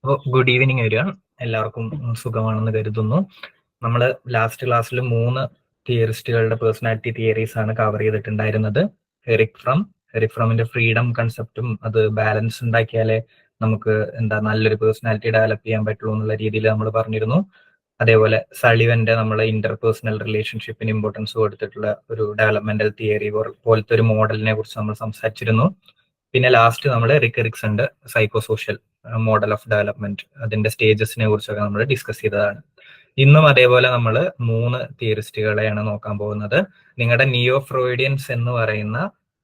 അപ്പോൾ good evening വരിക. എല്ലാവർക്കും സുഖമാണെന്ന് കരുതുന്നു. നമ്മൾ ലാസ്റ്റ് ക്ലാസ്സിൽ 3 തിയറിസ്റ്റുകളുടെ പേഴ്സണാലിറ്റി തിയറീസ് ആണ് കവർ ചെയ്തിട്ടുണ്ടായിരുന്നത്. എറിക് ഫ്രമിന്റെ ഫ്രീഡം കൺസെപ്റ്റും അത് ബാലൻസ് ഉണ്ടാക്കിയാലേ നമുക്ക് നല്ലൊരു പേഴ്സണാലിറ്റി ഡെവലപ്പ് ചെയ്യാൻ പറ്റുള്ളൂ എന്നുള്ള രീതിയിൽ നമ്മൾ പറഞ്ഞിരുന്നു. അതേപോലെ സളിവന്റെ നമ്മളെ ഇന്റർപേഴ്സണൽ റിലേഷൻഷിപ്പിന് ഇമ്പോർട്ടൻസ് കൊടുത്തിട്ടുള്ള ഒരു ഡെവലപ്മെന്റൽ തിയറി പോലത്തെ ഒരു മോഡലിനെ കുറിച്ച് നമ്മൾ സംസാരിച്ചിരുന്നു. പിന്നെ ലാസ്റ്റ് നമ്മൾ റിക്സന്റെ psycho social model of development, അതിന്റെ സ്റ്റേജസിനെ കുറിച്ചൊക്കെ നമ്മൾ ഡിസ്കസ് ചെയ്തതാണ്. ഇന്നും അതേപോലെ നമ്മൾ 3 തിയറിസ്റ്റുകളെയാണ് നോക്കാൻ പോകുന്നത്. നിങ്ങളുടെ നിയോ ഫ്രോയിഡിയൻസ് എന്ന് പറയുന്ന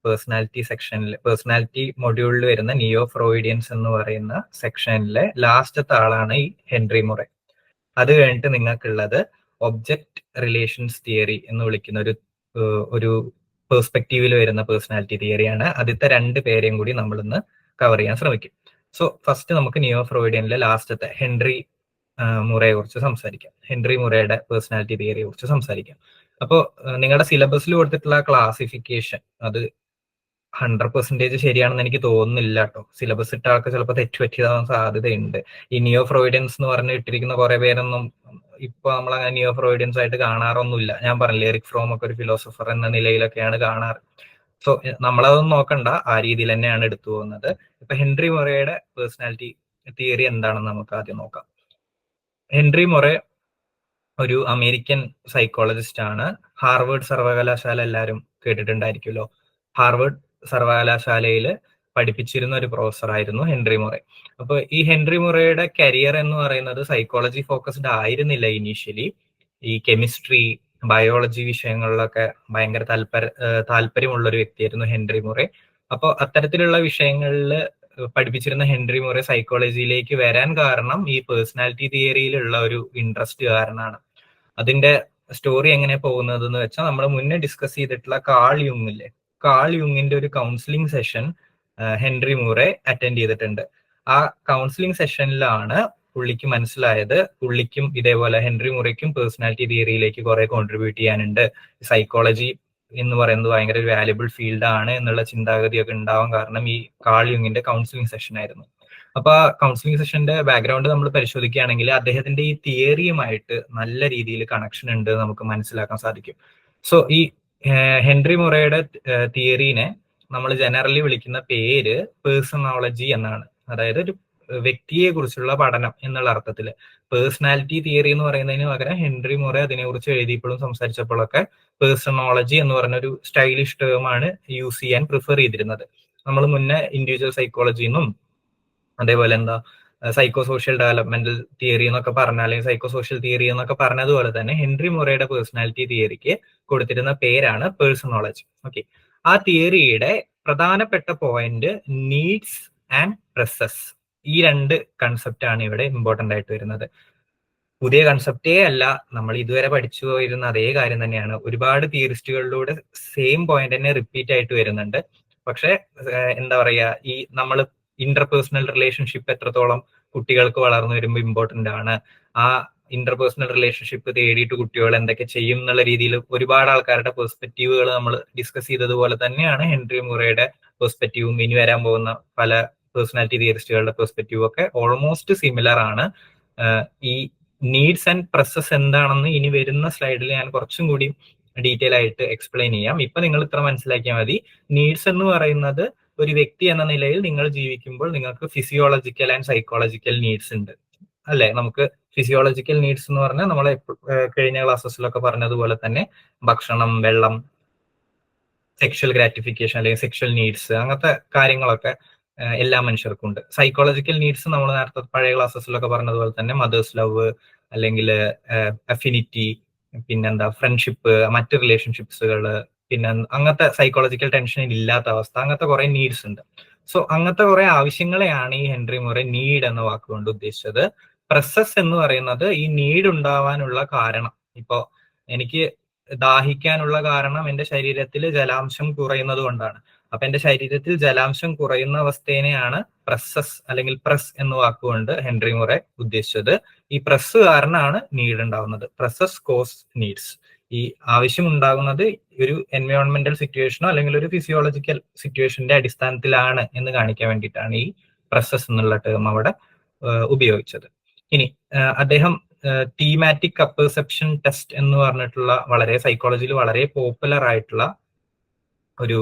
പേഴ്സണാലിറ്റി മൊഡ്യൂളിൽ വരുന്ന നിയോ ഫ്രോയിഡിയൻസ് എന്ന് പറയുന്ന സെക്ഷനിലെ ലാസ്റ്റത്തെ ആളാണ് ഈ ഹെൻറി മൊറെ. അത് കഴിഞ്ഞിട്ട് നിങ്ങൾക്കുള്ളത് ഒബ്ജക്റ്റ് റിലേഷൻസ് തിയറി എന്ന് വിളിക്കുന്ന ഒരു പെർസ്പെക്റ്റീവിൽ വരുന്ന പേഴ്സണാലിറ്റി തിയറിയാണ്. ആദ്യത്തെ 2 പേരെയും കൂടി നമ്മൾ ഇന്ന് കവർ ചെയ്യാൻ ശ്രമിക്കും. സോ ഫസ്റ്റ് നമുക്ക് നിയോ ഫ്രോയിഡിയനിലെ ലാസ്റ്റത്തെ ഹെൻറി മുറയെ കുറിച്ച് സംസാരിക്കാം. ഹെൻറി മുറയുടെ പേഴ്സണാലിറ്റി തിയറിയെ കുറിച്ച് സംസാരിക്കാം. അപ്പോൾ നിങ്ങളുടെ സിലബസിൽ കൊടുത്തിട്ടുള്ള ക്ലാസിഫിക്കേഷൻ അത് 100% ശരിയാണെന്ന് എനിക്ക് തോന്നുന്നില്ല കേട്ടോ. സിലബസ് ഇട്ട ആൾക്ക് ചിലപ്പോൾ തെറ്റുപറ്റിയതാവാൻ സാധ്യതയുണ്ട്. ഈ നിയോ ഫ്രോയിഡിയൻസ് എന്ന് പറഞ്ഞ് ഇട്ടിരിക്കുന്ന കുറെ പേരൊന്നും ഇപ്പൊ നമ്മൾ അങ്ങനെ നിയോ ഫ്രോയിഡിയൻസ് ആയിട്ട് കാണാറൊന്നുമില്ല. ഞാൻ പറഞ്ഞില്ലേ, എറിക് ഫ്രോം ഒക്കെ ഒരു ഫിലോസഫർ എന്ന നിലയിലൊക്കെയാണ് കാണാറ്. സോ നമ്മളതൊന്നും നോക്കണ്ട, ആ രീതിയിൽ തന്നെയാണ് എടുത്തു പോകുന്നത്. ഇപ്പൊ ഹെൻറി മൊറയുടെ പേഴ്സണാലിറ്റി തിയറി എന്താണെന്ന് നമുക്ക് ആദ്യം നോക്കാം. ഹെൻറി മൊറെ ഒരു അമേരിക്കൻ സൈക്കോളജിസ്റ്റ് ആണ്. ഹാർവേർഡ് സർവകലാശാല എല്ലാവരും കേട്ടിട്ടുണ്ടായിരിക്കുമല്ലോ. ഹാർവേർഡ് സർവകലാശാലയിൽ പഠിപ്പിച്ചിരുന്ന ഒരു പ്രൊഫസർ ആയിരുന്നു ഹെൻറി മൊറെ. അപ്പൊ ഈ ഹെൻറി മൊറയുടെ കരിയർ എന്ന് പറയുന്നത് സൈക്കോളജി ഫോക്കസ്ഡ് ആയിരുന്നില്ല ഇനീഷ്യലി. ഈ കെമിസ്ട്രി, ബയോളജി വിഷയങ്ങളിലൊക്കെ ഭയങ്കര താല്പര്യമുള്ള ഒരു വ്യക്തിയായിരുന്നു ഹെൻറി മൊറെ. അപ്പോൾ അത്തരത്തിലുള്ള വിഷയങ്ങളിൽ പഠിപ്പിച്ചിരുന്ന ഹെൻറി മൊറെ സൈക്കോളജിയിലേക്ക് വരാൻ കാരണം ഈ പേഴ്സണാലിറ്റി തിയറിയിലുള്ള ഒരു ഇൻട്രസ്റ്റ് കാരണമാണ്. അതിന്റെ സ്റ്റോറി എങ്ങനെ പോകുന്നത് എന്ന് വെച്ചാൽ നമ്മൾ മുന്നേ ഡിസ്കസ് ചെയ്തിട്ടുള്ള കാൾ യുങ്ങിന്റെ ഒരു കൗൺസിലിംഗ് സെഷൻ ഹെൻറി മൊറെ അറ്റൻഡ് ചെയ്തിട്ടുണ്ട്. ആ കൗൺസിലിംഗ് സെഷനിലാണ് പുള്ളിക്ക് മനസ്സിലായത് പുള്ളിക്കും ഇതേപോലെ ഹെൻറി മൊറയ്ക്കും പേഴ്സണാലിറ്റി തിയറിയിലേക്ക് കുറെ കോൺട്രിബ്യൂട്ട് ചെയ്യാനുണ്ട്. സൈക്കോളജി എന്ന് പറയുന്നത് ഭയങ്കര ഒരു വാല്യുബിൾ ഫീൽഡ് ആണ് എന്നുള്ള ചിന്താഗതിയൊക്കെ ഉണ്ടാവാൻ കാരണം ഈ കാൾ യുങ്ങിന്റെ കൗൺസിലിംഗ് സെഷൻ ആയിരുന്നു. അപ്പൊ ആ കൗൺസിലിംഗ് സെഷന്റെ ബാക്ക്ഗ്രൗണ്ട് നമ്മൾ പരിശോധിക്കുകയാണെങ്കിൽ അദ്ദേഹത്തിന്റെ ഈ തിയറിയുമായിട്ട് നല്ല രീതിയിൽ കണക്ഷൻ ഉണ്ട് നമുക്ക് മനസ്സിലാക്കാൻ സാധിക്കും. സോ ഈ ഹെൻറി മൊറയുടെ തിയറീനെ നമ്മൾ ജനറലി വിളിക്കുന്ന പേര് പേഴ്സണോളജി എന്നാണ്. അതായത് ഒരു വ്യക്തിയെ കുറിച്ചുള്ള പഠനം എന്നുള്ള അർത്ഥത്തിൽ. പേഴ്സണാലിറ്റി തിയറി എന്ന് പറയുന്നതിന് പകരം ഹെൻറി മൊറെ അതിനെ കുറിച്ച് എഴുതിയപ്പോഴും സംസാരിച്ചപ്പോഴൊക്കെ പേഴ്സണോളജി എന്ന് പറഞ്ഞ ഒരു സ്റ്റൈലിഷ് ടേമാണ് യൂസ് ചെയ്യാൻ പ്രിഫർ ചെയ്തിരുന്നത്. നമ്മൾ മുന്നേ ഇൻഡിവിജ്വൽ സൈക്കോളജി എന്നും അതേപോലെ സൈക്കോ സോഷ്യൽ ഡെവലപ്മെന്റൽ തിയറി എന്നൊക്കെ പറഞ്ഞ, അല്ലെങ്കിൽ സൈക്കോ സോഷ്യൽ തിയറി എന്നൊക്കെ പറഞ്ഞതുപോലെ തന്നെ ഹെൻറി മൊറയുടെ പേഴ്സണാലിറ്റി തിയറിക്ക് കൊടുത്തിരുന്ന പേരാണ് പേഴ്സണോളജി. ഓക്കെ, ആ തിയറിയുടെ പ്രധാനപ്പെട്ട പോയിന്റ് നീഡ്സ് ആൻഡ് പ്രസസ്. ഈ 2 കൺസെപ്റ്റ് ആണ് ഇവിടെ ഇമ്പോർട്ടന്റ് ആയിട്ട് വരുന്നത്. പുതിയ കൺസെപ്റ്റേ അല്ല, നമ്മൾ ഇതുവരെ പഠിച്ചു പോയിരുന്ന അതേ കാര്യം തന്നെയാണ്. ഒരുപാട് തിയറിസ്റ്റുകളിലൂടെ സെയിം പോയിന്റ് തന്നെ റിപ്പീറ്റ് ആയിട്ട് വരുന്നുണ്ട്. പക്ഷെ എന്താ പറയാ, ഈ നമ്മൾ ഇന്റർപേഴ്സണൽ റിലേഷൻഷിപ്പ് എത്രത്തോളം കുട്ടികൾക്ക് വളർന്നു വരുമ്പോൾ ഇമ്പോർട്ടന്റ് ആണ്, ആ ഇന്റർപേഴ്സണൽ റിലേഷൻഷിപ്പ് തേടിയിട്ട് കുട്ടികൾ എന്തൊക്കെ ചെയ്യും എന്നുള്ള രീതിയിൽ ഒരുപാട് ആൾക്കാരുടെ പെർസ്പെക്റ്റീവുകൾ നമ്മൾ ഡിസ്കസ് ചെയ്തതുപോലെ തന്നെയാണ് ഹെൻറി മൊറയുടെ പെർസ്പെക്റ്റീവും ഇനി വരാൻ പോകുന്ന പല പേഴ്സണാലിറ്റി തിയറിസ്റ്റുകളുടെ പെർസ്പെക്റ്റീവ് ഒക്കെ ഓൾമോസ്റ്റ് സിമിലർ ആണ്. ഈ നീഡ്സ് ആൻഡ് പ്രസസ് എന്താണെന്ന് ഇനി വരുന്ന സ്ലൈഡിൽ ഞാൻ കുറച്ചും കൂടി ഡീറ്റെയിൽ ആയിട്ട് എക്സ്പ്ലെയിൻ ചെയ്യാം. ഇപ്പൊ നിങ്ങൾ ഇത്ര മനസ്സിലാക്കിയാൽ മതി. നീഡ്സ് എന്ന് പറയുന്നത് ഒരു വ്യക്തി എന്ന നിലയിൽ നിങ്ങൾ ജീവിക്കുമ്പോൾ നിങ്ങൾക്ക് ഫിസിയോളജിക്കൽ ആൻഡ് സൈക്കോളജിക്കൽ നീഡ്സ് ഉണ്ട്, അല്ലെ? നമുക്ക് ഫിസിയോളജിക്കൽ നീഡ്സ് എന്ന് പറഞ്ഞാൽ നമ്മളെ കഴിഞ്ഞ ക്ലാസ്സസിലൊക്കെ പറഞ്ഞതുപോലെ തന്നെ ഭക്ഷണം, വെള്ളം, സെക്ഷൽ ഗ്രാറ്റിഫിക്കേഷൻ അല്ലെങ്കിൽ സെക്ഷൽ നീഡ്സ്, അങ്ങനത്തെ കാര്യങ്ങളൊക്കെ എല്ലാ മനുഷ്യർക്കും ഉണ്ട്. സൈക്കോളജിക്കൽ നീഡ്സ് നമ്മൾ നേരത്തെ പഴയ ക്ലാസ്സസിലൊക്കെ പറഞ്ഞതുപോലെ തന്നെ മദേഴ്സ് ലവ് അല്ലെങ്കിൽ അഫിനിറ്റി, പിന്നെന്താ ഫ്രണ്ട്ഷിപ്പ്, മറ്റ് റിലേഷൻഷിപ്സുകൾ, പിന്നെ അങ്ങനത്തെ സൈക്കോളജിക്കൽ ടെൻഷൻ ഇല്ലാത്ത അവസ്ഥ, അങ്ങനത്തെ കുറെ നീഡ്സ് ഉണ്ട്. സോ അങ്ങനത്തെ കുറെ ആവശ്യങ്ങളെയാണ് ഈ ഹെൻറി മൊറെ നീഡ് എന്ന വാക്കുകൊണ്ട് ഉദ്ദേശിച്ചത്. പ്രസസ് എന്ന് പറയുന്നത് ഈ നീഡ് ഉണ്ടാവാനുള്ള കാരണം. ഇപ്പോ എനിക്ക് ദാഹിക്കാനുള്ള കാരണം എന്റെ ശരീരത്തിൽ ജലാംശം കുറയുന്നത് കൊണ്ടാണ്. അപ്പൊ എന്റെ ശരീരത്തിൽ ജലാംശം കുറയുന്ന അവസ്ഥേനെയാണ് പ്രസസ് അല്ലെങ്കിൽ പ്രസ് എന്ന വാക്കുകൊണ്ട് ഹെൻറി മൊറെ ഉദ്ദേശിച്ചത്. ഈ പ്രസ് കാരണമാണ് നീഡ് ഉണ്ടാവുന്നത്. Presses cause needs. ഈ ആവശ്യം ഉണ്ടാകുന്നത് ഒരു എൻവയോൺമെന്റൽ സിറ്റുവേഷനോ അല്ലെങ്കിൽ ഒരു ഫിസിയോളജിക്കൽ സിറ്റുവേഷന്റെ അടിസ്ഥാനത്തിലാണ് എന്ന് കാണിക്കാൻ വേണ്ടിയിട്ടാണ് ഈ പ്രസസ് എന്നുള്ള ടേം അവിടെ ഉപയോഗിച്ചത്. ഇനി അദ്ദേഹം തീമാറ്റിക് അപ്പർസെപ്ഷൻ ടെസ്റ്റ് എന്ന് പറഞ്ഞിട്ടുള്ള സൈക്കോളജിയിൽ വളരെ പോപ്പുലർ ആയിട്ടുള്ള ഒരു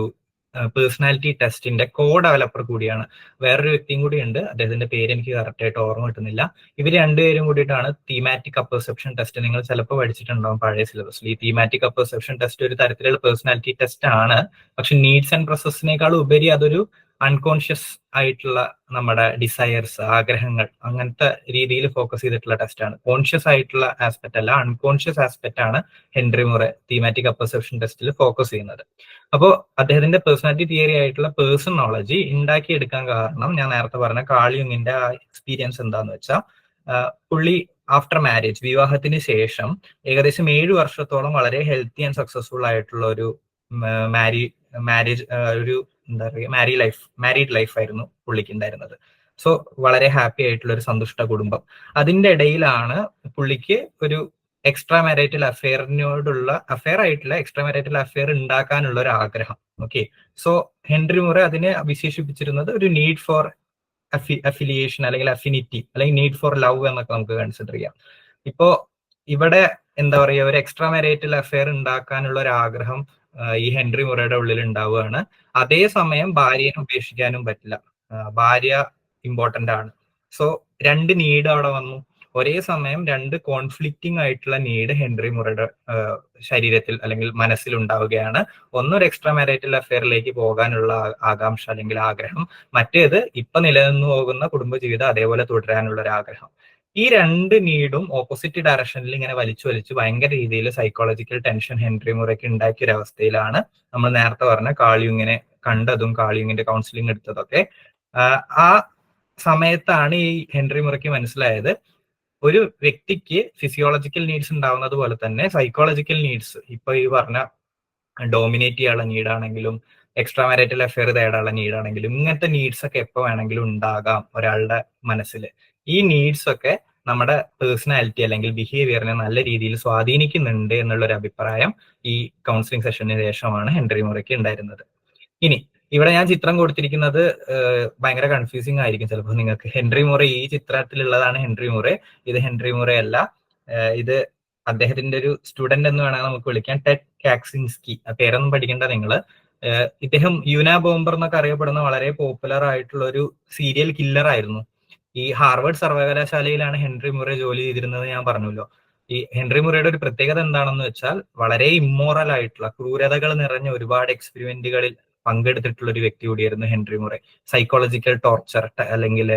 പേഴ്സണാലിറ്റി ടെസ്റ്റിന്റെ കോ ഡെവലപ്പർ കൂടിയാണ്. വേറൊരു വ്യക്തിയും കൂടി ഉണ്ട്, അദ്ദേഹത്തിന്റെ പേര് എനിക്ക് കറക്റ്റ് ആയിട്ട് ഓർമ്മ കിട്ടുന്നില്ല. ഇവർ രണ്ടുപേരും കൂടിയിട്ടാണ് തീമാറ്റിക് അപ്പർസെപ്ഷൻ ടെസ്റ്റ്. നിങ്ങൾ ചിലപ്പോൾ പഠിച്ചിട്ടുണ്ടാവും പഴയ സിലബസിൽ. ഈ തീമാറ്റിക് അപ്പർസെപ്ഷൻ ടെസ്റ്റ് ഒരു തരത്തിലുള്ള പേഴ്സണാലിറ്റി ടെസ്റ്റ് ആണ്. പക്ഷെ നീഡ്സ് ആൻഡ് പ്രോസസ്സിനേക്കാൾ ഉപരി അതൊരു അൺകോൺഷ്യസ് ആയിട്ടുള്ള നമ്മുടെ ഡിസയർസ്, ആഗ്രഹങ്ങൾ, അങ്ങനത്തെ രീതിയിൽ ഫോക്കസ് ചെയ്തിട്ടുള്ള ടെസ്റ്റാണ്. കോൺഷ്യസ് ആയിട്ടുള്ള ആസ്പെക്ട് അല്ല, അൺകോൺഷ്യസ് ആസ്പെക്ട് ആണ് ഹെൻറി മുറെ തീമാറ്റിക് അപ്പർസെപ്ഷൻ ടെസ്റ്റിൽ ഫോക്കസ് ചെയ്യുന്നത്. അപ്പോൾ അദ്ദേഹത്തിന്റെ പേഴ്സണാലിറ്റി തിയറി ആയിട്ടുള്ള പേഴ്സണോളജി ഉണ്ടാക്കിയെടുക്കാൻ കാരണം ഞാൻ നേരത്തെ പറഞ്ഞ കാൾ യുങ്ങിന്റെ ആ എക്സ്പീരിയൻസ് എന്താന്ന് വെച്ചാൽ, പുള്ളി ആഫ്റ്റർ മാരേജ്, വിവാഹത്തിന് ശേഷം ഏകദേശം 7 വർഷത്തോളം വളരെ ഹെൽത്തി ആൻഡ് സക്സസ്ഫുൾ ആയിട്ടുള്ള ഒരു മാരേജ് ഒരു എന്താ പറയുക മാരീഡ് ലൈഫ് ആയിരുന്നു പുള്ളിക്ക് ഉണ്ടായിരുന്നത്. സോ വളരെ ഹാപ്പി ആയിട്ടുള്ള ഒരു സന്തുഷ്ട കുടുംബം. അതിന്റെ ഇടയിലാണ് പുള്ളിക്ക് ഒരു extra marital extra marital affair ഉണ്ടാക്കാനുള്ള ഒരു ആഗ്രഹം. ഓക്കെ, സോ ഹെൻറി മുറെ അതിനെ വിശേഷിപ്പിച്ചിരുന്നത് ഒരു നീഡ് ഫോർ അഫിലിയേഷൻ അല്ലെങ്കിൽ അഫിനിറ്റി അല്ലെങ്കിൽ നീഡ് ഫോർ ലവ് എന്നൊക്കെ നമുക്ക് കൺസിഡർ ചെയ്യാം. ഇപ്പോ ഇവിടെ എന്താ പറയുക, ഒരു എക്സ്ട്രാ മാരിറ്റൽ അഫെയർ ഉണ്ടാക്കാനുള്ള ഒരു ആഗ്രഹം ഈ ഹെൻറി മുറയുടെ ഉള്ളിൽ ഉണ്ടാവുകയാണ്. അതേസമയം ഭാര്യയെ ഉപേക്ഷിക്കാനും പറ്റില്ല, ഭാര്യ ഇമ്പോർട്ടന്റ് ആണ്. സോ രണ്ട് നീഡ് അവിടെ വന്നു. ഒരേ സമയം രണ്ട് കോൺഫ്ലിക്റ്റിംഗ് ആയിട്ടുള്ള നീഡ് ഹെൻറി മുറയുടെ ശരീരത്തിൽ അല്ലെങ്കിൽ മനസ്സിൽ ഉണ്ടാവുകയാണ്. ഒന്നൊരു എക്സ്ട്രാ മാരിറ്റൽ അഫെയറിലേക്ക് പോകാനുള്ള ആകാംക്ഷ അല്ലെങ്കിൽ ആഗ്രഹം, മറ്റേത് ഇപ്പൊ നിലനിന്നു പോകുന്ന കുടുംബജീവിതം അതേപോലെ തുടരാനുള്ള ഒരു ആഗ്രഹം. ഈ രണ്ട് നീഡും ഓപ്പോസിറ്റ് ഡയറക്ഷനിൽ ഇങ്ങനെ വലിച്ചു ഭയങ്കര രീതിയിൽ സൈക്കോളജിക്കൽ ടെൻഷൻ ഹെൻറി മുറയ്ക്ക് ഉണ്ടാക്കിയ ഒരു അവസ്ഥയിലാണ് നമ്മൾ നേരത്തെ പറഞ്ഞ കാൾ യുങ്ങിനെ കണ്ടതും കാൾ യുങ്ങിന്റെ കൗൺസിലിംഗ് എടുത്തതൊക്കെ. ആ സമയത്താണ് ഈ ഹെൻറി മുറയ്ക്ക് മനസ്സിലായത്, ഒരു വ്യക്തിക്ക് ഫിസിയോളജിക്കൽ നീഡ്സ് ഉണ്ടാവുന്നത് പോലെ തന്നെ സൈക്കോളജിക്കൽ നീഡ്സ്, ഇപ്പൊ ഈ പറഞ്ഞ ഡോമിനേറ്റ് ചെയ്യാനുള്ള നീഡാണെങ്കിലും എക്സ്ട്രാ മാരിറ്റൽ അഫെയർ തേടാനുള്ള നീഡാണെങ്കിലും ഇങ്ങനത്തെ നീഡ്സ് ഒക്കെ എപ്പോ വേണമെങ്കിലും ഉണ്ടാകാം ഒരാളുടെ മനസ്സിൽ. ഈ നീഡ്സ് ഒക്കെ നമ്മുടെ പേഴ്സണാലിറ്റി അല്ലെങ്കിൽ ബിഹേവിയറിനെ നല്ല രീതിയിൽ സ്വാധീനിക്കുന്നുണ്ട് എന്നുള്ള ഒരു അഭിപ്രായം ഈ കൗൺസിലിംഗ് സെഷന് ശേഷമാണ് ഹെൻറി മുറയ്ക്ക് ഉണ്ടായിരുന്നത്. ഇനി ഇവിടെ ഞാൻ ചിത്രം കൊടുത്തിരിക്കുന്നത് ഭയങ്കര കൺഫ്യൂസിങ് ആയിരിക്കും ചിലപ്പോൾ നിങ്ങൾക്ക്. ഹെൻറി മുറെ, ഈ ചിത്രത്തിലുള്ളതാണ് ഹെൻറി മുറെ. ഇത് ഹെൻറി മുറെ അല്ല, ഇത് അദ്ദേഹത്തിന്റെ ഒരു സ്റ്റുഡന്റ് എന്ന് വേണമെങ്കിൽ നമുക്ക് വിളിക്കാം, ടെഡ് കാക്സിൻസ്കി. ആ പേരൊന്നും പഠിക്കേണ്ട നിങ്ങള്. ഇദ്ദേഹം യൂനാ ബോംബർ എന്നൊക്കെ അറിയപ്പെടുന്ന വളരെ പോപ്പുലർ ആയിട്ടുള്ള ഒരു സീരിയൽ കില്ലർ ആയിരുന്നു. ഈ ഹാർവർഡ് സർവകലാശാലയിലാണ് ഹെൻറി മുറെ ജോലി ചെയ്തിരുന്നത് ഞാൻ പറഞ്ഞല്ലോ. ഈ ഹെൻറി മുറയുടെ ഒരു പ്രത്യേകത എന്താണെന്ന് വെച്ചാൽ, വളരെ ഇമ്മോറൽ ആയിട്ടുള്ള ക്രൂരതകൾ നിറഞ്ഞ ഒരുപാട് എക്സ്പെരിമെന്റുകളിൽ പങ്കെടുത്തിട്ടുള്ള ഒരു വ്യക്തി കൂടിയായിരുന്നു ഹെൻറി മുറെ. സൈക്കോളജിക്കൽ ടോർച്ചർ അല്ലെങ്കിൽ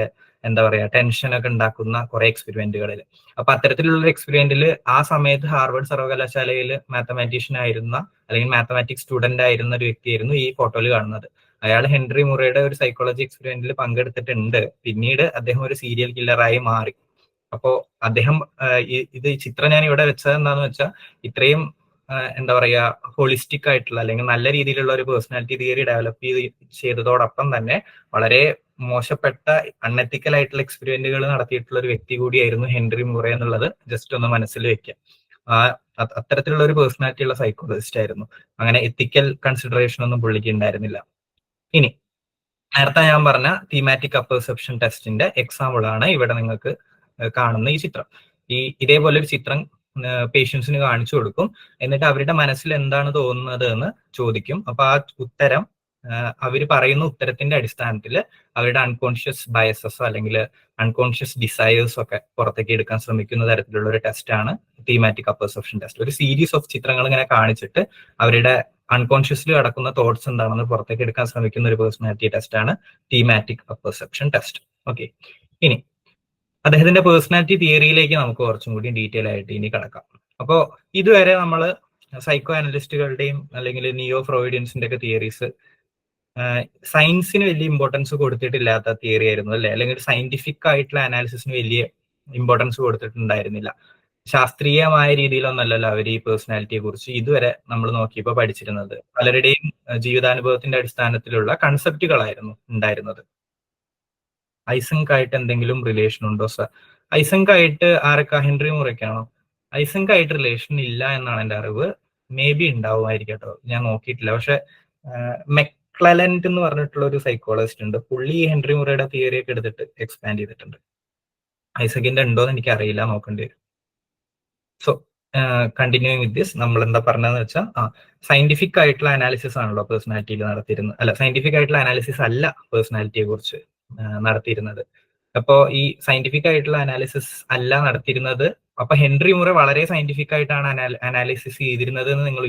എന്താ പറയാ, ടെൻഷനൊക്കെ ഉണ്ടാക്കുന്ന കുറെ എക്സ്പെരിമെന്റുകളിൽ. അപ്പൊ അത്തരത്തിലുള്ള ഒരു എക്സ്പെരിമെന്റിൽ ആ സമയത്ത് ഹാർവർഡ് സർവകലാശാലയിൽ മാത്തമാറ്റീഷ്യൻ ആയിരുന്ന അല്ലെങ്കിൽ മാത്തമാറ്റിക്സ് സ്റ്റുഡന്റ് ആയിരുന്ന ഒരു വ്യക്തിയായിരുന്നു ഈ ഫോട്ടോയിൽ കാണുന്നത്. അയാൾ ഹെൻറി മുറയുടെ ഒരു സൈക്കോളജി എക്സ്പെരിമെന്റിൽ പങ്കെടുത്തിട്ടുണ്ട്. പിന്നീട് അദ്ദേഹം ഒരു സീരിയൽ കില്ലറായി മാറി. അപ്പോ അദ്ദേഹം ഇത് ചിത്രം ഞാൻ ഇവിടെ വെച്ചത് എന്താന്ന് വെച്ചാൽ, ഇത്രയും എന്താ പറയാ ഹോളിസ്റ്റിക് ആയിട്ടുള്ള അല്ലെങ്കിൽ നല്ല രീതിയിലുള്ള ഒരു പേഴ്സണാലിറ്റി തിയറി ഡെവലപ്പ് ചെയ്തതോടൊപ്പം തന്നെ വളരെ മോശപ്പെട്ട അൺഎത്തിക്കൽ ആയിട്ടുള്ള എക്സ്പെരിമെന്റുകൾ നടത്തിയിട്ടുള്ള ഒരു വ്യക്തി കൂടിയായിരുന്നു ഹെൻറി മുറെ എന്നുള്ളത് ജസ്റ്റ് ഒന്ന് മനസ്സിൽ വെക്കാം. അത്തരത്തിലുള്ള ഒരു പേഴ്സണാലിറ്റി ഉള്ള സൈക്കോളജിസ്റ്റ് ആയിരുന്നു. അങ്ങനെ എത്തിക്കൽ കൺസിഡറേഷൻ ഒന്നും പുള്ളിക്ക് ഉണ്ടായിരുന്നില്ല. ഇനി നേരത്തെ ഞാൻ പറഞ്ഞ തീമാറ്റിക് അപ്പർസെപ്ഷൻ ടെസ്റ്റിന്റെ എക്സാമ്പിൾ ആണ് ഇവിടെ നിങ്ങൾക്ക് കാണുന്ന ഈ ചിത്രം. ഇതേപോലെ ഒരു ചിത്രം പേഷ്യൻസിന് കാണിച്ചു കൊടുക്കും. എന്നിട്ട് അവരുടെ മനസ്സിൽ എന്താണ് തോന്നുന്നത് എന്ന് ചോദിക്കും. അപ്പൊ ആ ഉത്തരം അവർ പറയുന്ന ഉത്തരത്തിന്റെ അടിസ്ഥാനത്തിൽ അവരുടെ അൺകോൺഷ്യസ് ബയസസോ അല്ലെങ്കിൽ അൺകോൺഷ്യസ് ഡിസയേഴ്സോ ഒക്കെ പുറത്തേക്ക് എടുക്കാൻ ശ്രമിക്കുന്ന തരത്തിലുള്ള ഒരു ടെസ്റ്റാണ് തീമാറ്റിക് അപ്പർസെപ്ഷൻ ടെസ്റ്റ്. ഒരു സീരീസ് ഓഫ് ചിത്രങ്ങൾ ഇങ്ങനെ കാണിച്ചിട്ട് അവരുടെ അൺകോൺഷ്യസ്ലി കിടക്കുന്ന തോട്ട്സ് എന്താണെന്ന് പുറത്തേക്ക് എടുക്കാൻ ശ്രമിക്കുന്ന ഒരു പേഴ്സണാലിറ്റി ടെസ്റ്റാണ് തീമാറ്റിക് അപ്പർസെപ്ഷൻ ടെസ്റ്റ്. ഓക്കെ, ഇനി അദ്ദേഹത്തിന്റെ പേഴ്സണാലിറ്റി തിയറിയിലേക്ക് നമുക്ക് കുറച്ചും കൂടി ഡീറ്റെയിൽ ആയിട്ട് ഇനി കിടക്കാം. അപ്പോൾ ഇതുവരെ നമ്മൾ സൈക്കോ അനലിസ്റ്റുകളുടെയും അല്ലെങ്കിൽ നിയോ ഫ്രോയിഡിയൻസിന്റെ ഒക്കെ തിയറീസ് സയൻസിന് വലിയ ഇമ്പോർട്ടൻസ് കൊടുത്തിട്ടില്ലാത്ത തിയറി ആയിരുന്നു അല്ലെ, അല്ലെങ്കിൽ സയന്റിഫിക് ആയിട്ടുള്ള അനാലിസിസിന് വലിയ ഇമ്പോർട്ടൻസ് കൊടുത്തിട്ടുണ്ടായിരുന്നില്ല. ശാസ്ത്രീയമായ രീതിയിലൊന്നല്ലല്ലോ അവർ ഈ പേഴ്സണാലിറ്റിയെ കുറിച്ച് ഇതുവരെ നമ്മൾ നോക്കിയപ്പോൾ പഠിച്ചിരുന്നത്. പലരുടെയും ജീവിതാനുഭവത്തിന്റെ അടിസ്ഥാനത്തിലുള്ള കൺസെപ്റ്റുകളായിരുന്നു ഉണ്ടായിരുന്നത്. ഐസൻക് ആയിട്ട് എന്തെങ്കിലും റിലേഷൻ ഉണ്ടോ സർ? ഐസൻക് ആയിട്ട് ആരൊക്കെ? ഹെൻറി മുറയ്ക്കാണോ? ഐസൻക് ആയിട്ട് റിലേഷൻ ഇല്ല എന്നാണ് എന്റെ അറിവ്. മേ ബി ഉണ്ടാവുമായിരിക്കും കേട്ടോ, ഞാൻ നോക്കിയിട്ടില്ല. പക്ഷെ മെക്ലലൻഡ് എന്ന് പറഞ്ഞിട്ടുള്ള ഒരു സൈക്കോളജിസ്റ്റ് ഉണ്ട്, പുള്ളി ഹെൻറി മുറയുടെ തിയറി ഒക്കെ എടുത്തിട്ട് എക്സ്പാൻഡ് ചെയ്തിട്ടുണ്ട്. ഐസക്കിന്റെ ഉണ്ടോന്ന് എനിക്ക് അറിയില്ല, നോക്കേണ്ടി വരും. സോ കണ്ടിന്യൂയിങ് വിത്ത് ദിസ്, നമ്മൾ എന്താ പറഞ്ഞതെന്ന് വെച്ചാൽ സയന്റിഫിക് ആയിട്ടുള്ള അനാലിസിസ് ആണല്ലോ പേഴ്സണാലിറ്റിയിൽ നടത്തിയിരുന്നത്. അല്ല, സയന്റിഫിക് ആയിട്ടുള്ള അനാലിസിസ് അല്ല പേഴ്സണാലിറ്റിയെ കുറിച്ച് നടത്തിയിരുന്നത്. അപ്പോ ഈ സയന്റിഫിക് ആയിട്ടുള്ള അനാലിസിസ് അല്ല നടത്തിയിരുന്നത്. അപ്പൊ ഹെൻറി മുറെ വളരെ സയന്റിഫിക് ആയിട്ടാണ് അനാലിസിസ് ചെയ്തിരുന്നത് എന്ന് നിങ്ങൾ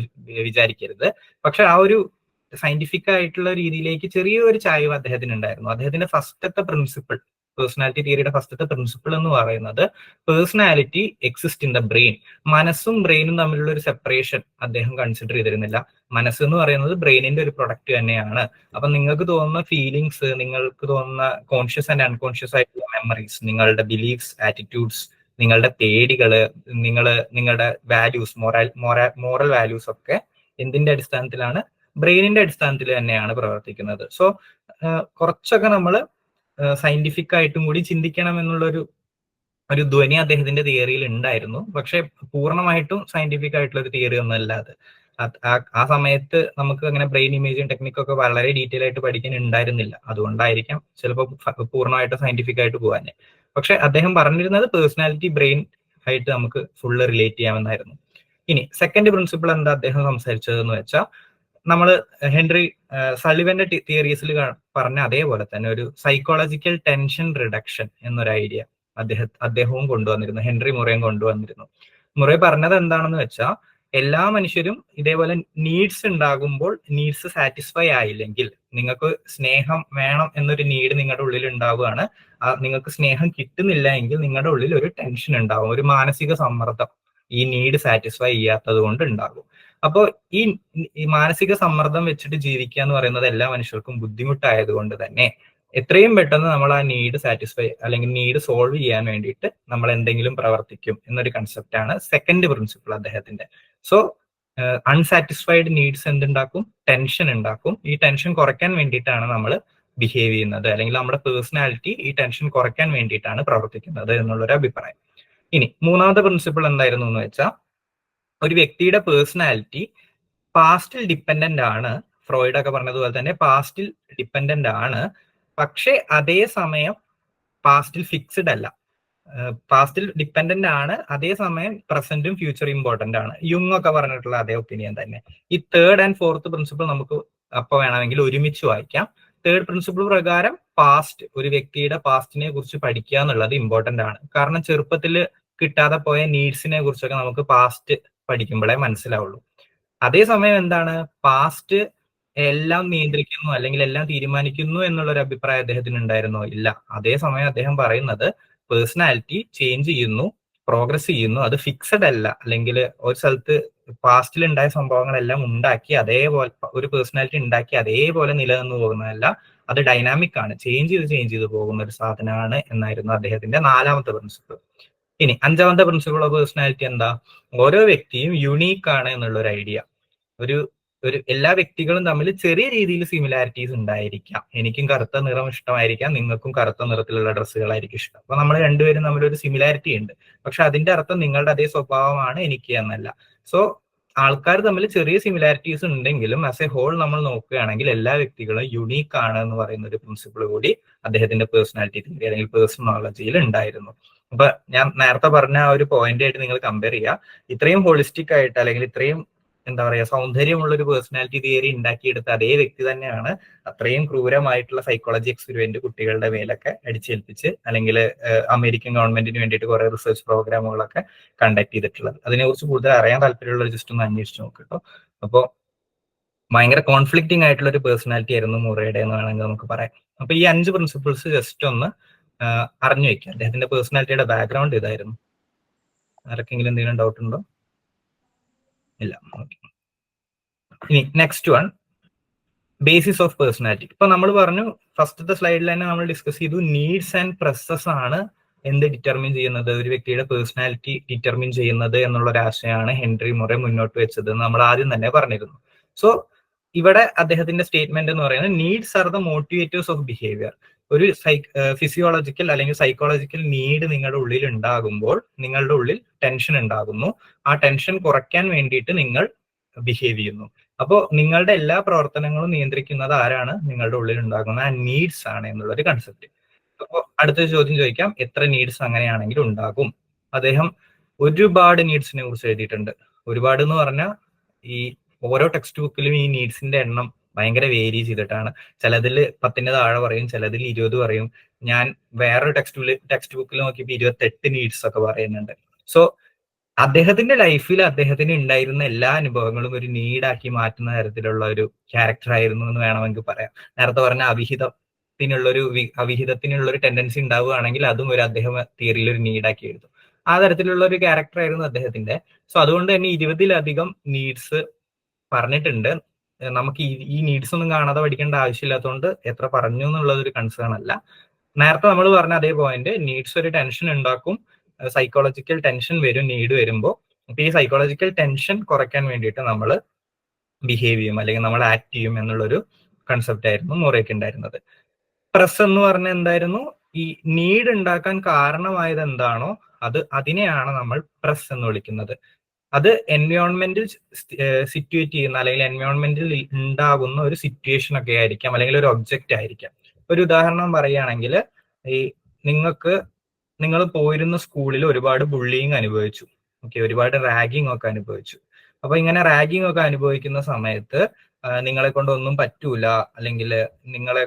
വിചാരിക്കരുത്. പക്ഷെ ആ ഒരു സയന്റിഫിക് ആയിട്ടുള്ള രീതിയിലേക്ക് ചെറിയൊരു ചായ്വ് അദ്ദേഹത്തിന് ഉണ്ടായിരുന്നു. അദ്ദേഹത്തിന്റെ ഫസ്റ്റത്തെ പ്രിൻസിപ്പിൾ, പേഴ്സണാലിറ്റി തിയറിയുടെ ഫസ്റ്റത്തെ പ്രിൻസിപ്പിൾ എന്ന് പറയുന്നത് personality exist in the brain. മനസ്സും ബ്രെയിനും തമ്മിലുള്ള ഒരു സെപ്പറേഷൻ അദ്ദേഹം കൺസിഡർ ചെയ്തിരുന്നില്ല. മനസ്സ് എന്ന് പറയുന്നത് ബ്രെയിനിന്റെ ഒരു പ്രൊഡക്റ്റ് തന്നെയാണ്. അപ്പൊ നിങ്ങൾക്ക് തോന്നുന്ന ഫീലിങ്സ്, നിങ്ങൾക്ക് തോന്നുന്ന കോൺഷ്യസ് ആൻഡ് അൺകോൺഷ്യസ് ആയിട്ടുള്ള മെമ്മറീസ്, നിങ്ങളുടെ ബിലീഫ്സ്, ആറ്റിറ്റ്യൂഡ്സ്, നിങ്ങളുടെ പേടികള്, നിങ്ങളുടെ വാല്യൂസ്, മോറൽ വാല്യൂസ് ഒക്കെ എന്തിന്റെ അടിസ്ഥാനത്തിലാണ്? ബ്രെയിനിന്റെ അടിസ്ഥാനത്തിൽ തന്നെയാണ് പ്രവർത്തിക്കുന്നത്. സോ കുറച്ചൊക്കെ നമ്മൾ സയന്റിഫിക് ആയിട്ടും കൂടി ചിന്തിക്കണം എന്നുള്ളൊരു ധ്വനി അദ്ദേഹത്തിന്റെ തിയറിയിൽ ഉണ്ടായിരുന്നു. പക്ഷെ പൂർണ്ണമായിട്ടും സയന്റിഫിക് ആയിട്ടുള്ള ഒരു തിയറി ഒന്നല്ല അത്. ആ സമയത്ത് നമുക്ക് അങ്ങനെ ബ്രെയിൻ ഇമേജിങ് ടെക്നിക്കൊക്കെ വളരെ ഡീറ്റെയിൽ ആയിട്ട് പഠിക്കാൻ ഉണ്ടായിരുന്നില്ല. അതുകൊണ്ടായിരിക്കാം ചിലപ്പോൾ പൂർണ്ണമായിട്ട് സയന്റിഫിക് ആയിട്ട് പോകാൻ. പക്ഷെ അദ്ദേഹം പറഞ്ഞിരുന്നത് പേഴ്സണാലിറ്റി ബ്രെയിൻ ആയിട്ട് നമുക്ക് ഫുള്ള് റിലേറ്റ് ചെയ്യാമെന്നായിരുന്നു. ഇനി സെക്കൻഡ് പ്രിൻസിപ്പിൾ എന്താ അദ്ദേഹം സംസാരിച്ചതെന്ന് വെച്ചാൽ, നമ്മൾ ഹെൻറി സള്ളിവന്റെ തിയറീസിൽ പറഞ്ഞ അതേപോലെ തന്നെ ഒരു സൈക്കോളജിക്കൽ ടെൻഷൻ റിഡക്ഷൻ എന്നൊരു ഐഡിയ അദ്ദേഹവും കൊണ്ടുവന്നിരുന്നു, ഹെൻറി മുറയും കൊണ്ടുവന്നിരുന്നു. മുറ പറഞ്ഞത് എന്താണെന്ന് വെച്ചാൽ, എല്ലാ മനുഷ്യരും ഇതേപോലെ നീഡ്സ് ഉണ്ടാകുമ്പോൾ നീഡ്സ് സാറ്റിസ്ഫൈ ആയില്ലെങ്കിൽ, നിങ്ങൾക്ക് സ്നേഹം വേണം എന്നൊരു നീഡ് നിങ്ങളുടെ ഉള്ളിൽ ഉണ്ടാവുകയാണ്, നിങ്ങൾക്ക് സ്നേഹം കിട്ടുന്നില്ല എങ്കിൽ നിങ്ങളുടെ ഉള്ളിൽ ഒരു ടെൻഷൻ ഉണ്ടാവും, ഒരു മാനസിക സമ്മർദ്ദം ഈ നീഡ് സാറ്റിസ്ഫൈ ചെയ്യാത്തത് കൊണ്ട് ഉണ്ടാകും. അപ്പോൾ ഈ മാനസിക സമ്മർദ്ദം വെച്ചിട്ട് ജീവിക്കുക എന്ന് പറയുന്നത് എല്ലാ മനുഷ്യർക്കും ബുദ്ധിമുട്ടായതുകൊണ്ട് തന്നെ എത്രയും പെട്ടെന്ന് നമ്മൾ ആ നീഡ് സാറ്റിസ്ഫൈ അല്ലെങ്കിൽ നീഡ് സോൾവ് ചെയ്യാൻ വേണ്ടിയിട്ട് നമ്മൾ എന്തെങ്കിലും പ്രവർത്തിക്കും എന്നൊരു കൺസെപ്റ്റാണ് സെക്കൻഡ് പ്രിൻസിപ്പിൾ അദ്ദേഹത്തിന്റെ. സോ അൺസാറ്റിസ്ഫൈഡ് നീഡ്സ് എന്തുണ്ടാക്കും? ടെൻഷൻ ഉണ്ടാക്കും. ഈ ടെൻഷൻ കുറയ്ക്കാൻ വേണ്ടിയിട്ടാണ് നമ്മൾ ബിഹേവ് ചെയ്യുന്നത്, അല്ലെങ്കിൽ നമ്മുടെ പേഴ്സണാലിറ്റി ഈ ടെൻഷൻ കുറയ്ക്കാൻ വേണ്ടിയിട്ടാണ് പ്രവർത്തിക്കുന്നത് എന്നുള്ളൊരു അഭിപ്രായം. ഇനി മൂന്നാമത്തെ പ്രിൻസിപ്പിൾ എന്തായിരുന്നു എന്ന് വെച്ചാൽ, ഒരു വ്യക്തിയുടെ പേഴ്സണാലിറ്റി പാസ്റ്റിൽ ഡിപ്പെൻഡന്റ് ആണ്. ഫ്രോയിഡ് ഒക്കെ പറഞ്ഞതുപോലെ തന്നെ പാസ്റ്റിൽ ഡിപ്പെൻഡന്റ് ആണ്, പക്ഷെ അതേസമയം പാസ്റ്റിൽ ഫിക്സ്ഡ് അല്ല. പാസ്റ്റിൽ ഡിപ്പെൻഡന്റ് ആണ്, അതേസമയം പ്രസന്റും ഫ്യൂച്ചറും ഇമ്പോർട്ടന്റ് ആണ്. യുങ് ഒക്കെ പറഞ്ഞിട്ടുള്ള അതേ ഒപ്പീനിയൻ തന്നെ. ഈ തേർഡ് ആൻഡ് ഫോർത്ത് പ്രിൻസിപ്പിൾ നമുക്ക് അപ്പൊ വേണമെങ്കിൽ ഒരുമിച്ച് വായിക്കാം. തേർഡ് പ്രിൻസിപ്പിൾ പ്രകാരം പാസ്റ്റ്, ഒരു വ്യക്തിയുടെ പാസ്റ്റിനെ കുറിച്ച് പഠിക്കുക എന്നുള്ളത് ഇമ്പോർട്ടന്റ് ആണ്. കാരണം ചെറുപ്പത്തിൽ കിട്ടാതെ പോയ നീഡ്സിനെ കുറിച്ചൊക്കെ നമുക്ക് പാസ്റ്റ് പഠിക്കുമ്പോഴേ മനസ്സിലാവുള്ളൂ. അതേസമയം എന്താണ്, പാസ്റ്റ് എല്ലാം നിയന്ത്രിക്കുന്നു അല്ലെങ്കിൽ എല്ലാം തീരുമാനിക്കുന്നു എന്നുള്ളൊരു അഭിപ്രായം അദ്ദേഹത്തിന് ഉണ്ടായിരുന്നോ? ഇല്ല. അതേസമയം അദ്ദേഹം പറയുന്നത് പേഴ്സണാലിറ്റി ചേഞ്ച് ചെയ്യുന്നു, പ്രോഗ്രസ് ചെയ്യുന്നു, അത് ഫിക്സഡ് അല്ല. അല്ലെങ്കിൽ ഒരു സ്ഥലത്ത് പാസ്റ്റിൽ ഉണ്ടായ സംഭവങ്ങളെല്ലാം ഉണ്ടാക്കി അതേപോലെ ഒരു പേഴ്സണാലിറ്റി ഉണ്ടാക്കി അതേപോലെ നിലനിന്ന് പോകുന്നതല്ല, അത് ഡൈനാമിക് ആണ്, ചേഞ്ച് ചെയ്ത് പോകുന്ന ഒരു സാധനമാണ് എന്നായിരുന്നു അദ്ദേഹത്തിന്റെ നാലാമത്തെ പ്രിൻസിപ്പിൾ. ഇനി അഞ്ചാമത്തെ പ്രിൻസിപ്പിൾ ഓഫ് പേഴ്സണാലിറ്റി എന്താ? ഓരോ വ്യക്തിയും യുണീക്ക് ആണ് എന്നുള്ള ഒരു ഐഡിയ. ഒരു എല്ലാ വ്യക്തികളും തമ്മിൽ ചെറിയ രീതിയിൽ സിമിലാരിറ്റീസ് ഉണ്ടായിരിക്കാം. എനിക്കും കറുത്ത നിറം ഇഷ്ടമായിരിക്കാം, നിങ്ങൾക്കും കറുത്ത നിറത്തിലുള്ള ഡ്രസ്സുകളായിരിക്കും ഇഷ്ടം. അപ്പൊ നമ്മൾ രണ്ടുപേരും തമ്മിൽ ഒരു സിമിലാരിറ്റി ഉണ്ട്, പക്ഷെ അതിന്റെ അർത്ഥം നിങ്ങളുടെ അതേ സ്വഭാവമാണ് എനിക്ക് എന്നല്ല. സോ ആൾക്കാർ തമ്മിൽ ചെറിയ സിമിലാരിറ്റീസ് ഉണ്ടെങ്കിലും ആസ് എ ഹോൾ നമ്മൾ നോക്കുകയാണെങ്കിൽ എല്ലാ വ്യക്തികളും യുണീക്ക് ആണ് എന്ന് പറയുന്ന ഒരു പ്രിൻസിപ്പിൾ കൂടി അദ്ദേഹത്തിന്റെ പേഴ്സണാലിറ്റി തിയറി അല്ലെങ്കിൽ പേഴ്സണോളജിയിൽ ഉണ്ടായിരുന്നു. അപ്പൊ ഞാൻ നേരത്തെ പറഞ്ഞ ആ ഒരു പോയിന്റ് ആയിട്ട് നിങ്ങൾ കമ്പയർ ചെയ്യുക. ഇത്രയും ഹോളിസ്റ്റിക് ആയിട്ട് അല്ലെങ്കിൽ ഇത്രയും എന്താ പറയാ സൗന്ദര്യമുള്ള ഒരു പേഴ്സണാലിറ്റി തിയറി ഉണ്ടാക്കിയെടുത്ത അതേ വ്യക്തി തന്നെയാണ് അത്രയും ക്രൂരമായിട്ടുള്ള സൈക്കോളജി എക്സ്പെരിമെന്റ് കുട്ടികളുടെ മേലൊക്കെ അടിച്ചേൽപ്പിച്ച് അല്ലെങ്കിൽ അമേരിക്കൻ ഗവൺമെന്റിന് വേണ്ടിയിട്ട് കുറെ റിസർച്ച് പ്രോഗ്രാമുകളൊക്കെ കണ്ടക്ട് ചെയ്തിട്ടുള്ളത്. അതിനെക്കുറിച്ച് കൂടുതൽ അറിയാൻ താല്പര്യമുള്ളവർ ജസ്റ്റ് ഒന്ന് അന്വേഷിച്ച് നോക്കട്ടോ. അപ്പോൾ ഭയങ്കര കോൺഫ്ലിക്റ്റിംഗ് ആയിട്ടുള്ള ഒരു പേഴ്സണാലിറ്റി ആയിരുന്നു മുറയുടെ എന്ന് വേണമെങ്കിൽ നമുക്ക് പറയാം. അപ്പൊ ഈ 5 പ്രിൻസിപ്പിൾസ് ജസ്റ്റ് ഒന്ന് അറിഞ്ഞു വെക്കാം. അദ്ദേഹത്തിന്റെ പേഴ്സണാലിറ്റിയുടെ ബാക്ക്ഗ്രൗണ്ട് ഇതായിരുന്നു. ആർക്കെങ്കിലും എന്തെങ്കിലും ഡൗട്ട് ഉണ്ടോ? ഇല്ല. ഓക്കെ. ഇനി next one, basis of personality. ഇപ്പൊ നമ്മൾ പറഞ്ഞു, ഫസ്റ്റത്തെ സ്ലൈഡിൽ തന്നെ നമ്മൾ ഡിസ്കസ് ചെയ്തു, നീഡ്സ് ആൻഡ് പ്രസസ് ആണ് എന്ത് ഡിറ്റർമിൻ ചെയ്യുന്നത്, ഒരു വ്യക്തിയുടെ പേഴ്സണാലിറ്റി ഡിറ്റർമിൻ ചെയ്യുന്നത് എന്നുള്ള ഒരു ആശയമാണ് ഹെൻറി മുറെ മുന്നോട്ട് വെച്ചത് നമ്മൾ ആദ്യം തന്നെ പറഞ്ഞിരുന്നു. സോ ഇവിടെ അദ്ദേഹത്തിന്റെ സ്റ്റേറ്റ്മെന്റ് എന്ന് പറയുന്നത് needs are the motivators of behaviour. ഒരു ഫിസിയോളജിക്കൽ അല്ലെങ്കിൽ സൈക്കോളജിക്കൽ നീഡ് നിങ്ങളുടെ ഉള്ളിൽ ഉണ്ടാകുമ്പോൾ നിങ്ങളുടെ ഉള്ളിൽ ടെൻഷൻ ഉണ്ടാകുന്നു. ആ ടെൻഷൻ കുറയ്ക്കാൻ വേണ്ടിയിട്ട് നിങ്ങൾ ബിഹേവ് ചെയ്യുന്നു. അപ്പോൾ നിങ്ങളുടെ എല്ലാ പ്രവർത്തനങ്ങളും നിയന്ത്രിക്കുന്നത് ആരാണ്? നിങ്ങളുടെ ഉള്ളിൽ ഉണ്ടാകുന്ന ആ നീഡ്സ് ആണ് എന്നുള്ളൊരു കൺസെപ്റ്റ്. അപ്പോൾ അടുത്ത ചോദ്യം ചോദിക്കാം, എത്ര നീഡ്സ് അങ്ങനെയാണെങ്കിൽ ഉണ്ടാകും? അദ്ദേഹം ഒരുപാട് നീഡ്സിനെ കുറിച്ച് എഴുതിയിട്ടുണ്ട്. ഒരുപാട് എന്ന് പറഞ്ഞാൽ ഈ ഓരോ ടെക്സ്റ്റ് ബുക്കിലും ഈ നീഡ്സിന്റെ എണ്ണം ഭയങ്കര വേരി ചെയ്തിട്ടാണ്. ചിലതിൽ 10ന് താഴെ പറയും, ചിലതിൽ 20 പറയും. ഞാൻ വേറൊരു ടെക്സ്റ്റ് ബുക്കിൽ നോക്കിയപ്പോൾ 28 നീഡ്സ് ഒക്കെ പറയുന്നുണ്ട്. സോ അദ്ദേഹത്തിന്റെ ലൈഫിൽ അദ്ദേഹത്തിന് ഉണ്ടായിരുന്ന എല്ലാ അനുഭവങ്ങളും ഒരു നീഡാക്കി മാറ്റുന്ന തരത്തിലുള്ള ഒരു ക്യാരക്ടർ ആയിരുന്നു എന്ന് വേണമെങ്കിൽ പറയാം. നേരത്തെ പറഞ്ഞ അവിഹിതത്തിനുള്ള ഒരു ടെൻഡൻസി ഉണ്ടാവുകയാണെങ്കിൽ അതും ഒരു അദ്ദേഹം തിയറിയിൽ ഒരു നീഡാക്കി എഴുതും. ആ തരത്തിലുള്ള ഒരു ക്യാരക്ടർ ആയിരുന്നു അദ്ദേഹത്തിന്റെ. സോ അതുകൊണ്ട് തന്നെ 20-ലധികം നീഡ്സ് പറഞ്ഞിട്ടുണ്ട്. നമുക്ക് ഈ നീഡ്സ് ഒന്നും കാണാതെ പഠിക്കേണ്ട ആവശ്യമില്ലാത്തതുകൊണ്ട് എത്ര പറഞ്ഞു എന്നുള്ളത് ഒരു കൺസേൺ അല്ല. നേരത്തെ നമ്മൾ പറഞ്ഞ അതേ പോയിന്റ്, നീഡ്സ് ഒരു ടെൻഷൻ ഉണ്ടാക്കും, സൈക്കോളജിക്കൽ ടെൻഷൻ വരും നീഡ് വരുമ്പോൾ. അപ്പൊ ഈ സൈക്കോളജിക്കൽ ടെൻഷൻ കുറയ്ക്കാൻ വേണ്ടിയിട്ട് നമ്മൾ ബിഹേവ് ചെയ്യും അല്ലെങ്കിൽ നമ്മൾ ആക്ട് ചെയ്യും എന്നുള്ളൊരു കൺസെപ്റ്റ് ആയിരുന്നു മുറയ്ക്ക് ഉണ്ടായിരുന്നത്. പ്രസ് എന്ന് പറഞ്ഞ എന്തായിരുന്നു? ഈ നീഡ് ഉണ്ടാക്കാൻ കാരണമായത് എന്താണോ അതിനെയാണ് നമ്മൾ പ്രസ് എന്ന് വിളിക്കുന്നത്. അത് എൻവയോൺമെന്റിൽ സിറ്റുവേറ്റ് ചെയ്യുന്ന അല്ലെങ്കിൽ എൻവയോൺമെന്റിൽ ഉണ്ടാകുന്ന ഒരു സിറ്റുവേഷൻ ഒക്കെ ആയിരിക്കാം, അല്ലെങ്കിൽ ഒരു ഒബ്ജക്റ്റ് ആയിരിക്കാം. ഒരു ഉദാഹരണം പറയുകയാണെങ്കിൽ, ഈ നിങ്ങൾ പോയിരുന്ന സ്കൂളിൽ ഒരുപാട് ബുള്ളിങ് അനുഭവിച്ചു, ഒരുപാട് റാഗിങ് ഒക്കെ അനുഭവിച്ചു. അപ്പൊ ഇങ്ങനെ റാഗിങ് ഒക്കെ അനുഭവിക്കുന്ന സമയത്ത് നിങ്ങളെ കൊണ്ട് ഒന്നും പറ്റൂല, അല്ലെങ്കിൽ നിങ്ങളെ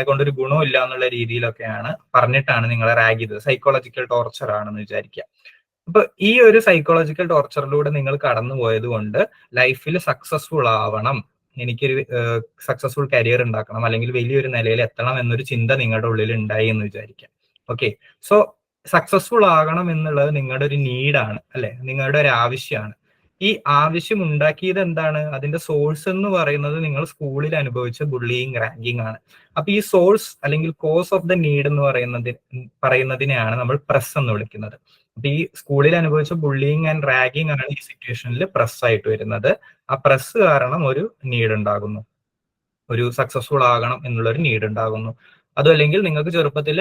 കൊണ്ട് ഒരു ഗുണമില്ല എന്നുള്ള രീതിയിലൊക്കെയാണ് പറഞ്ഞിട്ടാണ് നിങ്ങളെ റാഗ് ചെയ്തത്. സൈക്കോളജിക്കൽ ടോർച്ചർ ആണെന്ന് വിചാരിക്കുക. അപ്പൊ ഈ ഒരു സൈക്കോളജിക്കൽ ടോർച്ചറിലൂടെ നിങ്ങൾ കടന്നു പോയത് കൊണ്ട് ലൈഫിൽ സക്സസ്ഫുൾ ആവണം, എനിക്കൊരു സക്സസ്ഫുൾ കരിയർ ഉണ്ടാക്കണം, അല്ലെങ്കിൽ വലിയൊരു നിലയിൽ എത്തണം എന്നൊരു ചിന്ത നിങ്ങളുടെ ഉള്ളിൽ ഉണ്ടായി എന്ന് വിചാരിക്കാം. ഓക്കെ, സോ സക്സസ്ഫുൾ ആകണം എന്നുള്ളത് നിങ്ങളുടെ ഒരു നീഡാണ്, അല്ലെ? നിങ്ങളുടെ ഒരു ആവശ്യമാണ്. ഈ ആവശ്യം ഉണ്ടാക്കിയത് എന്താണ്? അതിന്റെ സോഴ്സ് എന്ന് പറയുന്നത് നിങ്ങൾ സ്കൂളിൽ അനുഭവിച്ച ബുള്ളിങ്, റാങ്കിങ് ആണ്. അപ്പൊ ഈ സോഴ്സ് അല്ലെങ്കിൽ കോസ് ഓഫ് ദ നീഡ് എന്ന് പറയുന്നതിനെയാണ് നമ്മൾ പ്രസ് എന്ന് വിളിക്കുന്നത്. അപ്പൊ ഈ സ്കൂളിൽ അനുഭവിച്ച ബുള്ളിങ് ആൻഡ് റാഗിങ് ആണ് ഈ സിറ്റുവേഷനിൽ പ്രസ് ആയിട്ട് വരുന്നത്. ആ പ്രസ് കാരണം ഒരു നീഡ് ഉണ്ടാകുന്നു, ഒരു സക്സസ്ഫുൾ ആകണം എന്നുള്ള ഒരു നീഡ് ഉണ്ടാകുന്നു. അതും അല്ലെങ്കിൽ നിങ്ങൾക്ക് ചെറുപ്പത്തിൽ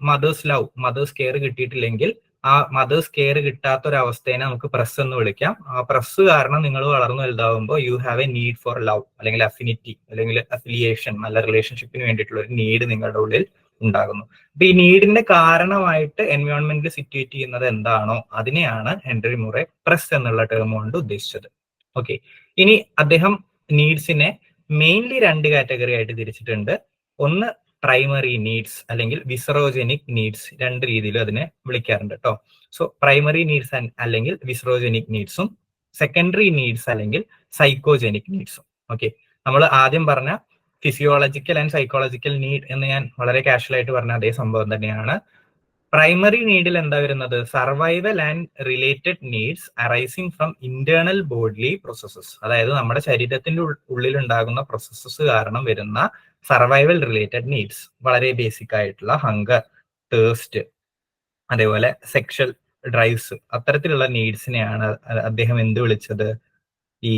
മദേഴ്സ് കെയർ കിട്ടിയിട്ടില്ലെങ്കിൽ ആ മദേഴ്സ് കെയർ കിട്ടാത്ത ഒരു അവസ്ഥയെ നമുക്ക് പ്രസ് എന്ന് വിളിക്കാം. ആ പ്രസ് കാരണം നിങ്ങൾ വളർന്നു വലുതാവുമ്പോൾ you have a need for love, അല്ലെങ്കിൽ അഫിനിറ്റി, അല്ലെങ്കിൽ അഫിലിയേഷൻ, നല്ല റിലേഷൻഷിപ്പിന് വേണ്ടിയിട്ടുള്ള ഒരു നീഡ് നിങ്ങളുടെ ഉള്ളിൽ ഉണ്ടാകുന്നു. അപ്പൊ ഈ നീഡിന്റെ കാരണമായിട്ട് എൻവയോൺമെന്റിൽ സിറ്റുവേറ്റ് ചെയ്യുന്നത് എന്താണോ അതിനെയാണ് ഹെൻറി മുറെ പ്രസ് എന്നുള്ള ടേം കൊണ്ട് ഉദ്ദേശിച്ചത്. ഓക്കെ, ഇനി അദ്ദേഹം നീഡ്സിനെ മെയിൻലി 2 കാറ്റഗറി ആയിട്ട് തിരിച്ചിട്ടുണ്ട്. ഒന്ന് പ്രൈമറി നീഡ്സ് അല്ലെങ്കിൽ വിസറോജനിക് നീഡ്സ്, 2 രീതിയിലും അതിനെ വിളിക്കാറുണ്ട് കേട്ടോ. സോ പ്രൈമറി നീഡ്സ് അല്ലെങ്കിൽ വിസറോജനിക് നീഡ്സും, സെക്കൻഡറി നീഡ്സ് അല്ലെങ്കിൽ സൈക്കോജനിക് നീഡ്സും. ഓക്കെ, നമ്മൾ ആദ്യം പറഞ്ഞ ഫിസിയോളജിക്കൽ ആൻഡ് സൈക്കോളജിക്കൽ നീഡ് എന്ന് ഞാൻ വളരെ കാഷ്വൽ ആയിട്ട് പറഞ്ഞ അതേ സംഭവം തന്നെയാണ്. പ്രൈമറി നീഡിൽ എന്താ വരുന്നത്? Survival and related needs arising from internal body processes. അതായത് നമ്മുടെ ശരീരത്തിന്റെ ഉള്ളിൽ ഉണ്ടാകുന്ന പ്രോസസ്സസ് കാരണം വരുന്ന സർവൈവൽ റിലേറ്റഡ് നീഡ്സ്, വളരെ ബേസിക് ആയിട്ടുള്ള ഹങ്കർ, തേഴ്സ്റ്റ്, അതേപോലെ സെക്ഷൽ ഡ്രൈവ്സ്, അത്തരത്തിലുള്ള നീഡ്സിനെയാണ് അദ്ദേഹം എന്ത് വിളിച്ചത്? ഈ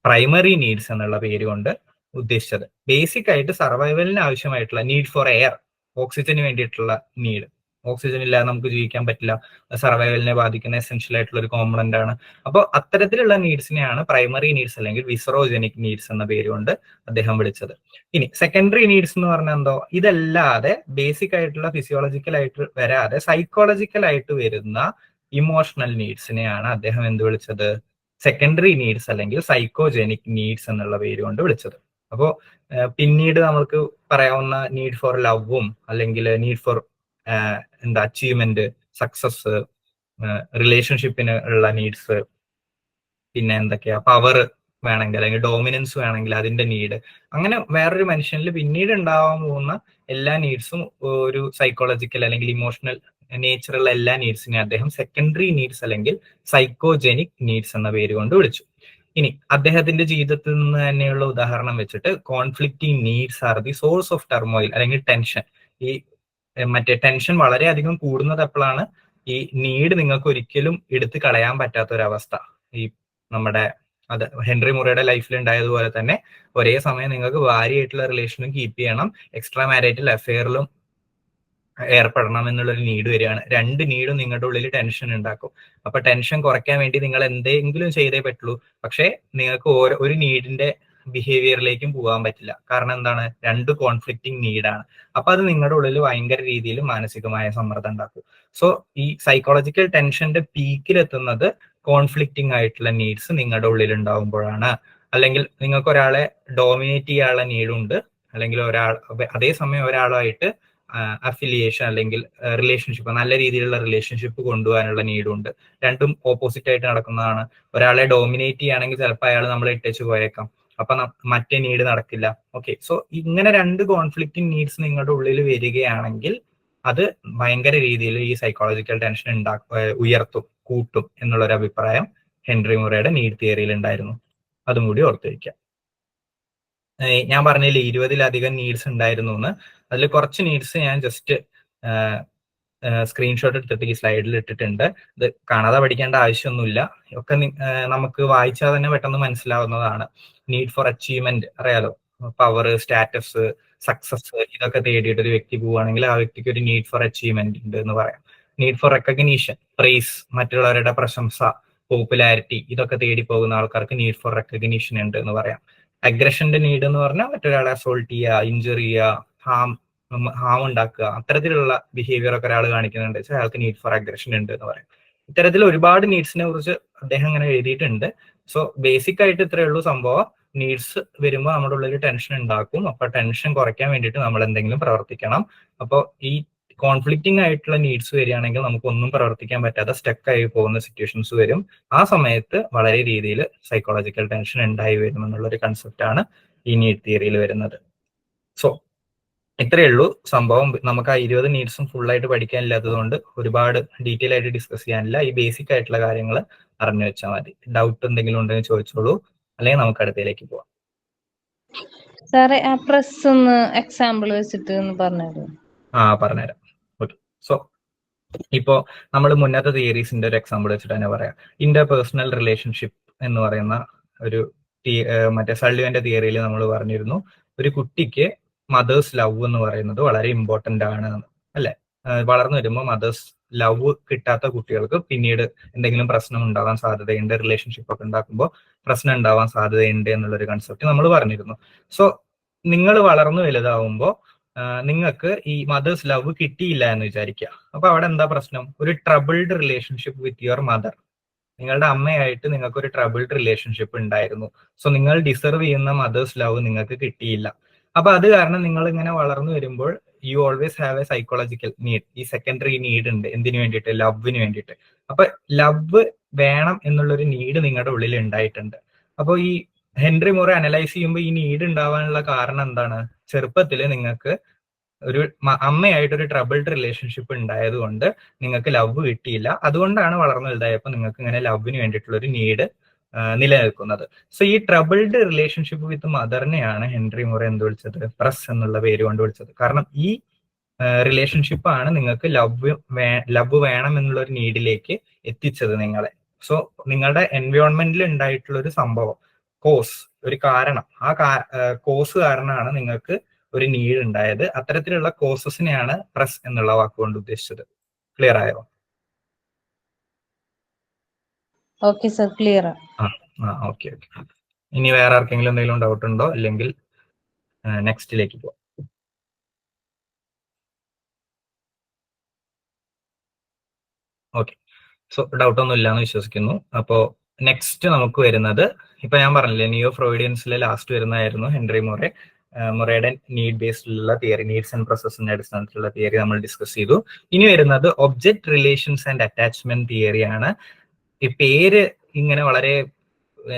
പ്രൈമറി നീഡ്സ് എന്നുള്ള പേര് കൊണ്ട് ഉദ്ദേശിച്ചത്. ബേസിക് ആയിട്ട് സർവൈവലിന് ആവശ്യമായിട്ടുള്ള നീഡ് ഫോർ എയർ, ഓക്സിജന് വേണ്ടിയിട്ടുള്ള നീഡ്. ഓക്സിജൻ ഇല്ലാതെ നമുക്ക് ജീവിക്കാൻ പറ്റില്ല, സർവൈവലിനെ ബാധിക്കുന്ന എസെൻഷ്യൽ ആയിട്ടുള്ള ഒരു കോമ്പണന്റ് ആണ്. അപ്പോൾ അത്തരത്തിലുള്ള നീഡ്സിനെയാണ് പ്രൈമറി നീഡ്സ് അല്ലെങ്കിൽ വിസറോജനിക് നീഡ്സ് എന്ന പേര് കൊണ്ട് അദ്ദേഹം വിളിച്ചത്. ഇനി സെക്കൻഡറി നീഡ്സ് എന്ന് പറഞ്ഞാൽ എന്തോ? ഇതല്ലാതെ ബേസിക് ആയിട്ടുള്ള ഫിസിയോളജിക്കൽ ആയിട്ട് വരാതെ സൈക്കോളജിക്കൽ ആയിട്ട് വരുന്ന ഇമോഷണൽ നീഡ്സിനെയാണ് അദ്ദേഹം എന്ത് വിളിച്ചത്? സെക്കൻഡറി നീഡ്സ് അല്ലെങ്കിൽ സൈക്കോജനിക് നീഡ്സ് എന്നുള്ള പേര് കൊണ്ട് വിളിച്ചത്. അപ്പോ പിന്നീട് നമുക്ക് പറയാവുന്ന നീഡ് ഫോർ ലവും, അല്ലെങ്കിൽ നീഡ് ഫോർ അച്ചീവ്മെന്റ്, സക്സസ്, റിലേഷൻഷിപ്പിന് ഉള്ള നീഡ്സ്, പിന്നെ എന്തൊക്കെയാ, പവർ വേണമെങ്കിൽ അല്ലെങ്കിൽ ഡോമിനൻസ് വേണമെങ്കിൽ അതിന്റെ നീഡ്, അങ്ങനെ വേറൊരു മനുഷ്യനിൽ പിന്നീട് ഉണ്ടാവാൻ പോകുന്ന എല്ലാ നീഡ്സും ഒരു സൈക്കോളജിക്കൽ അല്ലെങ്കിൽ ഇമോഷണൽ നേച്ചറുള്ള എല്ലാ നീഡ്സിനെ അദ്ദേഹം സെക്കൻഡറി നീഡ്സ് അല്ലെങ്കിൽ സൈക്കോജനിക് നീഡ്സ് എന്ന പേര് കൊണ്ട് വിളിച്ചു. ഇനി അദ്ദേഹത്തിന്റെ ജീവിതത്തിൽ നിന്ന് തന്നെയുള്ള ഉദാഹരണം വെച്ചിട്ട്, conflicting needs are the source of turmoil അല്ലെങ്കിൽ ടെൻഷൻ. ഈ ടെൻഷൻ വളരെയധികം കൂടുന്നത് എപ്പോഴാണ്? ഈ നീഡ് നിങ്ങൾക്ക് ഒരിക്കലും എടുത്തു കളയാൻ പറ്റാത്ത ഒരവസ്ഥ. ഈ നമ്മുടെ ഹെൻറി മുറയുടെ ലൈഫിൽ ഉണ്ടായതുപോലെ തന്നെ ഒരേ സമയം നിങ്ങൾക്ക് ഭാര്യയായിട്ടുള്ള റിലേഷനും കീപ്പ് ചെയ്യണം, എക്സ്ട്രാ മാരിറ്റൽ അഫെയറിലും ഏർപ്പെടണം എന്നുള്ളൊരു നീഡ് വരികയാണ്. 2 നീഡും നിങ്ങളുടെ ഉള്ളിൽ ടെൻഷൻ ഉണ്ടാക്കും. അപ്പൊ ടെൻഷൻ കുറയ്ക്കാൻ വേണ്ടി നിങ്ങൾ എന്തെങ്കിലും ചെയ്തേ പറ്റുള്ളൂ. പക്ഷെ നിങ്ങൾക്ക് ഒരു നീഡിന്റെ ബിഹേവിയറിലേക്കും പോകാൻ പറ്റില്ല. കാരണം എന്താണ്, രണ്ട് കോൺഫ്ലിക്റ്റിംഗ് നീഡാണ്. അപ്പൊ അത് നിങ്ങളുടെ ഉള്ളിൽ ഭയങ്കര രീതിയിൽ മാനസികമായ സമ്മർദ്ദം ഉണ്ടാക്കും. സോ ഈ സൈക്കോളജിക്കൽ ടെൻഷന്റെ പീക്കിലെത്തുന്നത് കോൺഫ്ലിക്റ്റിംഗ് ആയിട്ടുള്ള നീഡ്സ് നിങ്ങളുടെ ഉള്ളിൽ ഉണ്ടാവുമ്പോഴാണ്. അല്ലെങ്കിൽ നിങ്ങൾക്ക് ഒരാളെ ഡോമിനേറ്റ് ചെയ്യാനുള്ള നീഡുണ്ട്, അല്ലെങ്കിൽ അതേസമയം ഒരാളുമായിട്ട് അഫിലിയേഷൻ അല്ലെങ്കിൽ റിലേഷൻഷിപ്പ്, നല്ല രീതിയിലുള്ള റിലേഷൻഷിപ്പ് കൊണ്ടുപോകാനുള്ള നീഡുണ്ട്. രണ്ടും ഓപ്പോസിറ്റ് ആയിട്ട് നടക്കുന്നതാണ്. ഒരാളെ ഡോമിനേറ്റ് ചെയ്യുകയാണെങ്കിൽ ചിലപ്പോൾ അയാൾ നമ്മളെ ഇട്ടേച്ച് പോയേക്കാം, അപ്പൊ മറ്റേ നീഡ് നടക്കില്ല. ഓക്കെ, സോ ഇങ്ങനെ രണ്ട് കോൺഫ്ലിക്റ്റിംഗ് നീഡ്സ് നിങ്ങളുടെ ഉള്ളിൽ വരികയാണെങ്കിൽ അത് ഭയങ്കര രീതിയിൽ ഈ സൈക്കോളജിക്കൽ ടെൻഷൻ ഉയർത്തും, കൂട്ടും എന്നുള്ളൊരു അഭിപ്രായം ഹെൻറി മുറയുടെ നീഡ് തിയറിയിൽ ഉണ്ടായിരുന്നു. അതും കൂടി ഓർത്തു വയ്ക്കാം. ഞാൻ പറഞ്ഞില്ലേ 20-ലധികം നീഡ്സ് ഉണ്ടായിരുന്നു എന്ന്. അതിൽ കുറച്ച് നീഡ്സ് ഞാൻ ജസ്റ്റ് സ്ക്രീൻഷോട്ട് എടുത്തിട്ട് ഈ സ്ലൈഡിൽ ഇട്ടിട്ടുണ്ട്. ഇത് കാണാതെ പഠിക്കേണ്ട ആവശ്യമൊന്നുമില്ല, ഒക്കെ നമുക്ക് വായിച്ചാൽ തന്നെ പെട്ടെന്ന് മനസ്സിലാവുന്നതാണ്. നീഡ് ഫോർ അച്ചീവ്മെന്റ് അറിയാലോ, പവർ, സ്റ്റാറ്റസ്, സക്സസ് ഇതൊക്കെ തേടിയിട്ട് ഒരു വ്യക്തി പോവുകയാണെങ്കിൽ ആ വ്യക്തിക്ക് ഒരു നീഡ് ഫോർ അച്ചീവ്മെന്റ് ഉണ്ട് എന്ന് പറയാം. നീഡ് ഫോർ റെക്കഗ്നീഷൻ, പ്രൈസ്, മറ്റുള്ളവരുടെ പ്രശംസ, പോപ്പുലാരിറ്റി ഇതൊക്കെ തേടി പോകുന്ന ആൾക്കാർക്ക് നീഡ് ഫോർ റെക്കഗ്നീഷൻ ഉണ്ട് എന്ന് പറയാം. അഗ്രഷന്റെ നീഡ് എന്ന് പറഞ്ഞാൽ മറ്റൊരാളെ അസോൾട്ട് ചെയ്യുക, ഇഞ്ചുറി ചെയ്യുക, ഹാം ഉണ്ടാക്കുക, അത്തരത്തിലുള്ള ബിഹേവിയർ ഒക്കെ ഒരാൾ കാണിക്കുന്നുണ്ട് വെച്ചാൽ അയാൾക്ക് നീഡ് ഫോർ അഗ്രഷൻ ഉണ്ട് എന്ന് പറയാം. ഇത്തരത്തിൽ ഒരുപാട് നീഡ്സിനെ കുറിച്ച് അദ്ദേഹം അങ്ങനെ എഴുതിയിട്ടുണ്ട്. സോ ബേസിക് ആയിട്ട് ഇത്രയേ ഉള്ളൂ സംഭവം. നീഡ്സ് വരുമ്പോൾ നമ്മുടെ ഉള്ളിൽ ടെൻഷൻ ഉണ്ടാക്കും. അപ്പൊ ടെൻഷൻ കുറയ്ക്കാൻ വേണ്ടിയിട്ട് നമ്മൾ എന്തെങ്കിലും പ്രവർത്തിക്കണം. അപ്പോൾ ഈ കോൺഫ്ലിക്റ്റിംഗ് ആയിട്ടുള്ള നീഡ്സ് വരികയാണെങ്കിൽ നമുക്കൊന്നും പ്രവർത്തിക്കാൻ പറ്റാതെ സ്റ്റക്ക് ആയി പോകുന്ന സിറ്റുവേഷൻസ് വരും. ആ സമയത്ത് വളരെ രീതിയിൽ സൈക്കോളജിക്കൽ ടെൻഷൻ ഉണ്ടായി വരും എന്നുള്ളൊരു കൺസെപ്റ്റ് ആണ് ഈ നീഡ് തിയറിയിൽ വരുന്നത്. സോ ഇത്രയേ ഉള്ളൂ സംഭവം. നമുക്ക് ആ 20 നീഡ്സും ഫുൾ ആയിട്ട് പഠിക്കാനില്ലാത്തത് കൊണ്ട് ഒരുപാട് ഡീറ്റെയിൽ ആയിട്ട് ഡിസ്കസ് ചെയ്യാനില്ല. ഈ ബേസിക് ആയിട്ടുള്ള കാര്യങ്ങൾ അറിഞ്ഞു വെച്ചാൽ മതി. ഡൗട്ട് എന്തെങ്കിലും ഉണ്ടെങ്കിൽ ചോദിച്ചോളൂ, അല്ലെങ്കിൽ നമുക്ക് അടുത്തയിലേക്ക് പോവാം. സാറേ ആ പ്രസ് ഒന്ന് എക്സാമ്പിൾ വെച്ചിട്ട് പറഞ്ഞുതരാം. പറഞ്ഞുതരാം. ഓക്കെ, സോ ഇപ്പോ നമ്മൾ മുന്നത്തെ തിയറീസിന്റെ ഒരു എക്സാമ്പിൾ വെച്ചിട്ട് തന്നെ പറയാം. ഇന്റർപേഴ്സണൽ റിലേഷൻഷിപ്പ് എന്ന് പറയുന്ന ഒരു മറ്റേ സള്ളിവന്റെ തിയറിയിൽ നമ്മൾ പറഞ്ഞിരുന്നു, ഒരു കുട്ടിക്ക് മദേഴ്സ് ലവ് എന്ന് പറയുന്നത് വളരെ ഇമ്പോർട്ടന്റ് ആണ് അല്ലെ. വളർന്നു വരുമ്പോൾ മദേഴ്സ് ലവ് കിട്ടാത്ത കുട്ടികൾക്ക് പിന്നീട് എന്തെങ്കിലും പ്രശ്നം ഉണ്ടാവാൻ സാധ്യതയുണ്ട്, റിലേഷൻഷിപ്പ് ഒക്കെ ഉണ്ടാക്കുമ്പോൾ പ്രശ്നം ഉണ്ടാവാൻ സാധ്യതയുണ്ട് എന്നുള്ളൊരു കൺസെപ്റ്റ് നമ്മൾ പറഞ്ഞിരുന്നു. സോ നിങ്ങൾ വളർന്നു വലുതാവുമ്പോൾ നിങ്ങൾക്ക് ഈ മദേഴ്സ് ലവ് കിട്ടിയില്ല എന്ന് വിചാരിക്കുക. അപ്പൊ അവിടെ എന്താ പ്രശ്നം? ഒരു troubled relationship with your mother. നിങ്ങളുടെ അമ്മയായിട്ട് നിങ്ങൾക്ക് ഒരു ട്രബിൾഡ് റിലേഷൻഷിപ്പ് ഉണ്ടായിരുന്നു. സോ നിങ്ങൾ ഡിസർവ് ചെയ്യുന്ന മദേഴ്സ് ലവ് നിങ്ങൾക്ക് കിട്ടിയില്ല. അപ്പൊ അത് കാരണം നിങ്ങൾ ഇങ്ങനെ വളർന്നു വരുമ്പോൾ you always have A psychological need. ഈ സെക്കൻഡറി നീഡ് ഉണ്ട്. എന്തിനു വേണ്ടിയിട്ട്? ലവിന് വേണ്ടിയിട്ട്. അപ്പൊ ലവ് വേണം എന്നുള്ളൊരു നീഡ് നിങ്ങളുടെ ഉള്ളിൽ ഉണ്ടായിട്ടുണ്ട്. അപ്പോൾ ഈ ഹെൻറി മുറെ അനലൈസ് ചെയ്യുമ്പോൾ ഈ നീഡ് ഉണ്ടാവാനുള്ള കാരണം എന്താണ്? ചെറുപ്പത്തിൽ നിങ്ങൾക്ക് ഒരു അമ്മയായിട്ടൊരു ട്രബിൾഡ് റിലേഷൻഷിപ്പ് ഉണ്ടായതുകൊണ്ട് നിങ്ങൾക്ക് ലവ് കിട്ടിയില്ല. അതുകൊണ്ടാണ് വളർന്നു വലുതായപ്പോൾ നിങ്ങൾക്ക് ഇങ്ങനെ ലവിന് വേണ്ടിയിട്ടുള്ള ഒരു നീഡ് നിലനിൽക്കുന്നത്. സോ ഈ ട്രബിൾഡ് റിലേഷൻഷിപ്പ് വിത്ത് മദറിനെയാണ് ഹെൻറി മുറെ എന്ത് വിളിച്ചത്? പ്രസ് എന്നുള്ള പേര് കൊണ്ട് വിളിച്ചത്. കാരണം ഈ റിലേഷൻഷിപ്പാണ് നിങ്ങൾക്ക് ലവ് വേണം എന്നുള്ള ഒരു നീഡിലേക്ക് എത്തിച്ചത് നിങ്ങളെ. സോ നിങ്ങളുടെ എൻവയോൺമെന്റിൽ ഉണ്ടായിട്ടുള്ള ഒരു സംഭവം, കോസ്, ഒരു കാരണം, ആ കോസ് കാരണമാണ് നിങ്ങൾക്ക് ഒരു നീഡ് ഉണ്ടായത്. അത്തരത്തിലുള്ള കോസസിനെയാണ് പ്രസ് എന്നുള്ള വാക്കുകൊണ്ട് ഉദ്ദേശിച്ചത്. ക്ലിയർ ആയോ? Okay sir, clear. ഓക്കെ. ഇനി വേറെ ആർക്കെങ്കിലും എന്തെങ്കിലും ഡൗട്ട് ഉണ്ടോ? അല്ലെങ്കിൽ നെക്സ്റ്റിലേക്ക് പോവാം. ഓക്കെ, സോ ഡൗട്ട് ഒന്നും ഇല്ലാന്ന് വിശ്വസിക്കുന്നു. അപ്പോ നെക്സ്റ്റ് നമുക്ക് വരുന്നത്, ഇപ്പൊ ഞാൻ പറഞ്ഞില്ലേ നിയോ ഫ്രോയിഡിയൻസിലെ ലാസ്റ്റ് വരുന്നതായിരുന്നു ഹെൻറി മുറയുടെ നീഡ് ബേസ്ഡിലുള്ള തിയറി, നീഡ്സ് ആൻഡ് പ്രോസസിന്റെ അടിസ്ഥാനത്തിലുള്ള തിയറി നമ്മൾ ഡിസ്കസ് ചെയ്തു. ഇനി വരുന്നത് ഒബ്ജക്ട് റിലേഷൻസ് ആൻഡ് അറ്റാച്ച്മെന്റ് തിയറിയാണ്. ഈ പേര് ഇങ്ങനെ വളരെ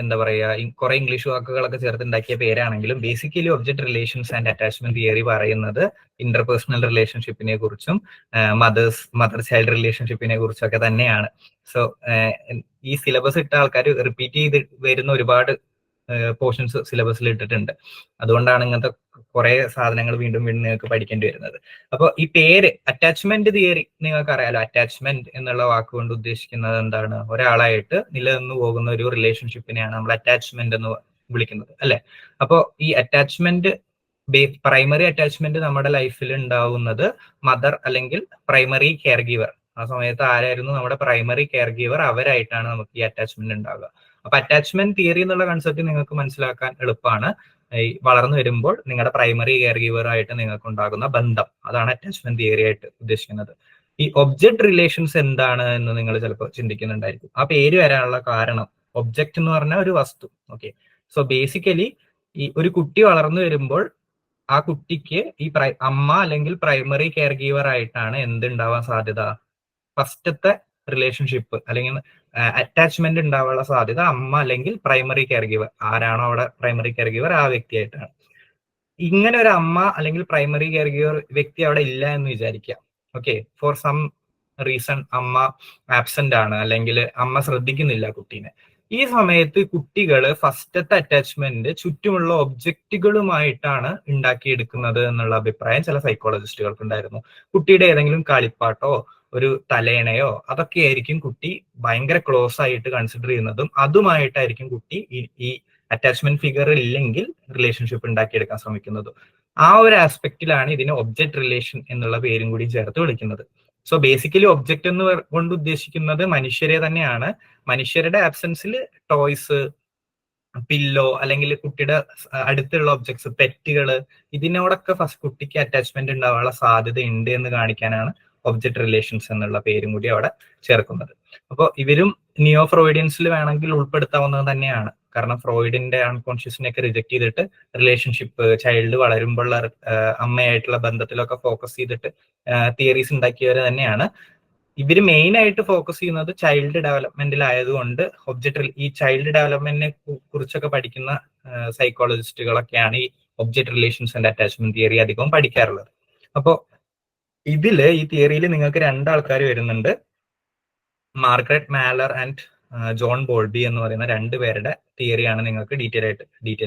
എന്താ പറയാ, കുറെ ഇംഗ്ലീഷ് വാക്കുകളൊക്കെ ചേർത്തുണ്ടാക്കിയ പേരാണെങ്കിലും basically object relations and attachment theory പറയുന്നത് ഇന്റർപേഴ്സണൽ റിലേഷൻഷിപ്പിനെ കുറിച്ചും മദർ ചൈൽഡ് റിലേഷൻഷിപ്പിനെ കുറിച്ചൊക്കെ തന്നെയാണ്. സോ ഈ സിലബസ് ഇട്ട ആൾക്കാർ റിപ്പീറ്റ് ചെയ്ത് വരുന്ന ഒരുപാട് പോർഷൻസ് സിലബസിൽ ഇട്ടിട്ടുണ്ട്. അതുകൊണ്ടാണ് ഇങ്ങനത്തെ കുറെ സാധനങ്ങൾ വീണ്ടും വീണ്ടും നിങ്ങൾക്ക് പഠിക്കേണ്ടി വരുന്നത്. അപ്പോൾ ഈ പേര് അറ്റാച്ച്മെന്റ് തിയറി നിങ്ങൾക്ക് അറിയാലോ. അറ്റാച്ച്മെന്റ് എന്നുള്ള വാക്കുകൊണ്ട് ഉദ്ദേശിക്കുന്നത് എന്താണ്? ഒരാളായിട്ട് നിലനിന്ന് പോകുന്ന ഒരു റിലേഷൻഷിപ്പിനെയാണ് നമ്മൾ അറ്റാച്ച്മെന്റ് എന്ന് വിളിക്കുന്നത് അല്ലെ. അപ്പോൾ ഈ അറ്റാച്ച്മെന്റ്, പ്രൈമറി അറ്റാച്ച്മെന്റ് നമ്മുടെ ലൈഫിൽ ഉണ്ടാവുന്നത് മദർ അല്ലെങ്കിൽ പ്രൈമറി കെയർ ഗീവർ. ആ സമയത്ത് ആരായിരുന്നു നമ്മുടെ പ്രൈമറി കെയർ ഗീവർ? അവരായിട്ടാണ് നമുക്ക് ഈ അറ്റാച്ച്മെന്റ് ഉണ്ടാവുക. അപ്പൊ അറ്റാച്ച്മെന്റ് തിയറി എന്നുള്ള കൺസെപ്റ്റ് നിങ്ങൾക്ക് മനസ്സിലാക്കാൻ എളുപ്പമാണ്. ഈ വളർന്നു വരുമ്പോൾ നിങ്ങളുടെ പ്രൈമറി കെയർ ഗീവറായിട്ട് നിങ്ങൾക്ക് ഉണ്ടാകുന്ന ബന്ധം, അതാണ് അറ്റാച്ച്മെന്റ് തിയറി ആയിട്ട് ഉദ്ദേശിക്കുന്നത്. ഈ ഒബ്ജക്ട് റിലേഷൻസ് എന്താണ് എന്ന് നിങ്ങൾ ചിലപ്പോൾ ചിന്തിക്കുന്നുണ്ടായിരിക്കും. ആ പേര് വരാനുള്ള കാരണം, ഒബ്ജക്റ്റ് എന്ന് പറഞ്ഞാൽ ഒരു വസ്തു. ഓക്കെ, സോ ബേസിക്കലി ഈ ഒരു കുട്ടി വളർന്നു വരുമ്പോൾ ആ കുട്ടിക്ക് ഈ അമ്മ അല്ലെങ്കിൽ പ്രൈമറി കെയർ ഗീവർ ആയിട്ടാണ് എന്തുണ്ടാവാൻ സാധ്യത, ഫസ്റ്റത്തെ റിലേഷൻഷിപ്പ് അല്ലെങ്കിൽ അറ്റാച്ച്മെന്റ് ഉണ്ടാവാനുള്ള സാധ്യത അമ്മ അല്ലെങ്കിൽ പ്രൈമറി കെയർ ഗീവർ, ആരാണോ അവിടെ പ്രൈമറി കെയർ ഗീവർ ആ വ്യക്തിയായിട്ടാണ്. ഇങ്ങനെ ഒരു അമ്മ അല്ലെങ്കിൽ പ്രൈമറി കെയർ ഗീവർ വ്യക്തി അവിടെ ഇല്ല എന്ന് വിചാരിക്കാം. ഓക്കെ, ഫോർ സം റീസൺ അമ്മ ആബ്സെന്റ് ആണ്, അല്ലെങ്കിൽ അമ്മ ശ്രദ്ധിക്കുന്നില്ല കുട്ടീനെ. ഈ സമയത്ത് കുട്ടികൾ ഫസ്റ്റത്തെ അറ്റാച്ച്മെന്റ് ചുറ്റുമുള്ള ഒബ്ജക്റ്റുകളുമായിട്ടാണ് ഉണ്ടാക്കിയെടുക്കുന്നത് എന്നുള്ള അഭിപ്രായം ചില സൈക്കോളജിസ്റ്റുകൾക്ക് ഉണ്ടായിരുന്നു. കുട്ടിയുടെ ഏതെങ്കിലും കളിപ്പാട്ടോ ഒരു തലേണയോ അതൊക്കെ ആയിരിക്കും കുട്ടി ഭയങ്കര ക്ലോസ് ആയിട്ട് കൺസിഡർ ചെയ്യുന്നതും അതുമായിട്ടായിരിക്കും കുട്ടി ഈ അറ്റാച്ച്മെന്റ് ഫിഗർ ഇല്ലെങ്കിൽ റിലേഷൻഷിപ്പ് ഉണ്ടാക്കിയെടുക്കാൻ ശ്രമിക്കുന്നതും. ആ ഒരു ആസ്പെക്റ്റിലാണ് ഇതിനെ ഒബ്ജക്ട് റിലേഷൻ എന്നുള്ള പേരും കൂടി ചേർത്ത് വിളിക്കുന്നത്. സോ ബേസിക്കലി ഒബ്ജക്റ്റ് എന്ന് കൊണ്ട് ഉദ്ദേശിക്കുന്നത് മനുഷ്യരെ തന്നെയാണ്. മനുഷ്യരുടെ ആബ്സെൻസിൽ ടോയ്സ്, പില്ലോ അല്ലെങ്കിൽ കുട്ടിയുടെ അടുത്തുള്ള ഒബ്ജക്ട്സ്, പെറ്റുകള്, ഇതിനോടൊക്കെ ഫസ്റ്റ് കുട്ടിക്ക് അറ്റാച്ച്മെന്റ് ഉണ്ടാവാനുള്ള സാധ്യത ഉണ്ട് എന്ന് കാണിക്കാനാണ് ഒബ്ജക്ട് റിലേഷൻസ് എന്നുള്ള പേരും കൂടി അവിടെ ചേർക്കുന്നത്. അപ്പോൾ ഇവരും നിയോ ഫ്രോയിഡിയൻസിൽ വേണമെങ്കിൽ ഉൾപ്പെടുത്താവുന്നത് തന്നെയാണ്. കാരണം ഫ്രോയിഡിന്റെ അൺകോൺഷ്യസിനെയൊക്കെ റിജക്ട് ചെയ്തിട്ട് റിലേഷൻഷിപ്പ്, ചൈൽഡ് വളരുമ്പോഴുള്ള അമ്മയായിട്ടുള്ള ബന്ധത്തിലൊക്കെ ഫോക്കസ് ചെയ്തിട്ട് തിയറീസ് ഉണ്ടാക്കിയവർ തന്നെയാണ്. ഇവര് മെയിൻ ആയിട്ട് ഫോക്കസ് ചെയ്യുന്നത് ചൈൽഡ് ഡെവലപ്മെന്റിലായതുകൊണ്ട് ഈ ചൈൽഡ് ഡെവലപ്മെന്റിനെ കുറിച്ചൊക്കെ പഠിക്കുന്ന സൈക്കോളജിസ്റ്റുകളൊക്കെയാണ് ഈ object relations and attachment theory അധികവും പഠിക്കാറുള്ളത്. അപ്പോൾ ഈ തിയറിയിൽ നിങ്ങൾക്ക് രണ്ടാൾക്കാർ വരുന്നുണ്ട്. മാർഗരറ്റ് മാലർ ആൻഡ് ജോൺ ബോൾബി എന്ന് പറയുന്ന രണ്ടുപേരുടെ തിയറിയാണ് നിങ്ങൾക്ക് ഡീറ്റെയിൽ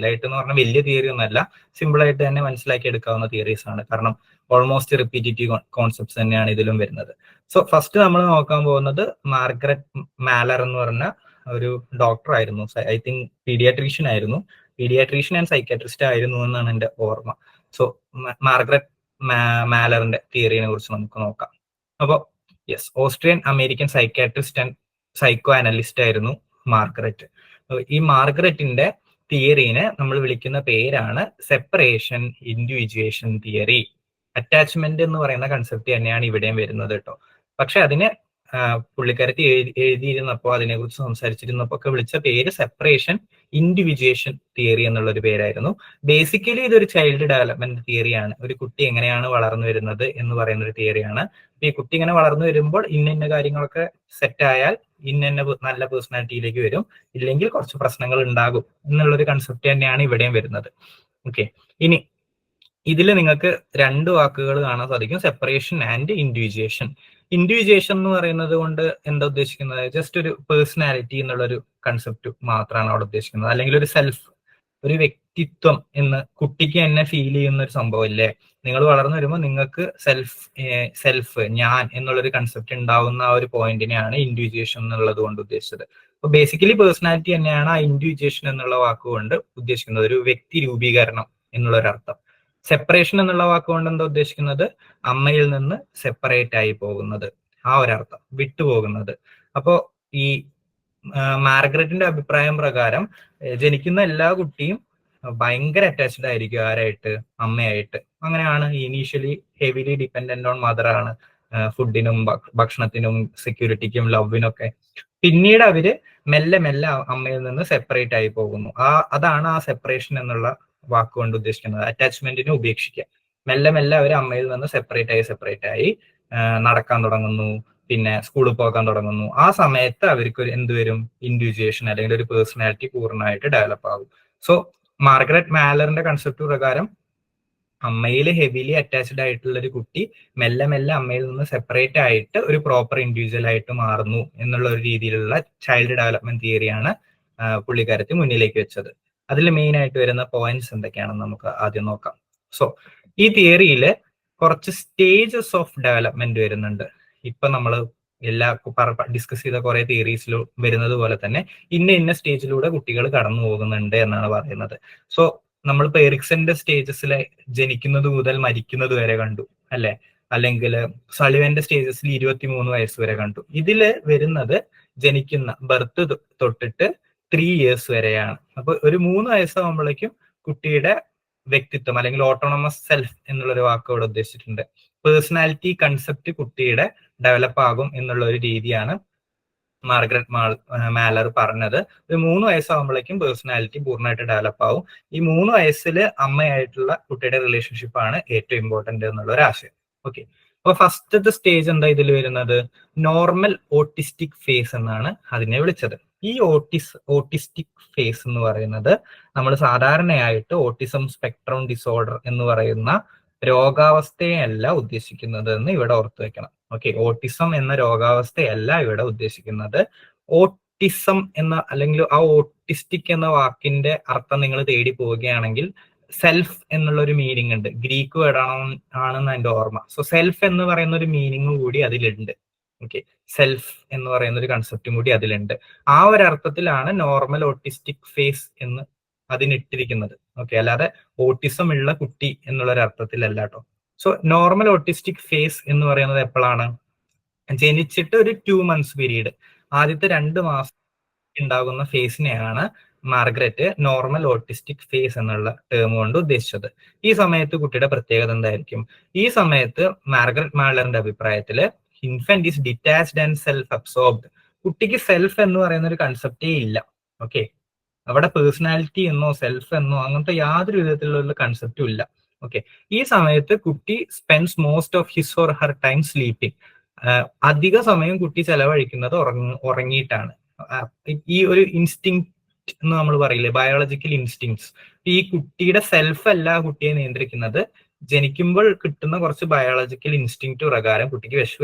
ആയിട്ട് എന്ന് പറഞ്ഞാൽ വലിയ തിയറി ഒന്നല്ല, സിമ്പിൾ ആയിട്ട് തന്നെ മനസ്സിലാക്കി എടുക്കാവുന്ന തിയറീസ് ആണ്. കാരണം ഓൾമോസ്റ്റ് റിപ്പീറ്റേറ്റീവ് കോൺസെപ്റ്റ്സ് തന്നെയാണ് ഇതിലും വരുന്നത്. സോ ഫസ്റ്റ് നമ്മൾ നോക്കാൻ പോകുന്നത് മാർഗരറ്റ് മാലർ എന്ന് പറഞ്ഞ ഒരു ഡോക്ടർ ആയിരുന്നു. I think paediatrician and psychiatrist ആയിരുന്നു എന്നാണ് എൻ്റെ ഓർമ്മ. സോ മാർഗരറ്റ് മാലറിന്റെ തിയറിനെ കുറിച്ച് നമുക്ക് നോക്കാം. അപ്പോൾ Austrian American psychiatrist and psycho analyst ആയിരുന്നു മാർഗരറ്റ്. ഈ മാർഗരറ്റിന്റെ തിയറിനെ നമ്മൾ വിളിക്കുന്ന പേരാണ് സെപ്പറേഷൻ ഇൻഡിവിജ്വേഷൻ തിയറി. അറ്റാച്ച്മെന്റ് എന്ന് പറയുന്ന കൺസെപ്റ്റ് തന്നെയാണ് ഇവിടെയും വരുന്നത് കേട്ടോ. പക്ഷെ അതിന് പുള്ളിക്കാരത്തി എഴുതിയിരുന്നപ്പോൾ, അതിനെക്കുറിച്ച് സംസാരിച്ചിരുന്നപ്പോൾ ഒക്കെ വിളിച്ച പേര് സെപ്പറേഷൻ ഇൻഡിവിജ്വേഷൻ തിയറി എന്നുള്ളൊരു പേരായിരുന്നു. ബേസിക്കലി ഇതൊരു ചൈൽഡ് ഡെവലപ്മെന്റ് തിയറിയാണ്. ഒരു കുട്ടി എങ്ങനെയാണ് വളർന്നു വരുന്നത് എന്ന് പറയുന്ന ഒരു തിയറിയാണ്. ഈ കുട്ടി ഇങ്ങനെ വളർന്നു വരുമ്പോൾ ഇന്ന കാര്യങ്ങളൊക്കെ സെറ്റ് ആയാൽ ഇന്ന നല്ല പേഴ്സണാലിറ്റിയിലേക്ക് വരും, ഇല്ലെങ്കിൽ കുറച്ച് പ്രശ്നങ്ങൾ ഉണ്ടാകും എന്നുള്ളൊരു കൺസെപ്റ്റ് തന്നെയാണ് ഇവിടെയും വരുന്നത്. ഓക്കെ, ഇനി ഇതിൽ നിങ്ങൾക്ക് രണ്ട് വാക്കുകൾ കാണാൻ സാധിക്കും, സെപ്പറേഷൻ ആൻഡ് ഇൻഡിവിജ്വേഷൻ. ഇൻഡിവിജ്വേഷൻ എന്ന് പറയുന്നത് കൊണ്ട് എന്താ ഉദ്ദേശിക്കുന്നത്? ജസ്റ്റ് ഒരു പേഴ്സണാലിറ്റി എന്നുള്ളൊരു കൺസെപ്റ്റ് മാത്രമാണ് അവിടെ ഉദ്ദേശിക്കുന്നത്. അല്ലെങ്കിൽ ഒരു സെൽഫ്, ഒരു വ്യക്തിത്വം എന്ന് കുട്ടിക്ക് തന്നെ ഫീൽ ചെയ്യുന്ന ഒരു സംഭവം ഇല്ലേ? നിങ്ങൾ വളർന്നു വരുമ്പോൾ നിങ്ങൾക്ക് സെൽഫ് ഞാൻ എന്നുള്ളൊരു കൺസെപ്റ്റ് ഉണ്ടാവുന്ന ആ ഒരു പോയിന്റിനെയാണ് ഇൻഡിവിജ്വേഷൻ എന്നുള്ളത് കൊണ്ട് ഉദ്ദേശിച്ചത്. അപ്പൊ ബേസിക്കലി പേഴ്സണാലിറ്റി തന്നെയാണ് ആ ഇൻഡിവിജ്വേഷൻ എന്നുള്ള വാക്കുകൊണ്ട് ഉദ്ദേശിക്കുന്നത്, ഒരു വ്യക്തി രൂപീകരണം എന്നുള്ളൊരർത്ഥം. സെപ്പറേഷൻ എന്നുള്ള വാക്കുകൊണ്ട് എന്താ ഉദ്ദേശിക്കുന്നത്? അമ്മയിൽ നിന്ന് സെപ്പറേറ്റ് ആയി പോകുന്നത്, ആ ഒരർത്ഥം, വിട്ടുപോകുന്നത്. അപ്പോ ഈ മാർഗരറ്റിന്റെ അഭിപ്രായം പ്രകാരം ജനിക്കുന്ന എല്ലാ കുട്ടിയും ഭയങ്കര അറ്റാച്ച്ഡ് ആയിരിക്കും ആരായിട്ട്? അമ്മയായിട്ട്. അങ്ങനെയാണ്. Initially heavily dependent on mother ആണ്, ഫുഡിനും ഭക്ഷണത്തിനും സെക്യൂരിറ്റിക്കും ലവിനൊക്കെ. പിന്നീട് അവര് മെല്ലെ മെല്ലെ അമ്മയിൽ നിന്ന് സെപ്പറേറ്റ് ആയി പോകുന്നു. അതാണ് ആ സെപ്പറേഷൻ എന്നുള്ള വാക്കുകൊണ്ട് ഉദ്ദേശിക്കുന്നത്. അറ്റാച്ച്മെന്റിനെ ഉപേക്ഷിക്കുക. മെല്ലെ മെല്ലെ അവർ അമ്മയിൽ നിന്ന് സെപ്പറേറ്റ് ആയി നടക്കാൻ തുടങ്ങുന്നു, പിന്നെ സ്കൂളിൽ പോകാൻ തുടങ്ങുന്നു. ആ സമയത്ത് അവർക്ക് എന്തുവരും? ഇൻഡിവിജ്വേഷൻ അല്ലെങ്കിൽ ഒരു പേഴ്സണാലിറ്റി പൂർണ്ണമായിട്ട് ഡെവലപ്പ് ആകും. സോ മാർഗരറ്റ് മാലറിന്റെ കൺസെപ്റ്റ് പ്രകാരം അമ്മയിൽ ഹെവിലി അറ്റാച്ച്ഡ് ആയിട്ടുള്ള ഒരു കുട്ടി മെല്ലെ മെല്ലെ അമ്മയിൽ നിന്ന് സെപ്പറേറ്റ് ആയിട്ട് ഒരു പ്രോപ്പർ ഇൻഡിവിജ്വൽ ആയിട്ട് മാറുന്നു എന്നുള്ള ഒരു രീതിയിലുള്ള ചൈൽഡ് ഡെവലപ്മെന്റ് തിയറിയാണ് പുള്ളിക്കാരത്തി മുന്നിലേക്ക് വെച്ചത്. അതിൽ മെയിൻ ആയിട്ട് വരുന്ന പോയിന്റ്സ് എന്തൊക്കെയാണെന്ന് നമുക്ക് ആദ്യം നോക്കാം. സോ ഈ തിയറിയിൽ കുറച്ച് സ്റ്റേജസ് ഓഫ് ഡെവലപ്മെന്റ് വരുന്നുണ്ട്. ഇപ്പൊ നമ്മൾ എല്ലാ ഡിസ്കസ് ചെയ്ത കുറെ തിയറീസിലും വരുന്നത് പോലെ തന്നെ ഇന്ന സ്റ്റേജിലൂടെ കുട്ടികൾ കടന്നു പോകുന്നുണ്ട് എന്നാണ് പറയുന്നത്. സോ നമ്മളിപ്പോ എറിക്സന്റെ സ്റ്റേജസിലെ ജനിക്കുന്നത് മുതൽ മരിക്കുന്നത് വരെ കണ്ടു അല്ലെ, അല്ലെങ്കിൽ സളിവന്റെ സ്റ്റേജസിൽ 23 വയസ്സ് വരെ കണ്ടു. ഇതില് വരുന്നത് ജനിക്കുന്ന ബർത്ത് തൊട്ടിട്ട് 3 years വരെയാണ്. അപ്പൊ ഒരു 3 വയസ്സാകുമ്പോഴേക്കും കുട്ടിയുടെ വ്യക്തിത്വം അല്ലെങ്കിൽ ഓട്ടോണമസ് സെൽഫ് എന്നുള്ളൊരു വാക്ക് ഇവിടെ ഉദ്ദേശിച്ചിട്ടുണ്ട്. പേഴ്സണാലിറ്റി കൺസെപ്റ്റ് കുട്ടിയുടെ ഡെവലപ്പ് ആകും എന്നുള്ള ഒരു രീതിയാണ് മാർഗരറ്റ് മാലർ പറഞ്ഞത്. ഒരു 3 വയസ്സാകുമ്പോഴേക്കും പേഴ്സണാലിറ്റി പൂർണ്ണമായിട്ട് ഡെവലപ്പ് ആവും. ഈ 3 വയസ്സിൽ അമ്മയായിട്ടുള്ള കുട്ടിയുടെ റിലേഷൻഷിപ്പ് ആണ് ഏറ്റവും ഇമ്പോർട്ടന്റ് എന്നുള്ള ഒരു ആശയം. ഓക്കെ, അപ്പൊ ഫസ്റ്റത്തെ സ്റ്റേജ് എന്താ ഇതിൽ വരുന്നത്? നോർമൽ ഓട്ടിസ്റ്റിക് ഫേസ് എന്നാണ് അതിനെ വിളിച്ചത്. ഈ ഓട്ടിസ്റ്റിക് ഫേസ് എന്ന് പറയുന്നത് നമ്മൾ സാധാരണയായിട്ട് ഓട്ടിസം സ്പെക്ട്രം ഡിസോർഡർ എന്ന് പറയുന്ന രോഗാവസ്ഥയല്ല ഉദ്ദേശിക്കുന്നത് എന്ന് ഇവിടെ ഓർത്തു വെക്കണം. ഓക്കെ, ഓട്ടിസം എന്ന രോഗാവസ്ഥയല്ല ഇവിടെ ഉദ്ദേശിക്കുന്നത്. ഓട്ടിസം എന്ന അല്ലെങ്കിൽ ആ ഓട്ടിസ്റ്റിക് എന്ന വാക്കിന്റെ അർത്ഥം നിങ്ങൾ തേടി പോവുകയാണെങ്കിൽ സെൽഫ് എന്നുള്ള ഒരു മീനിങ് ഉണ്ട്. ഗ്രീക്ക് വേർഡ് ആണെന്ന് എന്റെ ഓർമ്മ. സോ സെൽഫ് എന്ന് പറയുന്ന ഒരു മീനിങ് കൂടി അതിലുണ്ട്. ഓക്കെ, സെൽഫ് എന്ന് പറയുന്ന ഒരു കൺസെപ്റ്റും കൂടി അതിലുണ്ട്. ആ ഒരു അർത്ഥത്തിലാണ് നോർമൽ ഓട്ടിസ്റ്റിക് ഫേസ് എന്ന് അതിനിട്ടിരിക്കുന്നത്. ഓക്കെ, അല്ലാതെ ഓട്ടിസം ഉള്ള കുട്ടി എന്നുള്ള ഒരു അർത്ഥത്തിലല്ല കേട്ടോ. സോ നോർമൽ ഓട്ടിസ്റ്റിക് ഫേസ് എന്ന് പറയുന്നത് എപ്പോഴാണ്? ജനിച്ചിട്ട് ഒരു 2 months പീരീഡ്, ആദ്യത്തെ 2 മാസം ഉണ്ടാകുന്ന ഫേസിനെയാണ് മാർഗരറ്റ് നോർമൽ ഓട്ടിസ്റ്റിക് ഫേസ് എന്നുള്ള ടേം കൊണ്ട് ഉദ്ദേശിച്ചത്. ഈ സമയത്ത് കുട്ടിയുടെ പ്രത്യേകത എന്തായിരിക്കും? ഈ സമയത്ത് മാർഗരറ്റ് മാലറിന്റെ അഭിപ്രായത്തില് infant is detached and self absorbed. കുട്ടിക്ക് സെൽഫ് എന്ന് പറയുന്ന ഒരു കൺസെപ്റ്റേ ഇല്ല. ഓക്കെ, അവിടെ പേഴ്സണാലിറ്റി എന്നോ സെൽഫ് എന്നോ അങ്ങനത്തെ യാതൊരു വിധത്തിലുള്ള കൺസെപ്റ്റും ഇല്ല. ഓക്കെ, ഈ സമയത്ത് കുട്ടി spends most of his or her time sleeping. അധിക സമയം കുട്ടി ചെലവഴിക്കുന്നത് ഉറങ്ങിയിട്ടാണ്. ഈ ഒരു ഇൻസ്റ്റിങ്ക്റ്റ് എന്ന് നമ്മൾ പറയില്ലേ, ബയോളജിക്കൽ ഇൻസ്റ്റിങ്സ്, ഈ കുട്ടിയുടെ സെൽഫ് അല്ല കുട്ടിയെ നിയന്ത്രിക്കുന്നത്. ജനിക്കുമ്പോൾ കിട്ടുന്ന കുറച്ച് ബയോളജിക്കൽ ഇൻസ്റ്റിങ്ക്റ്റ് പ്രകാരം കുട്ടിക്ക്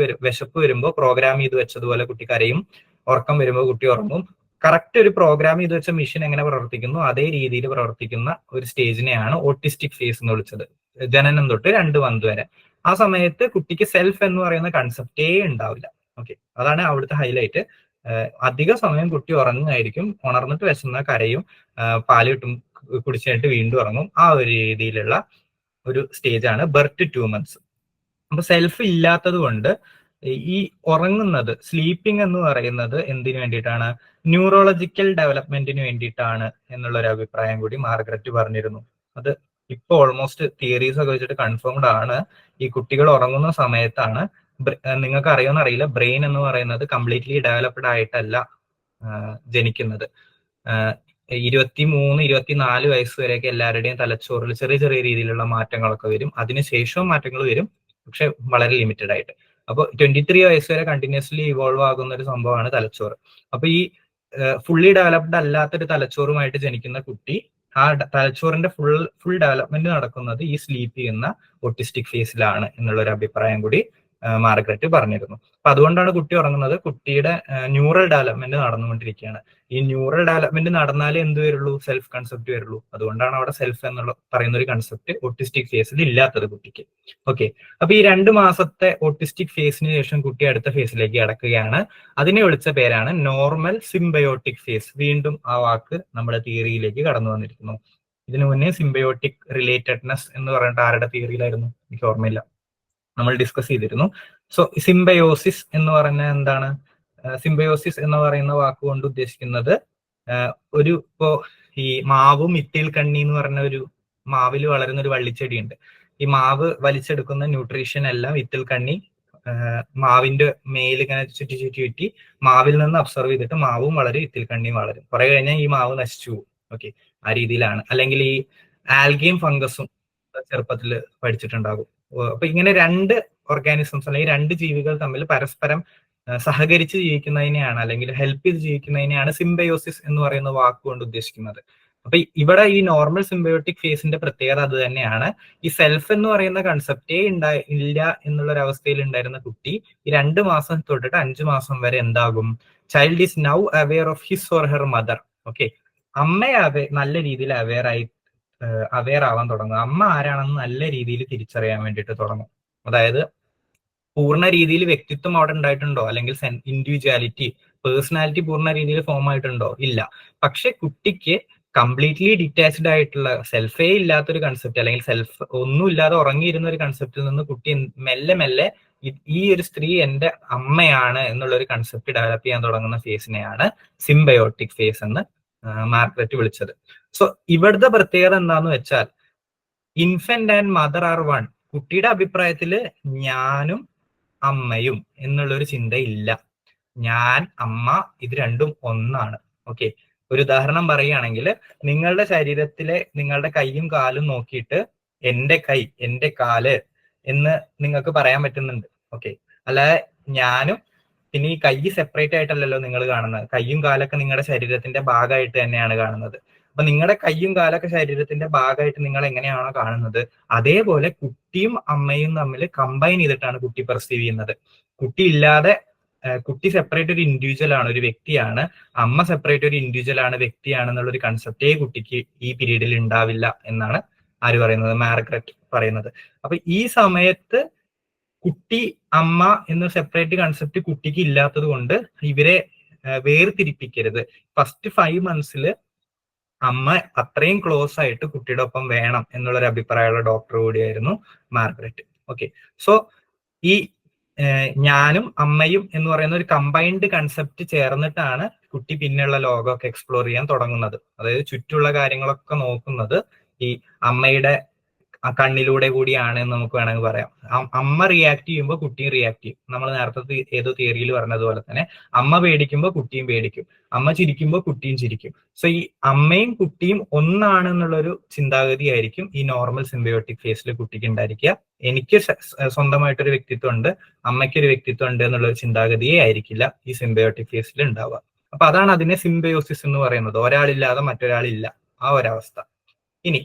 വിശപ്പ് വരുമ്പോൾ പ്രോഗ്രാം ചെയ്ത് വെച്ചതുപോലെ കുട്ടി കരയും, ഉറക്കം വരുമ്പോൾ കുട്ടി ഉറങ്ങും. കറക്റ്റ് ഒരു പ്രോഗ്രാം ചെയ്ത് വെച്ച മെഷീൻ എങ്ങനെ പ്രവർത്തിക്കുന്നു അതേ രീതിയിൽ പ്രവർത്തിക്കുന്ന ഒരു സ്റ്റേജിനെയാണ് ഓട്ടിസ്റ്റിക് ഫേസ് എന്ന് വിളിച്ചത്. ജനനം തൊട്ട് 2 month വരെ. ആ സമയത്ത് കുട്ടിക്ക് സെൽഫ് എന്ന് പറയുന്ന കൺസെപ്റ്റേ ഉണ്ടാവില്ല. ഓക്കെ, അതാണ് അവിടുത്തെ ഹൈലൈറ്റ്. അധിക സമയം കുട്ടി ഉറങ്ങുമായിരിക്കും, ഉണർന്നിട്ട് വിശന്ന കരയും, പാല് കിട്ടും കുടിച്ചിട്ട് വീണ്ടും ഉറങ്ങും. ആ ഒരു രീതിയിലുള്ള ഒരു സ്റ്റേജാണ് ബർത്ത് 2 months. അപ്പൊ സെൽഫ് ഇല്ലാത്തത് കൊണ്ട് ഈ ഉറങ്ങുന്നത്, സ്ലീപ്പിംഗ് എന്ന് പറയുന്നത് എന്തിനു വേണ്ടിയിട്ടാണ്? ന്യൂറോളജിക്കൽ ഡെവലപ്മെന്റിന് വേണ്ടിയിട്ടാണ് എന്നുള്ള ഒരു അഭിപ്രായം കൂടി മാർഗരറ്റ് പറഞ്ഞിരുന്നു. അത് ഇപ്പൊ ഓൾമോസ്റ്റ് തിയറീസ് ഒക്കെ വെച്ചിട്ട് കൺഫേംഡ് ആണ്. ഈ കുട്ടികൾ ഉറങ്ങുന്ന സമയത്താണ്, നിങ്ങൾക്ക് അറിയുമെന്ന് അറിയില്ല, ബ്രെയിൻ എന്ന് പറയുന്നത് കംപ്ലീറ്റ്ലി ഡെവലപ്ഡ് ആയിട്ടല്ല ജനിക്കുന്നത്. 23-24 വയസ്സ് വരെയൊക്കെ എല്ലാവരുടെയും തലച്ചോറിൽ ചെറിയ ചെറിയ രീതിയിലുള്ള മാറ്റങ്ങളൊക്കെ വരും. അതിനുശേഷവും മാറ്റങ്ങൾ വരും, പക്ഷെ വളരെ ലിമിറ്റഡ് ആയിട്ട്. അപ്പൊ 23 വയസ്സ് വരെ കണ്ടിന്യൂസ്ലി ഇവോൾവ് ആകുന്ന ഒരു സംഭവമാണ് തലച്ചോറ്. അപ്പൊ ഈ ഫുള്ളി ഡെവലപ്ഡ് അല്ലാത്തൊരു തലച്ചോറുമായിട്ട് ജനിക്കുന്ന കുട്ടി, ആ തലച്ചോറിന്റെ ഫുൾ ഡെവലപ്മെന്റ് നടക്കുന്നത് ഈ സ്ലീപ്പ് ചെയ്യുന്ന ഓട്ടിസ്റ്റിക് ഫേസിലാണ് എന്നുള്ള ഒരു അഭിപ്രായം കൂടി മാർഗരറ്റ് പറഞ്ഞിരുന്നു. അപ്പൊ അതുകൊണ്ടാണ് കുട്ടി ഉറങ്ങുന്നത്. കുട്ടിയുടെ ന്യൂറൽ ഡെവലപ്മെന്റ് നടന്നുകൊണ്ടിരിക്കുകയാണ്. ഈ ന്യൂറൽ ഡെവലപ്മെന്റ് നടന്നാലേ എന്ത് വരുള്ളൂ? സെൽഫ് കൺസെപ്റ്റ് വരുള്ളൂ. അതുകൊണ്ടാണ് അവിടെ സെൽഫ് എന്നുള്ള പറയുന്ന ഒരു കൺസെപ്റ്റ് ഓട്ടിസ്റ്റിക് ഫേസിൽ ഇല്ലാത്തത് കുട്ടിക്ക്. ഓക്കെ, അപ്പൊ ഈ 2 മാസത്തെ ഓട്ടിസ്റ്റിക് ഫേസിന് ശേഷം കുട്ടി അടുത്ത ഫേസിലേക്ക് കടക്കുകയാണ്. അതിനെ വിളിച്ച പേരാണ് നോർമൽ സിംബയോട്ടിക് ഫേസ്. വീണ്ടും ആ വാക്ക് നമ്മുടെ തിയറിയിലേക്ക് കടന്നു വന്നിരിക്കുന്നു. ഇതിനു മുന്നേ സിംബയോട്ടിക് റിലേറ്റഡ്നെസ് എന്ന് പറഞ്ഞിട്ട് ആരുടെ തിയറിയിലായിരുന്നു? എനിക്ക് ഓർമ്മയില്ല, നമ്മൾ ഡിസ്കസ് ചെയ്തിരുന്നു. സോ സിംബയോസിസ് എന്ന് പറഞ്ഞാൽ എന്താണ്? സിംബയോസിസ് എന്ന് പറയുന്ന വാക്കുകൊണ്ട് ഉദ്ദേശിക്കുന്നത് ഇപ്പോ ഈ മാവും ഇത്തിൽ കണ്ണി എന്ന് പറഞ്ഞ ഒരു മാവിൽ വളരുന്ന ഒരു വള്ളിച്ചെടിയുണ്ട്. ഈ മാവ് വലിച്ചെടുക്കുന്ന ന്യൂട്രീഷൻ എല്ലാം ഇത്തിൽ കണ്ണി മാവിന്റെ മേൽ ഇങ്ങനെ ചുറ്റി ചുറ്റി ചുറ്റി മാവിൽ നിന്ന് അബ്സർവ് ചെയ്തിട്ട് മാവും വളരും, ഇത്തിൽ കണ്ണിയും വളരും. കുറെ കഴിഞ്ഞാൽ ഈ മാവ് നശിച്ചു പോകും. ഓക്കെ, ആ രീതിയിലാണ്. അല്ലെങ്കിൽ ഈ ആൽഗയും ഫംഗസും ചെറുപ്പത്തിൽ പഠിച്ചിട്ടുണ്ടാകും. അപ്പൊ ഇങ്ങനെ 2 ഓർഗാനിസംസ് അല്ലെങ്കിൽ 2 ജീവികൾ തമ്മിൽ പരസ്പരം സഹകരിച്ച് ജീവിക്കുന്നതിനെയാണ്, അല്ലെങ്കിൽ ഹെൽപ്പ് ചെയ്ത് ജീവിക്കുന്നതിനെയാണ് സിംബയോസിസ് എന്ന് പറയുന്ന വാക്കുകൊണ്ട് ഉദ്ദേശിക്കുന്നത്. അപ്പൊ ഇവിടെ ഈ നോർമൽ സിംബയോട്ടിക് ഫേസിന്റെ പ്രത്യേകത അത് തന്നെയാണ്. ഈ സെൽഫ് എന്ന് പറയുന്ന കൺസെപ്റ്റേ ഇല്ല എന്നുള്ള ഒരു അവസ്ഥയിൽ ഉണ്ടായിരുന്ന കുട്ടി ഈ 2 മാസം തൊട്ടിട്ട് 5 മാസം വരെ എന്താകും? Child is now aware of his or her mother. Okay, അമ്മയെ നല്ല രീതിയിൽ അവെയർ ആവാൻ തുടങ്ങും. അമ്മ ആരാണെന്ന് നല്ല രീതിയിൽ തിരിച്ചറിയാൻ വേണ്ടിയിട്ട് തുടങ്ങും. അതായത് പൂർണ്ണ രീതിയിൽ വ്യക്തിത്വം അവിടെ ഉണ്ടായിട്ടുണ്ടോ, അല്ലെങ്കിൽ ഇൻഡിവിജ്വാലിറ്റി, പേഴ്സണാലിറ്റി പൂർണ്ണ രീതിയിൽ ഫോം ആയിട്ടുണ്ടോ? ഇല്ല. പക്ഷെ കുട്ടിക്ക് കംപ്ലീറ്റ്ലി ഡിറ്റാച്ച്ഡ് ആയിട്ടുള്ള, സെൽഫേ ഇല്ലാത്തൊരു കൺസെപ്റ്റ്, അല്ലെങ്കിൽ സെൽഫ് ഒന്നും ഇല്ലാതെ ഉറങ്ങിയിരുന്ന ഒരു കൺസെപ്റ്റിൽ നിന്ന് കുട്ടി മെല്ലെ മെല്ലെ ഈ ഒരു സ്ത്രീ എന്റെ അമ്മയാണ് എന്നുള്ള ഒരു കൺസെപ്റ്റ് ഡെവലപ്പ് ചെയ്യാൻ തുടങ്ങുന്ന ഫേസിനെയാണ് സിംബയോട്ടിക് ഫേസ് എന്ന് മാർഗരറ്റ് വിളിച്ചത്. സോ ഇവിടുത്തെ പ്രത്യേകത എന്താന്ന് വെച്ചാൽ infant and mother are one. കുട്ടിയുടെ അഭിപ്രായത്തില് ഞാനും അമ്മയും എന്നുള്ളൊരു ചിന്ത ഇല്ല. ഞാൻ, അമ്മ, ഇത് രണ്ടും ഒന്നാണ്. ഓക്കെ, ഒരു ഉദാഹരണം പറയുകയാണെങ്കിൽ നിങ്ങളുടെ ശരീരത്തിലെ നിങ്ങളുടെ കൈയും കാലും നോക്കിയിട്ട് എന്റെ കൈ, എന്റെ കാല് എന്ന് നിങ്ങൾക്ക് പറയാൻ പറ്റുന്നുണ്ട്. ഓക്കെ, അല്ലാതെ ഞാനും പിന്നെ ഈ കൈ സെപ്പറേറ്റ് ആയിട്ടല്ലല്ലോ നിങ്ങൾ കാണുന്നത്. കൈയും കാലൊക്കെ നിങ്ങളുടെ ശരീരത്തിന്റെ ഭാഗമായിട്ട് തന്നെയാണ് കാണുന്നത്. അപ്പൊ നിങ്ങളുടെ കൈയും കാലൊക്കെ ശരീരത്തിന്റെ ഭാഗമായിട്ട് നിങ്ങൾ എങ്ങനെയാണോ കാണുന്നത്, അതേപോലെ കുട്ടിയും അമ്മയും തമ്മിൽ കമ്പൈൻ ചെയ്തിട്ടാണ് കുട്ടി പെർസീവ് ചെയ്യുന്നത്. കുട്ടി ഇല്ലാതെ, കുട്ടി സെപ്പറേറ്റ് ഒരു ഇൻഡിവിജ്വൽ ആണ്, ഒരു വ്യക്തിയാണ്. അമ്മ സെപ്പറേറ്റ് ഒരു ഇൻഡിവിജ്വൽ ആണ്, വ്യക്തിയാണ് എന്നുള്ള ഒരു കൺസെപ്റ്റേ കുട്ടിക്ക് ഈ പീരീഡിൽ ഉണ്ടാവില്ല എന്നാണ് ആര് പറയുന്നത്, മാർഗരറ്റ് പറയുന്നത്. അപ്പൊ ഈ സമയത്ത് കുട്ടി അമ്മ എന്ന സെപ്പറേറ്റ് കൺസെപ്റ്റ് കുട്ടിക്ക് ഇല്ലാത്തത് കൊണ്ട് ഇവരെ വേർതിരിപ്പിക്കരുത്. ഫസ്റ്റ് 5 months അമ്മ അത്രയും ക്ലോസ് ആയിട്ട് കുട്ടിയുടെ ഒപ്പം വേണം എന്നുള്ളൊരു അഭിപ്രായമുള്ള ഡോക്ടർ കൂടിയായിരുന്നു മാർഗരറ്റ്. ഓക്കെ, സോ ഈ ഞാനും അമ്മയും എന്ന് പറയുന്ന ഒരു കമ്പൈൻഡ് കൺസെപ്റ്റ് ചേർന്നിട്ടാണ് കുട്ടി പിന്നെയുള്ള ലോകമൊക്കെ എക്സ്പ്ലോർ ചെയ്യാൻ തുടങ്ങുന്നത്. അതായത് ചുറ്റുള്ള കാര്യങ്ങളൊക്കെ നോക്കുന്നത് ഈ അമ്മയുടെ കണ്ണിലൂടെ കൂടിയാണ് എന്ന് നമുക്ക് വേണമെങ്കിൽ പറയാം. അമ്മ റിയാക്ട് ചെയ്യുമ്പോൾ കുട്ടിയും റിയാക്ട് ചെയ്യും. നമ്മൾ നേരത്തെ ഏതോ തിയറിയിൽ പറഞ്ഞതുപോലെ തന്നെ അമ്മ പേടിക്കുമ്പോൾ കുട്ടിയും പേടിക്കും, അമ്മ ചിരിക്കുമ്പോൾ കുട്ടിയും ചിരിക്കും. സോ ഈ അമ്മയും കുട്ടിയും ഒന്നാണ് എന്നുള്ളൊരു ചിന്താഗതി ആയിരിക്കും ഈ നോർമൽ സിംബയോട്ടിക് ഫേസിൽ കുട്ടിക്ക് ഉണ്ടായിരിക്കുക. എനിക്ക് സ്വന്തമായിട്ടൊരു വ്യക്തിത്വം ഉണ്ട്, അമ്മയ്ക്കൊരു വ്യക്തിത്വം ഉണ്ട് എന്നുള്ളൊരു ചിന്താഗതിയെ ആയിരിക്കില്ല ഈ സിംബയോട്ടിക് ഫേസിൽ ഉണ്ടാവുക. അപ്പൊ അതാണ് അതിനെ സിംബയോസിസ് എന്ന് പറയുന്നത്. ഒരാളില്ലാതെ മറ്റൊരാളില്ല, ആ ഒരവസ്ഥ. ഇനി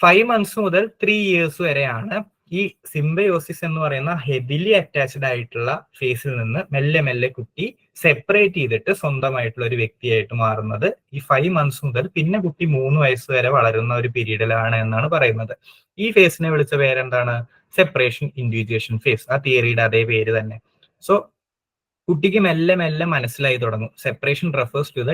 5 months മുതൽ 3 years വരെയാണ് ഈ സിംബയോസിസ് എന്ന് പറയുന്ന ഹെവിലി അറ്റാച്ച്ഡ് ആയിട്ടുള്ള ഫേസിൽ നിന്ന് മെല്ലെ മെല്ലെ കുട്ടി സെപ്പറേറ്റ് ചെയ്തിട്ട് സ്വന്തമായിട്ടുള്ള ഒരു വ്യക്തിയായിട്ട് മാറുന്നത്. ഈ 5 months മുതൽ പിന്നെ കുട്ടി 3 വയസ്സ് വരെ വളരുന്ന ഒരു പീരീഡിലാണ് എന്നാണ് പറയുന്നത്. ഈ ഫേസിനെ വിളിച്ച പേരെന്താണ്? Separation individuation phase. ആ തിയറിയുടെ അതേ പേര് തന്നെ. സോ കുട്ടിക്ക് മെല്ലെ മെല്ലെ മനസ്സിലായി തുടങ്ങും. Separation refers to the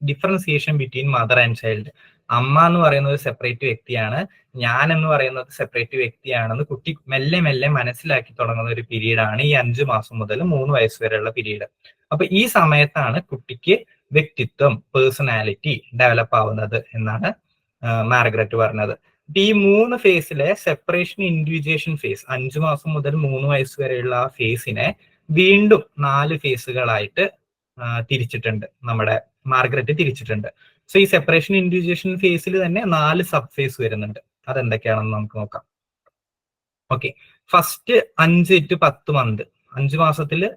differentiation between mother and child. അമ്മ എന്ന് പറയുന്നത് ഒരു സെപ്പറേറ്റ് വ്യക്തിയാണ്, ഞാൻ എന്ന് പറയുന്നത് സെപ്പറേറ്റ് വ്യക്തിയാണെന്ന് കുട്ടി മെല്ലെ മെല്ലെ മനസ്സിലാക്കി തുടങ്ങുന്ന ഒരു പീരീഡാണ് ഈ 5 മാസം മുതൽ 3 വയസ്സ് വരെയുള്ള പീരീഡ്. അപ്പൊ ഈ സമയത്താണ് കുട്ടിക്ക് വ്യക്തിത്വം, പേഴ്സണാലിറ്റി ഡെവലപ്പ് ആവുന്നത് എന്നാണ് മാർഗരറ്റ് പറഞ്ഞത്. ഈ 3 ഫേസിലെ സെപ്പറേഷൻ ഇൻഡിവിജ്വേഷൻ ഫേസ്, 5 മാസം മുതൽ 3 വയസ്സ് വരെയുള്ള ആ ഫേസിനെ വീണ്ടും 4 ഫേസുകളായിട്ട് തിരിച്ചിട്ടുണ്ട് നമ്മുടെ മാർഗരറ്റ് തിരിച്ചിട്ടുണ്ട്. സോ ഈ സെപ്പറേഷൻ ഇൻഡിവിജ്വേഷൻ ഫേസിൽ തന്നെ 4 സബ് ഫേസ് വരുന്നുണ്ട്. അതെന്തൊക്കെയാണെന്ന് നമുക്ക് നോക്കാം. ഓക്കെ, ഫസ്റ്റ് 5 to 10 months, 5 മാസത്തില്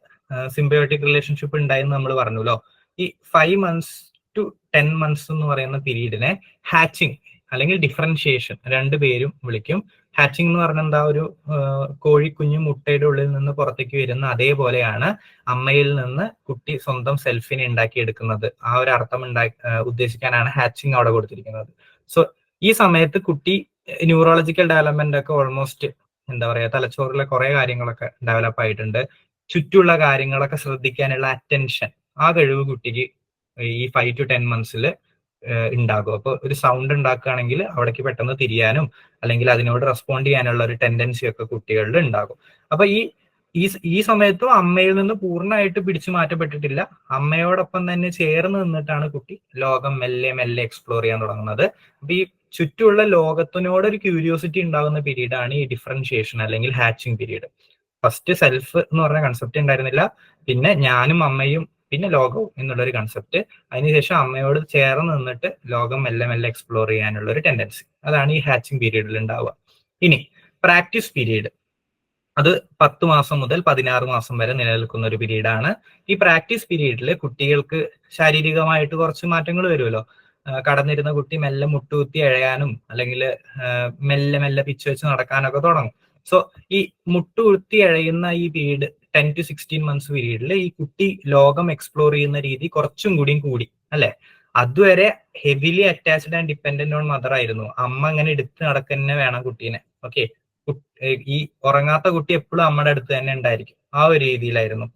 സിംബയോട്ടിക് റിലേഷൻഷിപ്പ് ഉണ്ടായെന്ന് നമ്മൾ പറഞ്ഞല്ലോ. ഈ 5 months to 10 months എന്ന് പറയുന്ന പീരീഡിനെ ഹാച്ചിങ് അല്ലെങ്കിൽ ഡിഫറൻഷിയേഷൻ രണ്ടു പേരും വിളിക്കും. ഹാച്ചിങ് എന്ന് പറഞ്ഞാൽ എന്താ, ഒരു കോഴിക്കുഞ്ഞു മുട്ടയുടെ ഉള്ളിൽ നിന്ന് പുറത്തേക്ക് വരുന്ന അതേപോലെയാണ് അമ്മയിൽ നിന്ന് കുട്ടി സ്വന്തം സെൽഫിനെ ഉണ്ടാക്കിയെടുക്കുന്നത്. ആ ഒരു അർത്ഥം ഉദ്ദേശിക്കാനാണ് ഹാച്ചിങ് അവിടെ കൊടുത്തിരിക്കുന്നത്. സോ ഈ സമയത്ത് കുട്ടി ന്യൂറോളജിക്കൽ ഡെവലപ്മെന്റ് ഒക്കെ ഓൾമോസ്റ്റ് എന്താ പറയാ, തലച്ചോറിലെ കുറെ കാര്യങ്ങളൊക്കെ ഡെവലപ്പ് ആയിട്ടുണ്ട്. ചുറ്റുള്ള കാര്യങ്ങളൊക്കെ ശ്രദ്ധിക്കാനുള്ള അറ്റൻഷൻ, ആ കഴിവ് കുട്ടിക്ക് ഈ 5 to 10 months ഉണ്ടാകും. അപ്പൊ ഒരു സൗണ്ട് ഉണ്ടാക്കുകയാണെങ്കിൽ അവിടേക്ക് പെട്ടെന്ന് തിരിയാനും അല്ലെങ്കിൽ അതിനോട് റെസ്പോണ്ട് ചെയ്യാനുള്ള ഒരു ടെൻഡൻസി ഒക്കെ കുട്ടികളിൽ ഉണ്ടാകും. അപ്പൊ ഈ സമയത്തും അമ്മയിൽ നിന്ന് പൂർണ്ണമായിട്ട് പിടിച്ചു മാറ്റപ്പെട്ടിട്ടില്ല. അമ്മയോടൊപ്പം തന്നെ ചേർന്ന് നിന്നിട്ടാണ് കുട്ടി ലോകം മെല്ലെ മെല്ലെ എക്സ്പ്ലോർ ചെയ്യാൻ തുടങ്ങുന്നത്. അപ്പൊ ഈ ചുറ്റുമുള്ള ലോകത്തിനോട് ഒരു ക്യൂരിയോസിറ്റി ഉണ്ടാകുന്ന പീരീഡാണ് ഈ ഡിഫറൻഷിയേഷൻ അല്ലെങ്കിൽ ഹാച്ചിങ് പീരീഡ്. ഫസ്റ്റ് സെൽഫ് എന്ന് പറഞ്ഞ കൺസെപ്റ്റ് ഉണ്ടായിരുന്നില്ല, പിന്നെ ഞാനും അമ്മയും പിന്നെ ലോകവും എന്നുള്ളൊരു കൺസെപ്റ്റ്. അതിനുശേഷം അമ്മയോട് ചേർന്ന് നിന്നിട്ട് ലോകം മെല്ലെ മെല്ലെ എക്സ്പ്ലോർ ചെയ്യാനുള്ള ഒരു ടെൻഡൻസി, അതാണ് ഈ ഹാച്ചിങ് പീരീഡിൽ ഉണ്ടാവുക. ഇനി പ്രാക്ടീസ് പീരീഡ്, അത് 10 മാസം മുതൽ 16 മാസം വരെ നിലനിൽക്കുന്ന ഒരു പീരീഡാണ്. ഈ പ്രാക്ടീസ് പീരീഡിൽ കുട്ടികൾക്ക് ശാരീരികമായിട്ട് കുറച്ച് മാറ്റങ്ങൾ വരുമല്ലോ. കടന്നിരുന്ന കുട്ടി മെല്ലെ മുട്ടുകുത്തി എഴയാനും അല്ലെങ്കിൽ മെല്ലെ മെല്ലെ പിച്ച് വെച്ച് നടക്കാനൊക്കെ തുടങ്ങും. സോ ഈ മുട്ടുകുത്തി എഴയുന്ന ഈ പീരീഡ് 10 to 16 months പീരീഡിൽ ഈ കുട്ടി ലോകം എക്സ്പ്ലോർ ചെയ്യുന്ന രീതി കുറച്ചും കൂടിയും കൂടി, അല്ലെ? അതുവരെ heavily attached and dependent on mother ആയിരുന്നു. അമ്മ അങ്ങനെ എടുത്ത് നടക്കന്നെ വേണം കുട്ടീനെ. ഓക്കെ, ഈ ഉറങ്ങാത്ത കുട്ടി എപ്പോഴും അമ്മയുടെ അടുത്ത് തന്നെ ഉണ്ടായിരിക്കും, ആ ഒരു രീതിയിലായിരുന്നു.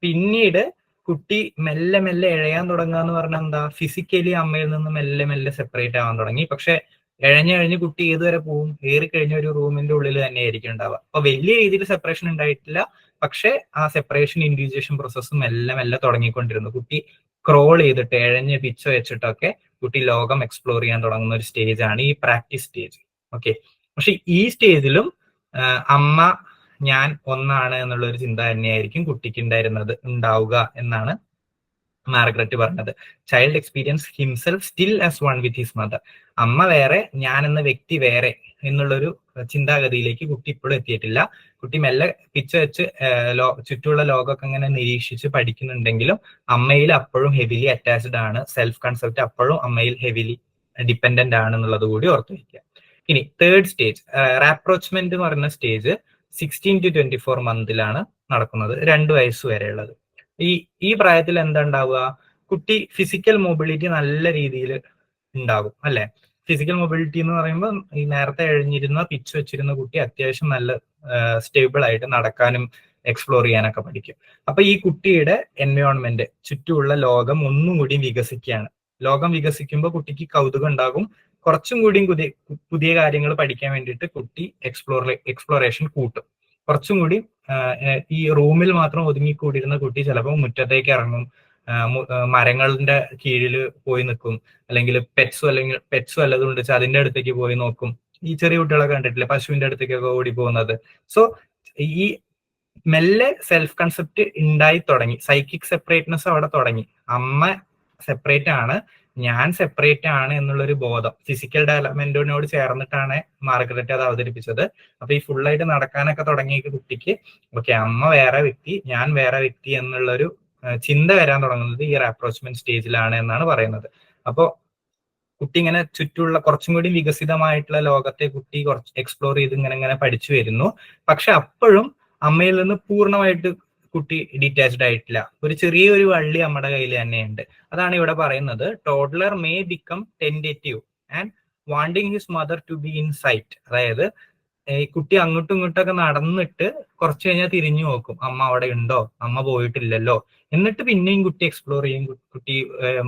പിന്നീട് കുട്ടി മെല്ലെ മെല്ലെ ഇഴയാൻ തുടങ്ങുക എന്ന് പറഞ്ഞാൽ എന്താ, ഫിസിക്കലി അമ്മയിൽ നിന്ന് മെല്ലെ മെല്ലെ സെപ്പറേറ്റ് ആവാൻ തുടങ്ങി. പക്ഷെ ഇഴഞ്ഞ് കുട്ടി ഏതുവരെ പോവും, ഏറിക്കഴിഞ്ഞ ഒരു റൂമിന്റെ ഉള്ളിൽ തന്നെ ആയിരിക്കും ഉണ്ടാവുക. അപ്പൊ വലിയ രീതിയിൽ സെപ്പറേഷൻ ഉണ്ടായിട്ടില്ല, പക്ഷെ ആ സെപ്പറേഷൻ ഇൻഡിവിജ്വേഷൻ പ്രോസസ്സ് മെല്ലെ മെല്ലെ തുടങ്ങിക്കൊണ്ടിരുന്നു. കുട്ടി ക്രോൾ ചെയ്തിട്ട് എഴഞ്ഞ് പിച്ച് വെച്ചിട്ടൊക്കെ കുട്ടി ലോകം എക്സ്പ്ലോർ ചെയ്യാൻ തുടങ്ങുന്ന ഒരു സ്റ്റേജ് ആണ് ഈ പ്രാക്ടീസ് സ്റ്റേജ്. ഓക്കെ, പക്ഷെ ഈ സ്റ്റേജിലും അമ്മ ഞാൻ ഒന്നാണ് എന്നുള്ള ഒരു ചിന്ത തന്നെയായിരിക്കും കുട്ടിക്ക് ഉണ്ടാവുക എന്നാണ് മാർഗരറ്റ് പറഞ്ഞത്. Child experience himself still as one with his mother. അമ്മ വേറെ, ഞാൻ എന്ന വ്യക്തി വേറെ എന്നുള്ളൊരു ചിന്താഗതിയിലേക്ക് കുട്ടി ഇപ്പോഴും എത്തിയിട്ടില്ല. കുട്ടി മെല്ലെ പിച്ച് വെച്ച് ചുറ്റുമുള്ള ലോകമൊക്കെ ഇങ്ങനെ നിരീക്ഷിച്ച് പഠിക്കുന്നുണ്ടെങ്കിലും അമ്മയിൽ അപ്പോഴും ഹെവിലി അറ്റാച്ച്ഡ് ആണ്. സെൽഫ് കൺസെപ്റ്റ് അപ്പോഴും അമ്മയിൽ ഹെവിലി ഡിപ്പെൻഡന്റ് ആണ് എന്നുള്ളത് കൂടി ഓർത്തു വയ്ക്കുക. ഇനി തേർഡ് സ്റ്റേജ് റാപ്രോച്ച്മെന്റ് എന്ന് പറയുന്ന സ്റ്റേജ് 16 to 24 മന്തിലാണ് നടക്കുന്നത്, 2 വയസ്സ് വരെയുള്ളത്. ഈ പ്രായത്തിൽ എന്താ ഉണ്ടാവുക? കുട്ടി ഫിസിക്കൽ മൊബിലിറ്റി നല്ല രീതിയിൽ ഉണ്ടാകും അല്ലെ. ഫിസിക്കൽ മൊബിലിറ്റി എന്ന് പറയുമ്പോൾ ഈ നേരത്തെ എഴിഞ്ഞിരുന്ന പിച്ച് വെച്ചിരുന്ന കുട്ടി അത്യാവശ്യം നല്ല സ്റ്റേബിൾ ആയിട്ട് നടക്കാനും എക്സ്പ്ലോർ ചെയ്യാനൊക്കെ പഠിക്കും. അപ്പൊ ഈ കുട്ടിയുടെ എൻവയോൺമെന്റ്, ചുറ്റുമുള്ള ലോകം ഒന്നും കൂടി വികസിക്കുകയാണ്. ലോകം വികസിക്കുമ്പോൾ കുട്ടിക്ക് കൗതുകം ഉണ്ടാകും. കുറച്ചും കൂടിയും പുതിയ കാര്യങ്ങൾ പഠിക്കാൻ വേണ്ടിയിട്ട് കുട്ടി എക്സ്പ്ലോറേഷൻ കൂട്ടും. കുറച്ചും കൂടി ഈ റൂമിൽ മാത്രം ഒതുങ്ങിക്കൂടിയിരുന്ന കുട്ടി ചിലപ്പോൾ മുറ്റത്തേക്ക് ഇറങ്ങും, മരങ്ങളുടെ കീഴിൽ പോയി നിൽക്കും, അല്ലെങ്കിൽ പെറ്റ്സ് വല്ലതും ഉണ്ട് അതിന്റെ അടുത്തേക്ക് പോയി നോക്കും. ഈ ചെറിയ കുട്ടികളൊക്കെ കണ്ടിട്ടില്ലേ പശുവിന്റെ അടുത്തേക്കൊക്കെ ഓടി പോകുന്നത്. സോ ഈ മെല്ലെ സെൽഫ് കൺസെപ്റ്റ് ഉണ്ടായി തുടങ്ങി, സൈക്കിക് സെപ്പറേറ്റ്നെസ് അവിടെ തുടങ്ങി. അമ്മ സെപ്പറേറ്റ് ആണ്, ഞാൻ സെപ്പറേറ്റ് ആണ് എന്നുള്ളൊരു ബോധം ഫിസിക്കൽ ഡെവലപ്മെന്റിനോട് ചേർന്നിട്ടാണ് മാർഗരറ്റ് അത് അവതരിപ്പിച്ചത്. അപ്പൊ ഈ ഫുള്ളായിട്ട് നടക്കാനൊക്കെ തുടങ്ങിയ കുട്ടിക്ക് ഓക്കെ അമ്മ വേറെ വ്യക്തി, ഞാൻ വേറെ വ്യക്തി എന്നുള്ളൊരു ചിന്ത വരാൻ തുടങ്ങുന്നത് ഈ റാപ്രോച്ച്മെന്റ് സ്റ്റേജിലാണ് എന്നാണ് പറയുന്നത്. അപ്പോ കുട്ടി ഇങ്ങനെ ചുറ്റുള്ള കുറച്ചും കൂടി വികസിതമായിട്ടുള്ള ലോകത്തെ കുട്ടി കുറച്ച് എക്സ്പ്ലോർ ചെയ്ത് ഇങ്ങനെ പഠിച്ചു വരുന്നു. പക്ഷെ അപ്പോഴും അമ്മയിൽ നിന്ന് പൂർണ്ണമായിട്ട് കുട്ടി ഡിറ്റാച്ച്ഡ് ആയിട്ടില്ല. ഒരു ചെറിയൊരു വള്ളി നമ്മുടെ കയ്യിൽ തന്നെയുണ്ട്. അതാണ് ഇവിടെ പറയുന്നത്, toddler may become tentative and wanting his mother to be in sight. അതായത് ഈ കുട്ടി അങ്ങോട്ടും ഇങ്ങോട്ടൊക്കെ നടന്നിട്ട് കുറച്ച് കഴിഞ്ഞാൽ തിരിഞ്ഞു നോക്കും, അമ്മ അവിടെ ഉണ്ടോ, അമ്മ പോയിട്ടില്ലല്ലോ. എന്നിട്ട് പിന്നെയും കുട്ടി എക്സ്പ്ലോർ ചെയ്യും. കുട്ടി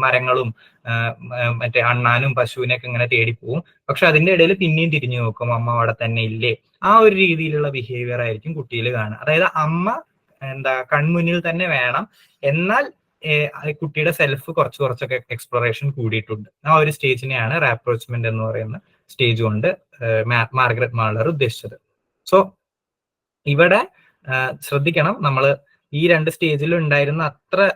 മരങ്ങളും മറ്റേ അണ്ണാനും പശുവിനെയൊക്കെ ഇങ്ങനെ തേടി പോവും. പക്ഷെ അതിന്റെ ഇടയിൽ പിന്നെയും തിരിഞ്ഞു നോക്കും, അമ്മ അവിടെ തന്നെ ഇല്ലേ. ആ ഒരു രീതിയിലുള്ള ബിഹേവിയർ ആയിരിക്കും കുട്ടിയിൽ കാണുക. അതായത് അമ്മ കൺമുന്നിൽ തന്നെ വേണം, എന്നാൽ കുട്ടിയുടെ സെൽഫ് കുറച്ചൊക്കെ എക്സ്പ്ലോറേഷൻ കൂടിയിട്ടുണ്ട്. ആ ഒരു സ്റ്റേജിനെയാണ് റാപ്രോച്ച്മെന്റ് എന്ന് പറയുന്ന സ്റ്റേജ് കൊണ്ട് മാർഗരറ്റ് മാളർ ഉദ്ദേശിച്ചത്. സോ ഇവിടെ ശ്രദ്ധിക്കണം, നമ്മൾ ഈ 2 സ്റ്റേജിൽ ഉണ്ടായിരുന്ന അത്ര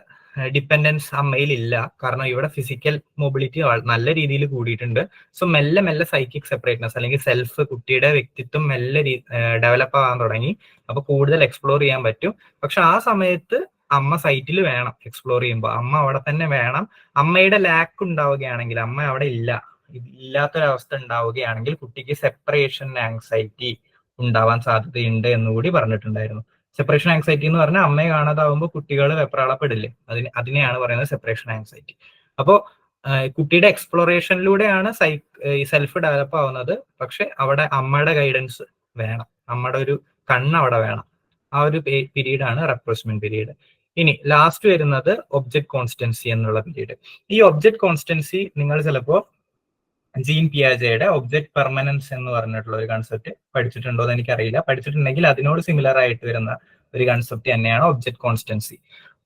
ഡിപ്പെൻഡൻസ് അമ്മയിൽ ഇല്ല. കാരണം ഇവിടെ ഫിസിക്കൽ മൊബിലിറ്റി നല്ല രീതിയിൽ കൂടിയിട്ടുണ്ട്. സോ മെല്ലെ സൈക്കിക് സെപ്പറേറ്റ്നെസ് അല്ലെങ്കിൽ സെൽഫ്, കുട്ടിയുടെ വ്യക്തിത്വം മെല്ലെ ഡെവലപ്പ് ആവാൻ തുടങ്ങി. അപ്പൊ കൂടുതൽ എക്സ്പ്ലോർ ചെയ്യാൻ പറ്റും. പക്ഷെ ആ സമയത്ത് അമ്മ സൈറ്റിൽ വേണം. എക്സ്പ്ലോർ ചെയ്യുമ്പോൾ അമ്മ അവിടെ തന്നെ വേണം. അമ്മയുടെ ലാക്ക് ഉണ്ടാവുകയാണെങ്കിൽ, അമ്മ അവിടെ ഇല്ലാത്തൊരവസ്ഥ ഉണ്ടാവുകയാണെങ്കിൽ കുട്ടിക്ക് സെപ്പറേഷൻ ആങ്സൈറ്റി ഉണ്ടാവാൻ സാധ്യതയുണ്ട് എന്നുകൂടി പറഞ്ഞിട്ടുണ്ടായിരുന്നു. സെപ്പറേഷൻ ആങ്സൈറ്റി എന്ന് പറഞ്ഞാൽ അമ്മയെ കാണാതാവുമ്പോൾ കുട്ടികൾ വെപ്രാളപ്പെടില്ലേ, അതിനെയാണ് പറയുന്നത് സെപ്പറേഷൻ ആങ്സൈറ്റി. അപ്പോൾ കുട്ടിയുടെ എക്സ്പ്ലോറേഷനിലൂടെയാണ് സെൽഫ് ഡെവലപ്പ് ആവുന്നത്. പക്ഷെ അവിടെ അമ്മയുടെ ഗൈഡൻസ് വേണം, അമ്മയുടെ ഒരു കണ്ണ് അവിടെ വേണം. ആ ഒരു പീരീഡ് ആണ് റെപ്രോച്ച്മെന്റ് പീരീഡ്. ഇനി ലാസ്റ്റ് വരുന്നത് ഒബ്ജക്ട് കോൺസ്റ്റൻസി എന്നുള്ള പീരീഡ്. ഈ ഒബ്ജക്ട് കോൺസ്റ്റൻസി നിങ്ങൾ ചിലപ്പോ ജീൻ പിയാജയുടെ ഒബ്ജക്ട് പെർമനൻസ് എന്ന് പറഞ്ഞിട്ടുള്ള ഒരു കൺസെപ്റ്റ് പഠിച്ചിട്ടുണ്ടോ എന്ന് എനിക്കറിയില്ല. പഠിച്ചിട്ടുണ്ടെങ്കിൽ അതിനോട് സിമിലർ ആയിട്ട് വരുന്ന ഒരു കൺസെപ്റ്റ് തന്നെയാണ് ഒബ്ജക്ട് കോൺസ്റ്റൻസി.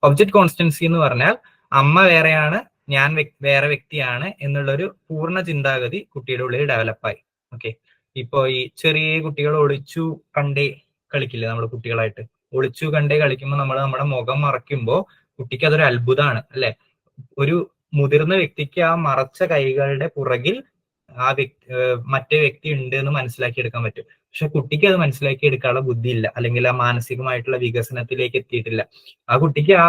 ഒബ്ജക്ട് കോൺസ്റ്റൻസി എന്ന് പറഞ്ഞാൽ അമ്മ വേറെയാണ്, ഞാൻ വേറെ വ്യക്തിയാണ് എന്നുള്ളൊരു പൂർണ്ണ ചിന്താഗതി കുട്ടിയുടെ ഉള്ളിൽ ഡെവലപ്പായി. ഓക്കെ, ഇപ്പോ ഈ ചെറിയ കുട്ടികൾ ഒളിച്ചു കണ്ടേ കളിക്കില്ലേ, നമ്മൾ കുട്ടികളായിട്ട് ഒളിച്ചു കണ്ടേ കളിക്കുമ്പോൾ നമ്മൾ നമ്മുടെ മുഖം മറയ്ക്കുമ്പോൾ കുട്ടിക്ക് അതൊരു അത്ഭുതമാണ് അല്ലെ. ഒരു മുതിർന്ന വ്യക്തിക്ക് ആ മറച്ച കൈകളുടെ പുറകിൽ ആ മറ്റേ വ്യക്തി ഉണ്ട് എന്ന് മനസ്സിലാക്കിയെടുക്കാൻ പറ്റും. പക്ഷെ കുട്ടിക്ക് അത് മനസ്സിലാക്കിയെടുക്കാനുള്ള ബുദ്ധിയില്ല, അല്ലെങ്കിൽ ആ മാനസികമായിട്ടുള്ള വികസനത്തിലേക്ക് എത്തിയിട്ടില്ല. ആ കുട്ടിക്ക് ആ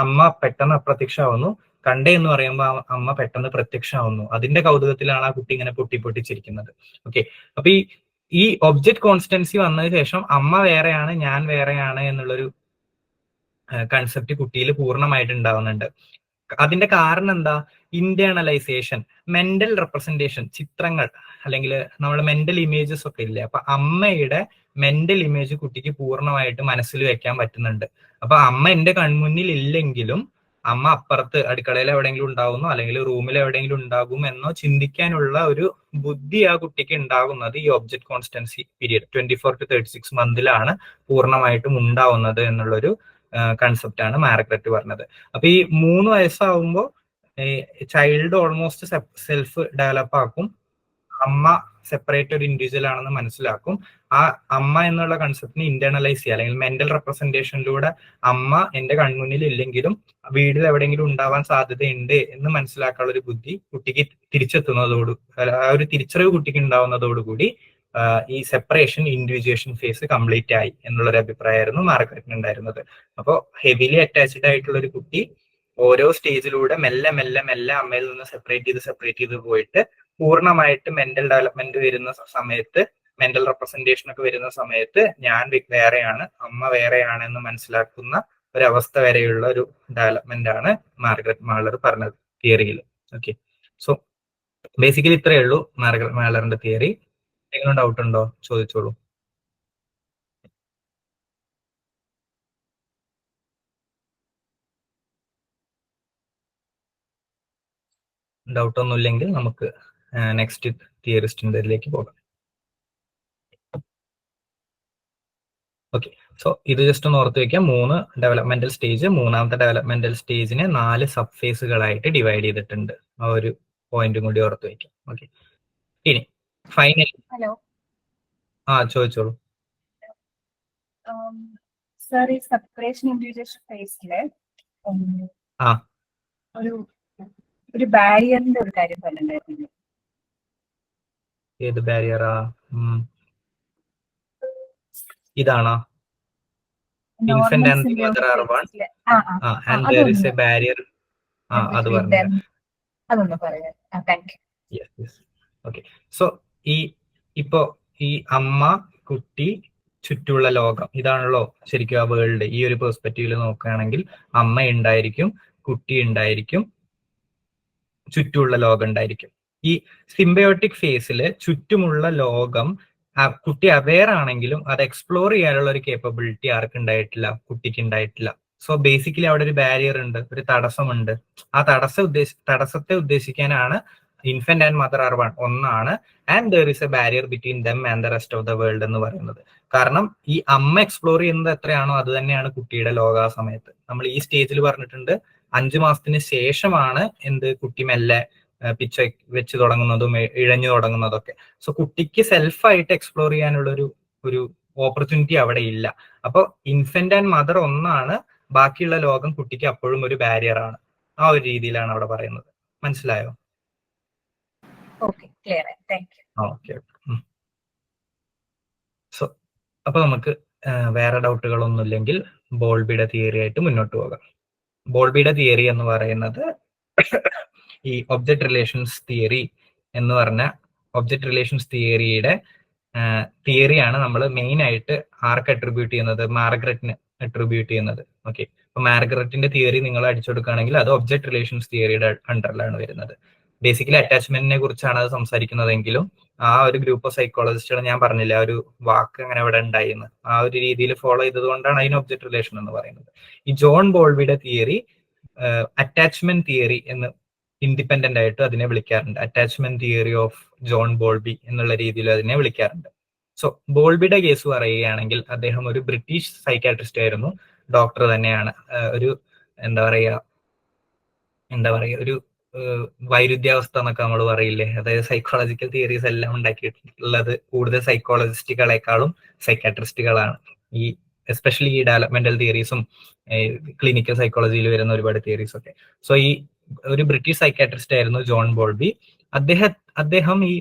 അമ്മ പെട്ടെന്ന് അപ്രത്യക്ഷമാവുന്നു, കണ്ടേ എന്ന് പറയുമ്പോൾ അമ്മ പെട്ടെന്ന് പ്രത്യക്ഷമാവുന്നു. അതിന്റെ കൗതുകത്തിലാണ് ആ കുട്ടി ഇങ്ങനെ പൊട്ടിച്ചിരിക്കുന്നത്. ഓക്കെ, അപ്പൊ ഈ ഒബ്ജക്ട് കോൺസ്റ്റൻസി വന്നതിന് ശേഷം അമ്മ വേറെയാണ്, ഞാൻ വേറെയാണ് എന്നുള്ളൊരു കൺസെപ്റ്റ് കുട്ടിയിൽ പൂർണ്ണമായിട്ട് ഉണ്ടാവുന്നുണ്ട്. അതിന്റെ കാരണം എന്താ? ഇന്റേണലൈസേഷൻ, മെന്റൽ റെപ്രസെന്റേഷൻ, ചിത്രങ്ങൾ അല്ലെങ്കിൽ നമ്മുടെ മെന്റൽ ഇമേജസ് ഒക്കെ ഇല്ലേ. അപ്പൊ അമ്മയുടെ മെന്റൽ ഇമേജ് കുട്ടിക്ക് പൂർണ്ണമായിട്ട് മനസ്സിൽ വെക്കാൻ പറ്റുന്നുണ്ട്. അപ്പൊ അമ്മ എന്റെ കൺമുന്നിൽ ഇല്ലെങ്കിലും അമ്മ അപ്പുറത്ത് അടുക്കളയിൽ എവിടെയെങ്കിലും ഉണ്ടാകുന്നോ അല്ലെങ്കിൽ റൂമിൽ എവിടെയെങ്കിലും ഉണ്ടാകും എന്നോ ചിന്തിക്കാനുള്ള ഒരു ബുദ്ധി ആ കുട്ടിക്ക് ഉണ്ടാകുന്നത് ഈ ഒബ്ജക്ട് കോൺസ്റ്റൻസി പീരീഡ് 24 to 36 മന്തിലാണ് പൂർണ്ണമായിട്ടും ഉണ്ടാവുന്നത് എന്നുള്ളൊരു കൺസെപ്റ്റ് ആണ് മാർഗ്രറ്റ് പറഞ്ഞത്. അപ്പൊ ഈ 3 വയസ്സാവുമ്പോൾ ചൈൽഡ് ഓൾമോസ്റ്റ് സെൽഫ് ഡെവലപ്പ് ആക്കും, അമ്മ സെപ്പറേറ്റ് ഒരു ഇൻഡിവിജ്വൽ ആണെന്ന് മനസ്സിലാക്കും. ആ അമ്മ എന്നുള്ള കൺസെപ്റ്റിനെ ഇന്റേണലൈസ് ചെയ്യുക, അല്ലെങ്കിൽ മെന്റൽ റെപ്രസെന്റേഷനിലൂടെ അമ്മ എന്റെ കൺമുന്നിൽ ഇല്ലെങ്കിലും വീട്ടിൽ എവിടെയെങ്കിലും ഉണ്ടാവാൻ സാധ്യതയുണ്ട് എന്ന് മനസ്സിലാക്കാനുള്ള ഒരു ബുദ്ധി കുട്ടിക്ക് ആ ഒരു തിരിച്ചറിവ് കുട്ടിക്ക് ഉണ്ടാവുന്നതോടുകൂടി ഈ സെപ്പറേഷൻ ഇൻഡിവിജ്വേഷൻ ഫേസ് കംപ്ലീറ്റ് ആയി എന്നുള്ളൊരു അഭിപ്രായമായിരുന്നു മാർഗ്രറ്റിന് ഉണ്ടായിരുന്നത്. അപ്പോൾ ഹെവിലി അറ്റാച്ച്ഡ് ആയിട്ടുള്ള ഒരു കുട്ടി ഓരോ സ്റ്റേജിലൂടെ മെല്ലെ മെല്ലെ മെല്ലെ അമ്മയിൽ നിന്ന് സെപ്പറേറ്റ് ചെയ്ത് പോയിട്ട് പൂർണ്ണമായിട്ട് മെന്റൽ ഡെവലപ്മെന്റ് വരുന്ന സമയത്ത്, മെന്റൽ റെപ്രസെന്റേഷൻ ഒക്കെ വരുന്ന സമയത്ത് ഞാൻ വേറെയാണ്, അമ്മ വേറെയാണ് എന്ന് മനസ്സിലാക്കുന്ന ഒരവസ്ഥ വരെയുള്ള ഒരു ഡെവലപ്മെന്റ് ആണ് മാർഗ്രറ്റ് മാളർ പറഞ്ഞത് തിയറിയിൽ. ഓക്കെ, സോ ബേസിക്കലി ഇത്രയേ ഉള്ളൂ മാർഗ്രറ്റ് മാളറിന്റെ തിയറി. എന്തെങ്കിലും ഡൗട്ട് ഉണ്ടോ? ചോദിച്ചോളൂ. ഡൗട്ട് ഒന്നും ഇല്ലെങ്കിൽ നമുക്ക് നെക്സ്റ്റ് തിയറിസ്റ്റിലേക്ക് പോകാം. ഓക്കെ, സോ ഇത് ജസ്റ്റ് ഒന്ന് ഓർത്ത് വെക്കാം. 3 ഡെവലപ്മെന്റൽ സ്റ്റേജ്, മൂന്നാമത്തെ ഡെവലപ്മെന്റൽ സ്റ്റേജിനെ 4 സബ് ഫേസുകളായിട്ട് ഡിവൈഡ് ചെയ്തിട്ടുണ്ട്. ആ ഒരു പോയിന്റും കൂടി ഓർത്ത് വെക്കാം. ഓക്കെ, ഇനി ഫൈനലി ചോദിച്ചോളൂ. സർ, ഈ സെപ്പറേഷൻ ഇൻഡിവിജ്വേഷൻ ഫേസില് ഒരു ബാരിയറിന്റെ ഒരു കാര്യം പറഞ്ഞിട്ടുണ്ടായിരുന്നു. ഏത് ബാരിയറാ? ഇതാണോ? Infant and the mother are one and there is a barrier. അത് പറഞ്ഞു. അതൊന്ന് പറയാം. Thank you. ഓക്കെ, സോ ഇപ്പോ ഈ അമ്മ, കുട്ടി, ചുറ്റുമുള്ള ലോകം, ഇതാണല്ലോ ശരിക്കും ആ വേൾഡ്. ഈ ഒരു പെർസ്പെക്റ്റീവിൽ നോക്കുകയാണെങ്കിൽ അമ്മ ഉണ്ടായിരിക്കും, കുട്ടി ഉണ്ടായിരിക്കും, ചുറ്റുമുള്ള ലോകം ഉണ്ടായിരിക്കും. ഈ സിംബയോട്ടിക് ഫേസിൽ ചുറ്റുമുള്ള ലോകം കുട്ടി അവെയർ ആണെങ്കിലും അത് എക്സ്പ്ലോർ ചെയ്യാനുള്ള ഒരു കേപ്പബിലിറ്റി ആർക്ക് ഉണ്ടായിട്ടില്ല, കുട്ടിക്ക് ഉണ്ടായിട്ടില്ല. സോ ബേസിക്കലി അവിടെ ഒരു ബാരിയർ ഉണ്ട്, ഒരു തടസ്സമുണ്ട്. ആ തടസ്സത്തെ ഉദ്ദേശിക്കാനാണ് infant and mother are one ഒന്നാണ്, and there is a barrier between them and the rest of the world എന്ന് പറയുന്നത്. കാരണം ഈ അമ്മ എക്സ്പ്ലോർ ചെയ്യുന്നത് എത്രയാണോ അത് തന്നെയാണ് കുട്ടിയുടെ ലോകം. ആ സമയത്ത് നമ്മൾ ഈ സ്റ്റേജിൽ പറഞ്ഞിട്ടുണ്ട് 5 മാസത്തിന് ശേഷമാണ് കുട്ടി മെല്ലെ പിച്ച വെച്ച് തുടങ്ങുന്നതും ഇഴഞ്ഞു തുടങ്ങുന്നതൊക്കെ. സോ കുട്ടിക്ക് സെൽഫായിട്ട് എക്സ്പ്ലോർ ചെയ്യാനുള്ള ഒരു ഓപ്പർച്യൂണിറ്റി അവിടെ ഇല്ല. അപ്പൊ ഇൻഫന്റ് ആൻഡ് മദർ ഒന്നാണ്, ബാക്കിയുള്ള ലോകം കുട്ടിക്ക് അപ്പോഴും ഒരു ബാരിയർ ആണ്. ആ ഒരു രീതിയിലാണ് അവിടെ പറയുന്നത്. മനസ്സിലായോ? ഓക്കെ. സോ അപ്പൊ നമുക്ക് വേറെ ഡൗട്ടുകളൊന്നും ഇല്ലെങ്കിൽ ബോൾബിയുടെ തിയറി ആയിട്ട് മുന്നോട്ട് പോകാം. ബോൾബിയുടെ തിയറി എന്ന് പറയുന്നത് ഈ ഒബ്ജക്റ്റ് റിലേഷൻസ് തിയറി എന്ന് പറഞ്ഞ ഒബ്ജക്റ്റ് റിലേഷൻസ് തിയറിയുടെ തിയറിയാണ് നമ്മൾ മെയിൻ ആയിട്ട് ആർക്ക് അട്രിബ്യൂട്ട് ചെയ്യുന്നത്? മാർഗ്രറ്റിന് അട്രിബ്യൂട്ട് ചെയ്യുന്നത്. ഓക്കെ, അപ്പൊ മാർഗ്രറ്റിന്റെ തിയറി നിങ്ങൾ അടിച്ചെടുക്കുകയാണെങ്കിൽ അത് ഒബ്ജക്റ്റ് റിലേഷൻസ് തിയറിയുടെ അണ്ടറിലാണ് വരുന്നത്. ബേസിക്കലി അറ്റാച്ച്മെന്റിനെ കുറിച്ചാണ് അത് സംസാരിക്കുന്നതെങ്കിലും ആ ഒരു ഗ്രൂപ്പ് ഓഫ് സൈക്കോളജിസ്റ്റുകൾ, ഞാൻ പറഞ്ഞില്ല ആ ഒരു വാക്ക് അങ്ങനെ ഇവിടെ ഉണ്ടായിരുന്നു, ആ ഒരു രീതിയിൽ ഫോളോ ചെയ്തത് കൊണ്ടാണ് അതിന് ഒബ്ജക്റ്റ് റിലേഷൻ എന്ന് പറയുന്നത്. ഈ ജോൺ ബോൾബിയുടെ തിയറി അറ്റാച്ച്മെന്റ് തിയറി എന്ന് ഇൻഡിപെൻഡന്റ് ആയിട്ട് അതിനെ വിളിക്കാറുണ്ട്. അറ്റാച്ച്മെന്റ് തിയറി ഓഫ് ജോൺ ബോൾബി എന്നുള്ള രീതിയിൽ അതിനെ വിളിക്കാറുണ്ട്. സോ ബോൾബിയുടെ കേസ് പറയുകയാണെങ്കിൽ അദ്ദേഹം ഒരു ബ്രിട്ടീഷ് സൈക്കാട്രിസ്റ്റ് ആയിരുന്നു, ഡോക്ടർ തന്നെയാണ്. ഒരു എന്താ പറയാ ഒരു വൈരുദ്ധ്യാവസ്ഥ എന്നൊക്കെ നമ്മൾ പറയില്ലേ, അതായത് സൈക്കോളജിക്കൽ തിയറീസ് എല്ലാം ഉണ്ടാക്കിയിട്ടുള്ളത് കൂടുതൽ സൈക്കോളജിസ്റ്റുകളെക്കാളും സൈക്കാട്രിസ്റ്റുകളാണ്. ഈ എസ്പെഷ്യലി ഈ ഡെവലപ്മെന്റൽ തിയറീസും ക്ലിനിക്കൽ സൈക്കോളജിയിൽ വരുന്ന ഒരുപാട് തിയറീസ് ഒക്കെ. സോ ഈ ഒരു ബ്രിട്ടീഷ് സൈക്കാട്രിസ്റ്റ് ആയിരുന്നു ജോൺ ബോൾബി. അദ്ദേഹം ഈ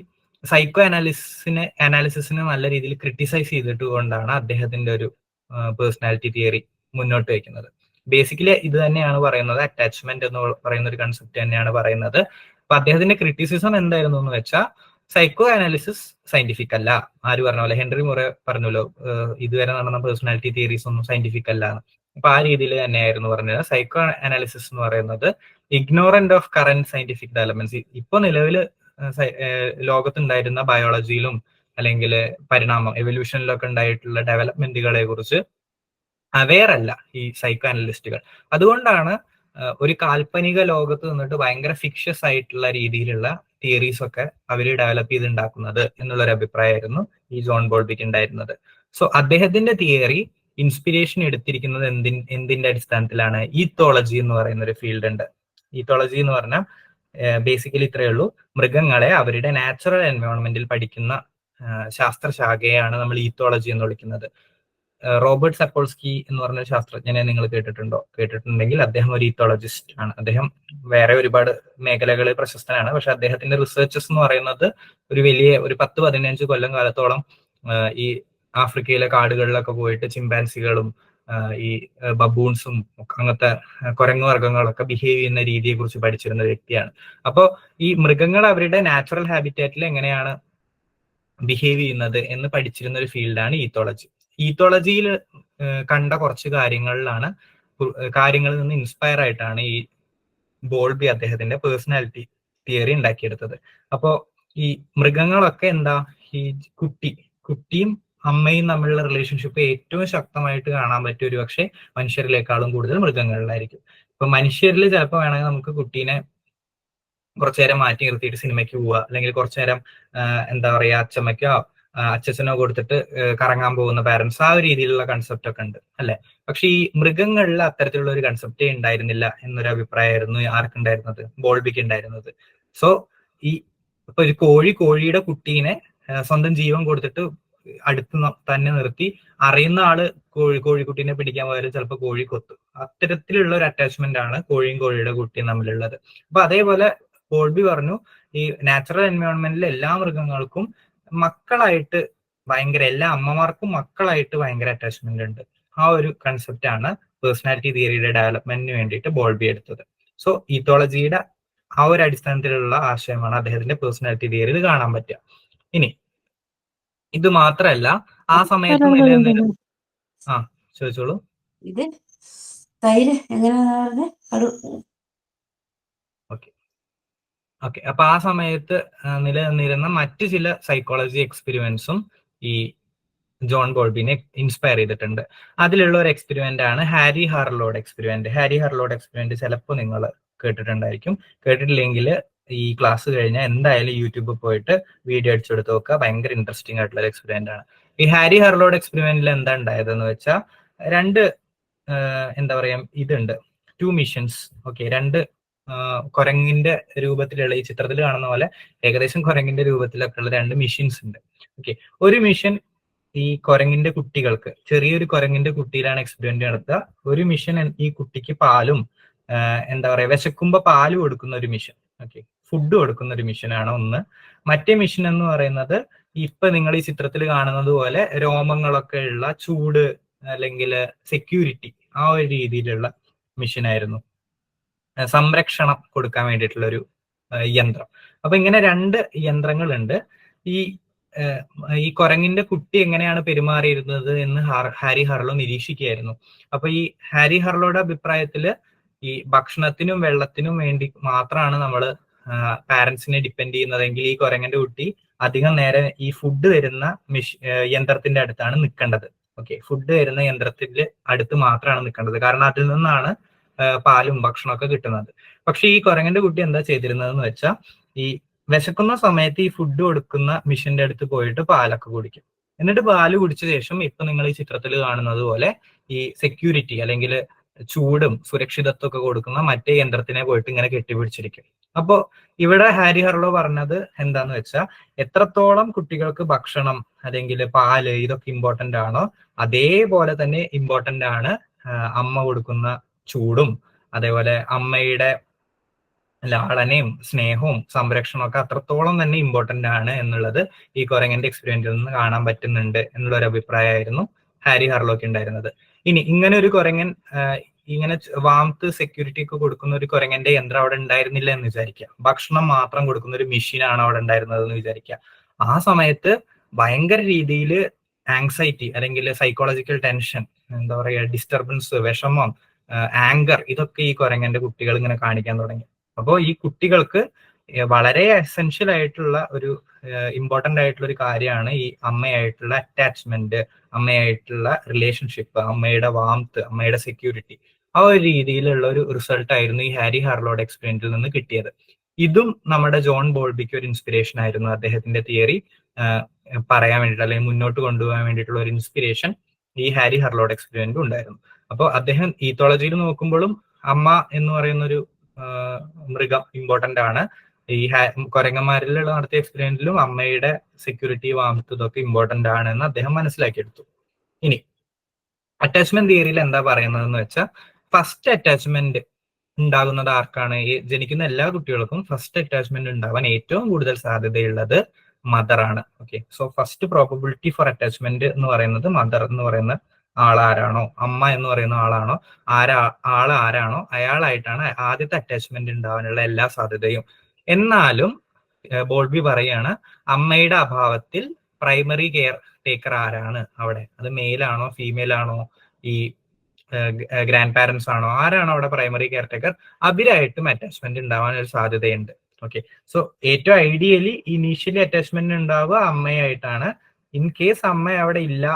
സൈക്കോ അനാലിസിസിനെ നല്ല രീതിയിൽ ക്രിട്ടിസൈസ് ചെയ്തിട്ട് കൊണ്ടാണ് അദ്ദേഹത്തിന്റെ ഒരു പേഴ്സണാലിറ്റി തിയറി മുന്നോട്ട് വയ്ക്കുന്നത്. ബേസിക്കലി ഇത് തന്നെയാണ് പറയുന്നത്, അറ്റാച്ച്മെന്റ് എന്ന് പറയുന്ന ഒരു കൺസെപ്റ്റ് തന്നെയാണ് പറയുന്നത്. അപ്പൊ അദ്ദേഹത്തിന്റെ ക്രിറ്റിസിസം എന്തായിരുന്നു എന്ന് വെച്ചാൽ സൈക്കോ അനാലിസിസ് സയന്റിഫിക് അല്ല. ആര് പറഞ്ഞ പോലെ ഹെൻറി മുറെ പറഞ്ഞല്ലോ, ഇതുവരെ നടന്ന പേഴ്സണാലിറ്റി തിയറീസ് ഒന്നും സയന്റിഫിക് അല്ല. അപ്പൊ ആ രീതിയിൽ തന്നെയായിരുന്നു പറഞ്ഞത്. സൈക്കോ അനാലിസിസ് എന്ന് പറയുന്നത് ignorant of current scientific developments, ഇപ്പൊ നിലവിൽ ലോകത്തുണ്ടായിരുന്ന ബയോളജിയിലും അല്ലെങ്കിൽ പരിണാമം എവല്യൂഷനിലൊക്കെ ഉണ്ടായിട്ടുള്ള ഡെവലപ്മെന്റുകളെ കുറിച്ച് അവെയർ അല്ല ഈ സൈക്കോ അനലിസ്റ്റുകൾ. അതുകൊണ്ടാണ് ഒരു കാൽപ്പനിക ലോകത്ത് നിന്നിട്ട് ഭയങ്കര ഫിക്ഷസ് ആയിട്ടുള്ള രീതിയിലുള്ള തിയറീസ് ഒക്കെ അവർ ഡെവലപ്പ് ചെയ്തുണ്ടാക്കുന്നത് എന്നുള്ളൊരു അഭിപ്രായമായിരുന്നു ഈ ജോൺ ബോൾബിക്ക് ഉണ്ടായിരുന്നത്. സോ അദ്ദേഹത്തിന്റെ തിയറി ഇൻസ്പിരേഷൻ എടുത്തിരിക്കുന്നത് എന്തിന്റെ അടിസ്ഥാനത്തിലാണ്? ഈത്തോളജി എന്ന് പറയുന്ന ഒരു ഫീൽഡ് ഉണ്ട്. ഈത്തോളജി എന്ന് പറഞ്ഞാൽ ബേസിക്കലി ഇത്രയേ ഉള്ളൂ, മൃഗങ്ങളെ അവരുടെ നാച്ചുറൽ എൻവയോൺമെന്റിൽ പഠിക്കുന്ന ശാസ്ത്രശാഖയാണ് നമ്മൾ ഈത്തോളജി എന്ന് വിളിക്കുന്നത്. റോബർട്ട് സപ്പോൾസ്കി എന്ന് പറഞ്ഞ ശാസ്ത്രജ്ഞനെ നിങ്ങൾ കേട്ടിട്ടുണ്ടോ? കേട്ടിട്ടുണ്ടെങ്കിൽ അദ്ദേഹം ഒരു ഈത്തോളജിസ്റ്റ് ആണ്. അദ്ദേഹം വേറെ ഒരുപാട് മേഖലകളിൽ പ്രശസ്തനാണ്. പക്ഷെ അദ്ദേഹത്തിന്റെ റിസർച്ചസ് എന്ന് പറയുന്നത് ഒരു 10-15 കൊല്ലം കാലത്തോളം ഈ ആഫ്രിക്കയിലെ കാടുകളിലൊക്കെ പോയിട്ട് ചിമ്പാൻസികളും ഈ ബബൂൺസും അങ്ങനത്തെ കുരങ്ങു വർഗ്ഗങ്ങളൊക്കെ ബിഹേവ് ചെയ്യുന്ന രീതിയെ കുറിച്ച് പഠിച്ചിരുന്ന വ്യക്തിയാണ്. അപ്പോൾ ഈ മൃഗങ്ങൾ അവരുടെ നാച്ചുറൽ ഹാബിറ്റാറ്റിൽ എങ്ങനെയാണ് ബിഹേവ് ചെയ്യുന്നത് എന്ന് പഠിച്ചിരുന്ന ഒരു ഫീൽഡാണ് ഈത്തോളജി. ഈത്തോളജിയിൽ കണ്ട കുറച്ച് കാര്യങ്ങളിൽ നിന്ന് ഇൻസ്പയർ ആയിട്ടാണ് ഈ ബോൾബി അദ്ദേഹത്തിന്റെ പേഴ്സണാലിറ്റി തിയറി ഉണ്ടാക്കിയെടുത്തത്. അപ്പോ ഈ മൃഗങ്ങളൊക്കെ എന്താ, ഈ കുട്ടിയും അമ്മയും തമ്മിലുള്ള റിലേഷൻഷിപ്പ് ഏറ്റവും ശക്തമായിട്ട് കാണാൻ പറ്റിയ ഒരു പക്ഷേ മനുഷ്യരിലേക്കാളും കൂടുതൽ മൃഗങ്ങളിലായിരിക്കും. ഇപ്പൊ മനുഷ്യരിൽ ചിലപ്പോൾ വേണമെങ്കിൽ നമുക്ക് കുട്ടീനെ കുറച്ചു നേരം മാറ്റി നിർത്തിയിട്ട് സിനിമയ്ക്ക് പോവുക, അല്ലെങ്കിൽ കുറച്ചു നേരം എന്താ പറയാ അച്ഛമ്മയ്ക്കോ അച്ഛനോ കൊടുത്തിട്ട് കറങ്ങാൻ പോകുന്ന പാരന്റ്സ്, ആ ഒരു രീതിയിലുള്ള കൺസെപ്റ്റ് ഒക്കെ ഉണ്ട് അല്ലെ. പക്ഷെ ഈ മൃഗങ്ങളിൽ അത്തരത്തിലുള്ള ഒരു കൺസെപ്റ്റേ ഉണ്ടായിരുന്നില്ല എന്നൊരു അഭിപ്രായമായിരുന്നു ആർക്കുണ്ടായിരുന്നത്? ബോൾബിക്ക് ഉണ്ടായിരുന്നത്. സോ ഇപ്പൊ ഒരു കോഴിയുടെ കുട്ടീനെ സ്വന്തം ജീവൻ കൊടുത്തിട്ട് അടുത്ത് തന്നെ നിർത്തി അറിയുന്ന ആള് കോഴിക്കുട്ടീനെ പിടിക്കാൻ പോയാലും ചിലപ്പോൾ കോഴി കൊത്തും. അത്തരത്തിലുള്ള ഒരു അറ്റാച്ച്മെന്റ് ആണ് കോഴിയും കോഴിയുടെ കുട്ടിയും തമ്മിലുള്ളത്. അപ്പൊ അതേപോലെ ബോൾബി പറഞ്ഞു, ഈ നാച്ചുറൽ എൻവയോൺമെന്റിലെ എല്ലാ മൃഗങ്ങൾക്കും മക്കളായിട്ട് എല്ലാ അമ്മമാർക്കും മക്കളായിട്ട് ഭയങ്കര അറ്റാച്ച്മെന്റ് ഉണ്ട്. ആ ഒരു കൺസെപ്റ്റ് ആണ് പേഴ്സണാലിറ്റി തിയറിയുടെ ഡെവലപ്മെന്റിന് വേണ്ടിയിട്ട് ബോൾബി എടുത്തത്. സോ ഈത്തോളജിയുടെ ആ ഒരു അടിസ്ഥാനത്തിലുള്ള ആശയമാണ് അദ്ദേഹത്തിന്റെ പേഴ്സണാലിറ്റി തിയറിയിൽ കാണാൻ പറ്റുക. ഇനി ഇത് മാത്രല്ല, ആ സമയത്ത് നിലനിന്നിരുന്ന ചോദിച്ചോളൂ. ഇത് തൈര് എങ്ങനെയാണ്? ഓക്കെ. അപ്പൊ ആ സമയത്ത് നിലനിന്നിരുന്ന മറ്റു ചില സൈക്കോളജി എക്സ്പെരിമെന്റ്സും ഈ ജോൺ ബോൾബിനെ ഇൻസ്പയർ ചെയ്തിട്ടുണ്ട്. അതിലുള്ള ഒരു എക്സ്പെരിമെന്റ് ആണ് ഹാരി ഹാർലോഡ് എക്സ്പെരിമെന്റ്. ഹാരി ഹാർലോഡ് എക്സ്പെരിമെന്റ് ചിലപ്പോൾ നിങ്ങൾ കേട്ടിട്ടുണ്ടായിരിക്കും. കേട്ടിട്ടില്ലെങ്കിൽ ഈ ക്ലാസ് കഴിഞ്ഞാൽ എന്തായാലും യൂട്യൂബിൽ പോയിട്ട് വീഡിയോ അടിച്ചെടുത്ത് നോക്കുക. ഭയങ്കര ഇൻട്രസ്റ്റിംഗ് ആയിട്ടുള്ള ഒരു എക്സ്പെരിമെന്റ് ആണ്. ഈ ഹാരി ഹാർലോഡ് എക്സ്പെരിമെന്റിൽ എന്താ ഉണ്ടായതെന്ന് വെച്ചാൽ എന്താ പറയാ ഇതുണ്ട്, 2 മിഷൻസ്. ഓക്കെ, 2 കുരങ്ങിന്റെ രൂപത്തിലുള്ള, ഈ ചിത്രത്തിൽ കാണുന്ന പോലെ ഏകദേശം കുരങ്ങിന്റെ രൂപത്തിലൊക്കെ ഉള്ള 2 മിഷൻസ് ഉണ്ട്. ഓക്കെ, ഒരു മിഷൻ ഈ കുരങ്ങിന്റെ കുട്ടികൾക്ക്, ചെറിയൊരു കുരങ്ങിന്റെ കുട്ടിയിലാണ് എക്സ്പെരിമെന്റ് നടത്തുക. ഒരു മിഷൻ ഈ കുട്ടിക്ക് പാലും എന്താ പറയാ വിശക്കുമ്പോ പാല് കൊടുക്കുന്ന ഒരു മിഷൻ, ഓക്കെ, ഫുഡ് കൊടുക്കുന്ന ഒരു മിഷനാണ് ഒന്ന്. മറ്റേ മിഷൻ എന്ന് പറയുന്നത് ഇപ്പൊ നിങ്ങൾ ഈ ചിത്രത്തിൽ കാണുന്നത് പോലെ രോമങ്ങളൊക്കെ ഉള്ള ചൂട് അല്ലെങ്കിൽ സെക്യൂരിറ്റി, ആ ഒരു രീതിയിലുള്ള മിഷനായിരുന്നു. സംരക്ഷണം കൊടുക്കാൻ വേണ്ടിയിട്ടുള്ള ഒരു യന്ത്രം. അപ്പൊ ഇങ്ങനെ 2 യന്ത്രങ്ങളുണ്ട്. ഈ കുരങ്ങിന്റെ കുട്ടി എങ്ങനെയാണ് പെരുമാറിയിരുന്നത് എന്ന് ഹാരി ഹാർലോ നിരീക്ഷിക്കുകയായിരുന്നു. അപ്പൊ ഈ ഹാരി ഹാർലോയുടെ അഭിപ്രായത്തില് ഈ ഭക്ഷണത്തിനും വെള്ളത്തിനും വേണ്ടി മാത്രമാണ് നമ്മൾ പാരന്റ്സിനെ ഡിപ്പെൻഡ് ചെയ്യുന്നതെങ്കിൽ ഈ കുരങ്ങന്റെ കുട്ടി അധികം നേരം ഈ ഫുഡ് വരുന്ന യന്ത്രത്തിന്റെ അടുത്താണ് നിൽക്കേണ്ടത്. ഓക്കെ, ഫുഡ് വരുന്ന യന്ത്രത്തിന്റെ അടുത്ത് മാത്രമാണ് നിൽക്കേണ്ടത്, കാരണം അതിൽ നിന്നാണ് പാലും ഭക്ഷണമൊക്കെ കിട്ടുന്നത്. പക്ഷെ ഈ കുരങ്ങന്റെ കുട്ടി എന്താ ചെയ്തിരുന്നതെന്ന് വെച്ചാൽ, ഈ വിശക്കുന്ന സമയത്ത് ഈ ഫുഡ് കൊടുക്കുന്ന മിഷന്റെ അടുത്ത് പോയിട്ട് പാലൊക്കെ കുടിക്കും. എന്നിട്ട് പാല് കുടിച്ച ശേഷം ഇപ്പൊ നിങ്ങൾ ഈ ചിത്രത്തിൽ കാണുന്നത് പോലെ ഈ സെക്യൂരിറ്റി അല്ലെങ്കിൽ ചൂടും സുരക്ഷിതത്വം ഒക്കെ കൊടുക്കുന്ന മറ്റേ യന്ത്രത്തിനെ പോയിട്ട് ഇങ്ങനെ കെട്ടിപ്പിടിച്ചിരിക്കും. അപ്പോ ഇവിടെ ഹാരി ഹാർലോ പറഞ്ഞത് എന്താന്ന് വെച്ചാൽ, എത്രത്തോളം കുട്ടികൾക്ക് ഭക്ഷണം അല്ലെങ്കിൽ പാല് ഇതൊക്കെ ഇമ്പോർട്ടന്റ് ആണോ, അതേപോലെ തന്നെ ഇമ്പോർട്ടന്റ് ആണ് അമ്മ കൊടുക്കുന്ന ചൂടും അതേപോലെ അമ്മയുടെ ലാളനയും സ്നേഹവും സംരക്ഷണവും ഒക്കെ അത്രത്തോളം തന്നെ ഇമ്പോർട്ടന്റ് ആണ് എന്നുള്ളത് ഈ കുരങ്ങന്റെ എക്സ്പെരിമെന്റിൽ നിന്ന് കാണാൻ പറ്റുന്നുണ്ട് എന്നുള്ള ഒരു അഭിപ്രായമായിരുന്നു ഹാരി ഹാർലോക്ക് ഉണ്ടായിരുന്നത്. ഇനി ഇങ്ങനെ ഒരു കുരങ്ങൻ ഇങ്ങനെ വാംത്ത് സെക്യൂരിറ്റി ഒക്കെ കൊടുക്കുന്ന ഒരു കുരങ്ങന്റെ യന്ത്രം അവിടെ ഉണ്ടായിരുന്നില്ല എന്ന് വിചാരിക്കുക, ഭക്ഷണം മാത്രം കൊടുക്കുന്ന ഒരു മെഷീനാണ് അവിടെ ഉണ്ടായിരുന്നത് എന്ന് വിചാരിക്കുക. ആ സമയത്ത് ഭയങ്കര രീതിയിൽ ആങ്സൈറ്റി അല്ലെങ്കിൽ സൈക്കോളജിക്കൽ ടെൻഷൻ, എന്താ പറയുക, ഡിസ്റ്റർബൻസ്, വിഷമം, ആങ്കർ, ഇതൊക്കെ ഈ കുരങ്ങന്റെ കുട്ടികൾ ഇങ്ങനെ കാണിക്കാൻ തുടങ്ങി. അപ്പോൾ ഈ കുട്ടികൾക്ക് വളരെ എസെൻഷ്യൽ ആയിട്ടുള്ള ഒരു ഇമ്പോർട്ടന്റ് ആയിട്ടുള്ള ഒരു കാര്യമാണ് ഈ അമ്മയായിട്ടുള്ള അറ്റാച്ച്മെന്റ്, അമ്മയായിട്ടുള്ള റിലേഷൻഷിപ്പ്, അമ്മയുടെ വാംത്ത്, അമ്മയുടെ സെക്യൂരിറ്റി. ആ ഒരു രീതിയിലുള്ള ഒരു റിസൾട്ട് ആയിരുന്നു ഈ ഹാരി ഹാർലോഡ് എക്സ്പെരിമെന്റിൽ നിന്ന് കിട്ടിയത്. ഇതും നമ്മുടെ ജോൺ ബോൾബിക്ക് ഒരു ഇൻസ്പിറേഷൻ ആയിരുന്നു. അദ്ദേഹത്തിന്റെ തിയറി പറയാൻ വേണ്ടിയിട്ട് അല്ലെങ്കിൽ മുന്നോട്ട് കൊണ്ടുപോകാൻ വേണ്ടിയിട്ടുള്ള ഒരു ഇൻസ്പിറേഷൻ ഈ ഹാരി ഹർലോഡ് എക്സ്പെരിമെന്റും ഉണ്ടായിരുന്നു. അപ്പോൾ അദ്ദേഹം ഈത്തോളജിയിൽ നോക്കുമ്പോഴും അമ്മ എന്ന് പറയുന്ന ഒരു മൃഗം ഇമ്പോർട്ടന്റ് ആണ്. ഈ കുരങ്ങന്മാരിൽ നടത്തിയ എക്സ്പെരിമെന്റിലും അമ്മയുടെ സെക്യൂരിറ്റി വാംത്ത് ഇതൊക്കെ ഇമ്പോർട്ടന്റ് ആണ് എന്ന് അദ്ദേഹം മനസ്സിലാക്കിയെടുത്തു. ഇനി അറ്റാച്ച്മെന്റ് തിയറിയിൽ എന്താ പറയുന്നതെന്ന് വെച്ചാൽ, ഫസ്റ്റ് അറ്റാച്ച്മെന്റ് ഉണ്ടാകുന്നത് ആർക്കാണ്? ജനിക്കുന്ന എല്ലാ കുട്ടികൾക്കും ഫസ്റ്റ് അറ്റാച്ച്മെന്റ് ഉണ്ടാവാൻ ഏറ്റവും കൂടുതൽ സാധ്യതയുള്ളത് മദർ ആണ്. Okay, so first probability four attachment എന്ന് പറയുന്നത് മദർ എന്ന് പറയുന്ന ആളാരാണോ, അമ്മ എന്ന് പറയുന്ന ആളാണോ, ആരാണോ അയാളായിട്ടാണ് ആദ്യത്തെ അറ്റാച്ച്മെന്റ് ഉണ്ടാവാനുള്ള എല്ലാ സാധ്യതയും. എന്നാലും ബോൾബി പറയാണ്, അമ്മയുടെ അഭാവത്തിൽ പ്രൈമറി കെയർ ടേക്കർ ആരാണ് അവിടെ? അത് മെയിലാണോ ഫീമെയിൽ ആണോ, ഈ ഗ്രാൻഡ് പാരന്റ്സ് ആണോ, ആരാണോ അവിടെ പ്രൈമറി കെയർ ടേക്കർ, അവരായിട്ടും അറ്റാച്ച്മെന്റ് ഉണ്ടാവാൻ ഒരു സാധ്യതയുണ്ട്. ഓക്കെ, സോ ഏറ്റവും ഐഡിയലി ഇനീഷ്യലി അറ്റാച്ച്മെന്റ് ഉണ്ടാവുക അമ്മയായിട്ടാണ്. ഇൻ കേസ് അമ്മ അവിടെ ഇല്ല,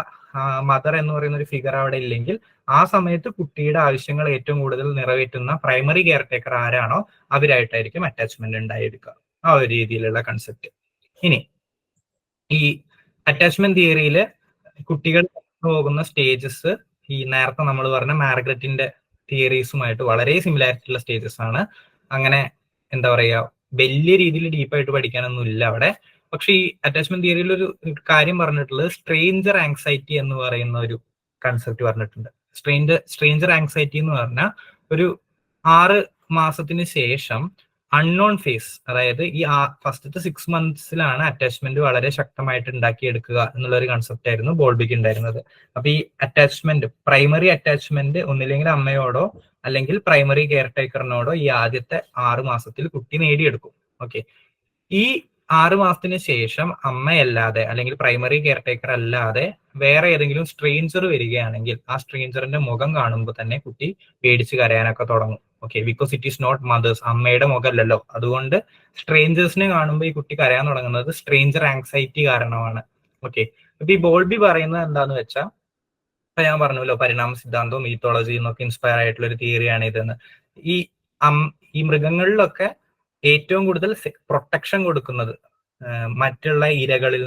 മദർ എന്ന് പറയുന്ന ഒരു ഫിഗർ അവിടെ ഇല്ലെങ്കിൽ, ആ സമയത്ത് കുട്ടിയുടെ ആവശ്യങ്ങൾ ഏറ്റവും കൂടുതൽ നിറവേറ്റുന്ന പ്രൈമറി കെയർ ടേക്കർ ആരാണോ അവരായിട്ടായിരിക്കും അറ്റാച്ച്മെന്റ് ഉണ്ടായിരിക്കുക. ആ ഒരു രീതിയിലുള്ള കൺസെപ്റ്റ്. ഇനി ഈ അറ്റാച്ച്മെന്റ് തിയറിയിൽ കുട്ടികൾ പോകുന്ന സ്റ്റേജസ് ഈ നേരത്തെ നമ്മൾ പറഞ്ഞ മാർഗരറ്റിന്റെ തിയറീസുമായിട്ട് വളരെ സിമിലാരിറ്റി ഉള്ള സ്റ്റേജസ് ആണ്. അങ്ങനെ എന്താ പറയുക, വലിയ രീതിയിൽ ഡീപ്പായിട്ട് പഠിക്കാനൊന്നും ഇല്ല അവിടെ. പക്ഷെ ഈ അറ്റാച്ച്മെന്റ് തിയറിയിൽ ഒരു കാര്യം പറഞ്ഞിട്ടുള്ളത് സ്ട്രേഞ്ചർ ആങ്സൈറ്റി എന്ന് പറയുന്ന ഒരു കൺസെപ്റ്റ് പറഞ്ഞിട്ടുണ്ട്. സ്ട്രേഞ്ചർ ആങ്സൈറ്റി എന്ന് പറഞ്ഞാൽ ഒരു 6 മാസത്തിന് ശേഷം അൺനോൺ ഫേസ്, അതായത് ഈ ഫസ്റ്റത്തെ 6 മന്ത്സിലാണ് അറ്റാച്ച്മെന്റ് വളരെ ശക്തമായിട്ട് ഉണ്ടാക്കിയെടുക്കുക എന്നുള്ള ഒരു കൺസെപ്റ്റ് ആയിരുന്നു ബോൾബിക്ക് ഉണ്ടായിരുന്നത്. അപ്പൊ ഈ അറ്റാച്ച്മെന്റ്, പ്രൈമറി അറ്റാച്ച്മെന്റ് ഒന്നില്ലെങ്കിൽ അമ്മയോടോ അല്ലെങ്കിൽ പ്രൈമറി കെയർ ടേക്കറിനോടോ ഈ ആദ്യത്തെ 6 മാസത്തിൽ കുട്ടി നേടിയെടുക്കും. ഓക്കെ, ഈ 6 മാസത്തിന് ശേഷം അമ്മയല്ലാതെ അല്ലെങ്കിൽ പ്രൈമറി കെയർ ടേക്കർ അല്ലാതെ വേറെ ഏതെങ്കിലും സ്ട്രേഞ്ചർ വരികയാണെങ്കിൽ ആ സ്ട്രേഞ്ചറിന്റെ മുഖം കാണുമ്പോൾ തന്നെ കുട്ടി പേടിച്ച് കരയാനൊക്കെ തുടങ്ങും. Okay, because it is not mother's, അമ്മയുടെ മുഖമല്ലല്ലോ. അതുകൊണ്ട് സ്ട്രേഞ്ചേഴ്സിനെ കാണുമ്പോൾ ഈ കുട്ടി കരയാൻ തുടങ്ങുന്നത് സ്ട്രേഞ്ചർ ആങ്സൈറ്റി കാരണമാണ്. ഓക്കെ, അപ്പൊ ഈ ബോൾബി പറയുന്നത് എന്താന്ന് വെച്ചാൽ, ഇപ്പൊ ഞാൻ പറഞ്ഞല്ലോ പരിണാമ സിദ്ധാന്തവും മീത്തോളജിയും എന്നൊക്കെ ഇൻസ്പയർ ആയിട്ടുള്ള ഒരു തിയറിയാണ് ഇതെന്ന്. ഈ മൃഗങ്ങളിലൊക്കെ ഏറ്റവും കൂടുതൽ പ്രൊട്ടക്ഷൻ കൊടുക്കുന്നത് മറ്റുള്ള ഇരകളിൽ,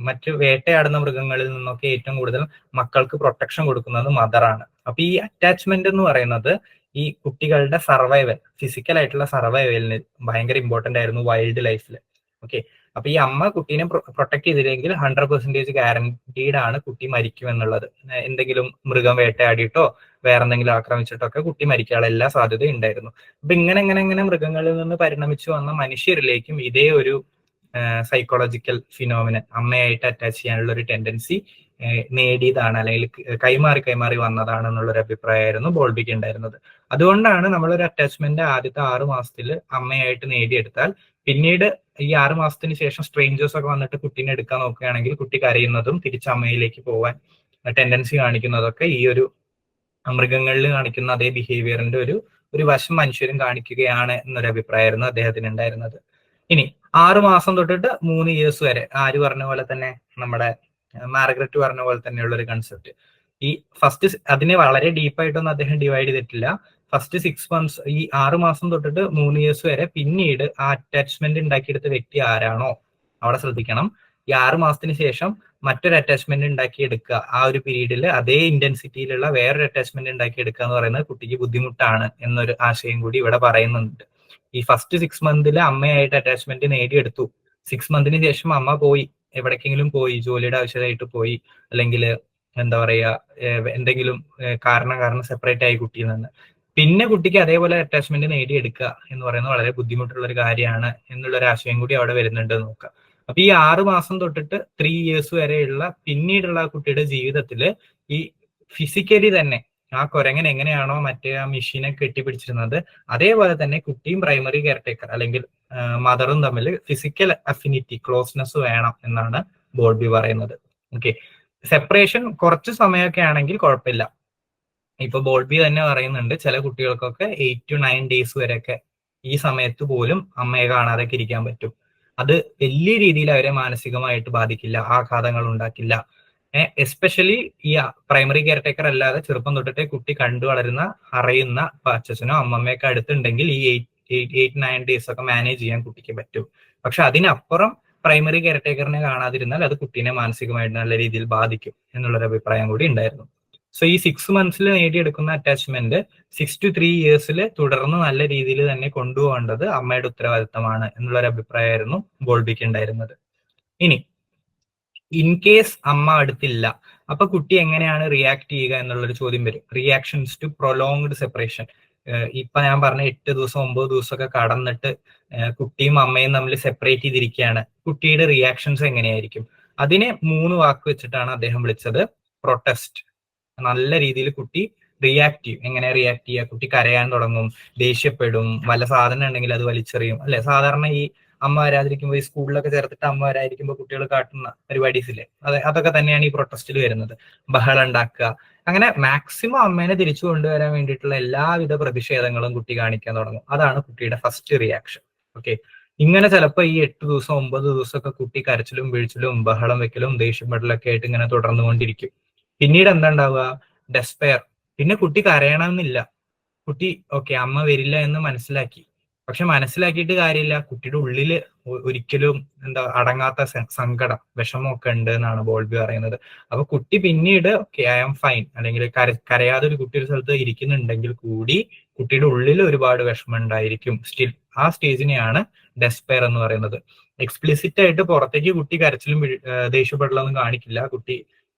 മറ്റ് വേട്ടയാടുന്ന മൃഗങ്ങളിൽ നിന്നൊക്കെ ഏറ്റവും കൂടുതൽ മക്കൾക്ക് പ്രൊട്ടക്ഷൻ കൊടുക്കുന്നത് മദറാണ്. അപ്പൊ ഈ അറ്റാച്ച്മെന്റ് എന്ന് പറയുന്നത് ഈ കുട്ടികളുടെ സർവൈവൽ, ഫിസിക്കൽ ആയിട്ടുള്ള സർവൈവലിന് ഭയങ്കര ഇമ്പോർട്ടന്റ് ആയിരുന്നു വൈൽഡ് ലൈഫിൽ. ഓക്കെ, അപ്പൊ ഈ അമ്മ കുട്ടീനെ പ്രൊട്ടക്ട് ചെയ്തില്ലെങ്കിൽ 100% ഗ്യാരണ്ടീഡ് ആണ് കുട്ടി മരിക്കും എന്നുള്ളത്. എന്തെങ്കിലും മൃഗം വേട്ടയാടിയിട്ടോ വേറെ എന്തെങ്കിലും ആക്രമിച്ചിട്ടോ ഒക്കെ കുട്ടി മരിക്കാനുള്ള എല്ലാ സാധ്യതയും ഉണ്ടായിരുന്നു. അപ്പൊ ഇങ്ങനെ മൃഗങ്ങളിൽ നിന്ന് പരിണമിച്ചു വന്ന മനുഷ്യരിലേക്കും ഇതേ ഒരു സൈക്കോളജിക്കൽ ഫിനോമിനൻ, അമ്മയായിട്ട് അറ്റാച്ച് ചെയ്യാനുള്ള ഒരു ടെൻഡൻസി നേടിയതാണ് അല്ലെങ്കിൽ കൈമാറി വന്നതാണ് എന്നുള്ളൊരു അഭിപ്രായമായിരുന്നു ബോൾബിക്ക് ഉണ്ടായിരുന്നത്. അതുകൊണ്ടാണ് നമ്മളൊരു അറ്റാച്ച്മെന്റ് ആദ്യത്തെ 6 മാസത്തിൽ അമ്മയായിട്ട് നേടിയെടുത്താൽ പിന്നീട് ഈ 6 മാസത്തിന് ശേഷം സ്ട്രേഞ്ചേഴ്സ് ഒക്കെ വന്നിട്ട് കുട്ടീനെ എടുക്കാൻ നോക്കുകയാണെങ്കിൽ കുട്ടി കരയുന്നതും തിരിച്ച് അമ്മയിലേക്ക് പോവാൻ ടെൻഡൻസി കാണിക്കുന്നതൊക്കെ ഈ ഒരു മൃഗങ്ങളിൽ കാണിക്കുന്ന അതേ ബിഹേവിയറിന്റെ ഒരു വശം മനുഷ്യരും കാണിക്കുകയാണ് എന്നൊരു അഭിപ്രായമായിരുന്നു അദ്ദേഹത്തിന് ഉണ്ടായിരുന്നത്. ഇനി 6 മാസം തൊട്ടിട്ട് 3 ഇയേഴ്സ് വരെ ആര് പറഞ്ഞ പോലെ തന്നെ, നമ്മുടെ മാർഗരറ്റ് പറഞ്ഞ പോലെ തന്നെയുള്ള ഒരു കൺസെപ്റ്റ്. ഈ ഫസ്റ്റ് അതിനെ വളരെ ഡീപ്പായിട്ടൊന്നും അദ്ദേഹം ഡിവൈഡ് ചെയ്തിട്ടില്ല. ഫസ്റ്റ് 6 മന്ത്സ്, ഈ 6 മാസം തൊട്ടിട്ട് 3 ഇയേഴ്സ് വരെ, പിന്നീട് ആ അറ്റാച്ച്മെന്റ് ഉണ്ടാക്കിയെടുത്ത വ്യക്തി ആരാണോ അവിടെ ശ്രദ്ധിക്കണം. ഈ 6 മാസത്തിന് ശേഷം മറ്റൊരു അറ്റാച്ച്മെന്റ് ഉണ്ടാക്കിയെടുക്കുക, ആ ഒരു പീരീഡിൽ അതേ ഇന്റൻസിറ്റിയിലുള്ള വേറൊരു അറ്റാച്ച്മെന്റ് ഉണ്ടാക്കിയെടുക്കുക എന്ന് പറയുന്നത് കുട്ടിക്ക് ബുദ്ധിമുട്ടാണ് എന്നൊരു ആശയം കൂടി ഇവിടെ പറയുന്നുണ്ട്. ഈ ഫസ്റ്റ് 6 മന്തിൽ അമ്മയായിട്ട് അറ്റാച്ച്മെന്റ് നേടിയെടുത്തു, 6 മന്തിന് ശേഷം അമ്മ പോയി, എവിടേക്കെങ്കിലും പോയി, ജോലിയുടെ ആവശ്യമായിട്ട് പോയി, അല്ലെങ്കിൽ എന്താ പറയാ എന്തെങ്കിലും കാരണം സെപ്പറേറ്റ് ആയി കുട്ടിയിൽ നിന്ന്, പിന്നെ കുട്ടിക്ക് അതേപോലെ അറ്റാച്ച്മെന്റ് നേടിയെടുക്കുക എന്ന് പറയുന്നത് വളരെ ബുദ്ധിമുട്ടുള്ള ഒരു കാര്യമാണ് എന്നുള്ളൊരു ആശയം കൂടി അവിടെ വരുന്നുണ്ട് നോക്കാം. അപ്പൊ ഈ 6 മാസം തൊട്ടിട്ട് 3 ഇയേഴ്സ് വരെയുള്ള പിന്നീടുള്ള കുട്ടിയുടെ ജീവിതത്തിൽ ഈ ഫിസിക്കലി തന്നെ ആ കുരങ്ങൻ എങ്ങനെയാണോ മറ്റേ ആ മെഷീനെ കെട്ടിപ്പിടിച്ചിരുന്നത് അതേപോലെ തന്നെ കുട്ടിയും പ്രൈമറി കെയർ ടേക്കർ അല്ലെങ്കിൽ മദറും തമ്മിൽ ഫിസിക്കൽ അഫിനിറ്റി, ക്ലോസ്നെസ് വേണം എന്നാണ് ബോൾബി പറയുന്നത്. ഓക്കെ, സെപ്പറേഷൻ കുറച്ച് സമയമൊക്കെ ആണെങ്കിൽ കുഴപ്പമില്ല. ഇപ്പൊ ബോൾബി തന്നെ പറയുന്നുണ്ട് ചില കുട്ടികൾക്കൊക്കെ 8 to 9 ഡേയ്സ് വരെയൊക്കെ ഈ സമയത്ത് പോലും അമ്മയെ കാണാതൊക്കെ ഇരിക്കാൻ പറ്റും. അത് വലിയ രീതിയിൽ അവരെ മാനസികമായിട്ട് ബാധിക്കില്ല, ആഘാതങ്ങൾ ഉണ്ടാക്കില്ല. എസ്പെഷ്യലി ഈ പ്രൈമറി കെയർ ടേക്കർ അല്ലാതെ ചെറുപ്പം തൊട്ടിട്ടേ കുട്ടി കണ്ടു വളരുന്ന അറിയുന്ന അച്ഛനോ അമ്മമ്മയൊക്കെ അടുത്തുണ്ടെങ്കിൽ ഈ 8-9 ഡേയ്സ് ഒക്കെ മാനേജ് ചെയ്യാൻ കുട്ടിക്ക് പറ്റും. പക്ഷെ അതിനപ്പുറം പ്രൈമറി കെയർ ടേക്കറിനെ കാണാതിരുന്നാൽ അത് കുട്ടീനെ മാനസികമായിട്ട് നല്ല രീതിയിൽ ബാധിക്കും എന്നുള്ളൊരു അഭിപ്രായം കൂടി ഉണ്ടായിരുന്നു. സോ ഈ 6 months നേടിയെടുക്കുന്ന അറ്റാച്ച്മെന്റ് 6 to 3 years തുടർന്ന് നല്ല രീതിയിൽ തന്നെ കൊണ്ടുപോകേണ്ടത് അമ്മയുടെ ഉത്തരവാദിത്തമാണ് എന്നുള്ളൊരു അഭിപ്രായമായിരുന്നു ബോൾബിക്ക് ഉണ്ടായിരുന്നത്. ഇനി ഇൻ കേസ് അമ്മ അടുത്തില്ല, അപ്പൊ കുട്ടി എങ്ങനെയാണ് റിയാക്ട് ചെയ്യുക എന്നുള്ളൊരു ചോദ്യം വരും. Reactions to prolonged separation. ഇപ്പൊ ഞാൻ പറഞ്ഞ 8 ദിവസം 9 ദിവസമൊക്കെ കടന്നിട്ട് കുട്ടിയും അമ്മയും തമ്മിൽ സെപ്പറേറ്റ് ചെയ്തിരിക്കുകയാണ്. കുട്ടിയുടെ റിയാക്ഷൻസ് എങ്ങനെയായിരിക്കും? അതിനെ 3 വാക്ക് വെച്ചിട്ടാണ് അദ്ദേഹം വിളിച്ചത്. പ്രൊട്ടസ്റ്റ്. നല്ല രീതിയിൽ കുട്ടി റിയാക്ട് ചെയ്യും. എങ്ങനെ റിയാക്ട് ചെയ്യുക? കുട്ടി കരയാൻ തുടങ്ങും, ദേഷ്യപ്പെടും, വല്ല സാധനം ഉണ്ടെങ്കിൽ അത് വലിച്ചെറിയും. അല്ലെ, സാധാരണ ഈ അമ്മ വരാതിരിക്കുമ്പോൾ ഈ സ്കൂളിലൊക്കെ ചേർത്തിട്ട് അമ്മ വരാതിരിക്കുമ്പോൾ കുട്ടികൾ കാട്ടുന്ന പരിപാടീസ് ഇല്ലേ, അതൊക്കെ തന്നെയാണ് ഈ പ്രൊട്ടസ്റ്റിൽ വരുന്നത്. ബഹളം ഉണ്ടാക്കുക, അങ്ങനെ മാക്സിമം അമ്മേനെ തിരിച്ചു കൊണ്ടുവരാൻ വേണ്ടിയിട്ടുള്ള എല്ലാവിധ പ്രതിഷേധങ്ങളും കുട്ടി കാണിക്കാൻ തുടങ്ങും. അതാണ് കുട്ടിയുടെ ഫസ്റ്റ് റിയാക്ഷൻ. ഓക്കെ, ഇങ്ങനെ ചിലപ്പോൾ ഈ 8 ദിവസം 9 ദിവസമൊക്കെ കുട്ടി കരച്ചിലും വീഴ്ചലും ബഹളം വെക്കലും ദേഷ്യപ്പെടലൊക്കെ ആയിട്ട് ഇങ്ങനെ തുടർന്നുകൊണ്ടിരിക്കും. പിന്നീട് എന്താ ഉണ്ടാവുക? ഡെസ്പയർ. പിന്നെ കുട്ടി കരയണമെന്നില്ല. കുട്ടി ഓക്കെ അമ്മ വരില്ല എന്ന് മനസ്സിലാക്കി. പക്ഷെ മനസ്സിലാക്കിയിട്ട് കാര്യമില്ല, കുട്ടിയുടെ ഉള്ളില് ഒരിക്കലും അടങ്ങാത്ത സങ്കടം, വിഷമമൊക്കെ ഉണ്ട് എന്നാണ് ബോൾബി പറയുന്നത്. അപ്പൊ കുട്ടി പിന്നീട് ഓക്കെ ഐ ആം ഫൈൻ, അല്ലെങ്കിൽ കരയാതെ ഒരു കുട്ടി ഒരു സ്ഥലത്ത് ഇരിക്കുന്നുണ്ടെങ്കിൽ കൂടി കുട്ടിയുടെ ഉള്ളിൽ ഒരുപാട് വിഷമം ഉണ്ടായിരിക്കും സ്റ്റിൽ. ആ സ്റ്റേജിനെയാണ് ഡെസ്പയർ എന്ന് പറയുന്നത്. എക്സ്പ്ലിസിറ്റ് ആയിട്ട് പുറത്തേക്ക് കുട്ടി കരച്ചിലും ദേഷ്യപ്പെടലൊന്നും കാണിക്കില്ല. കുട്ടി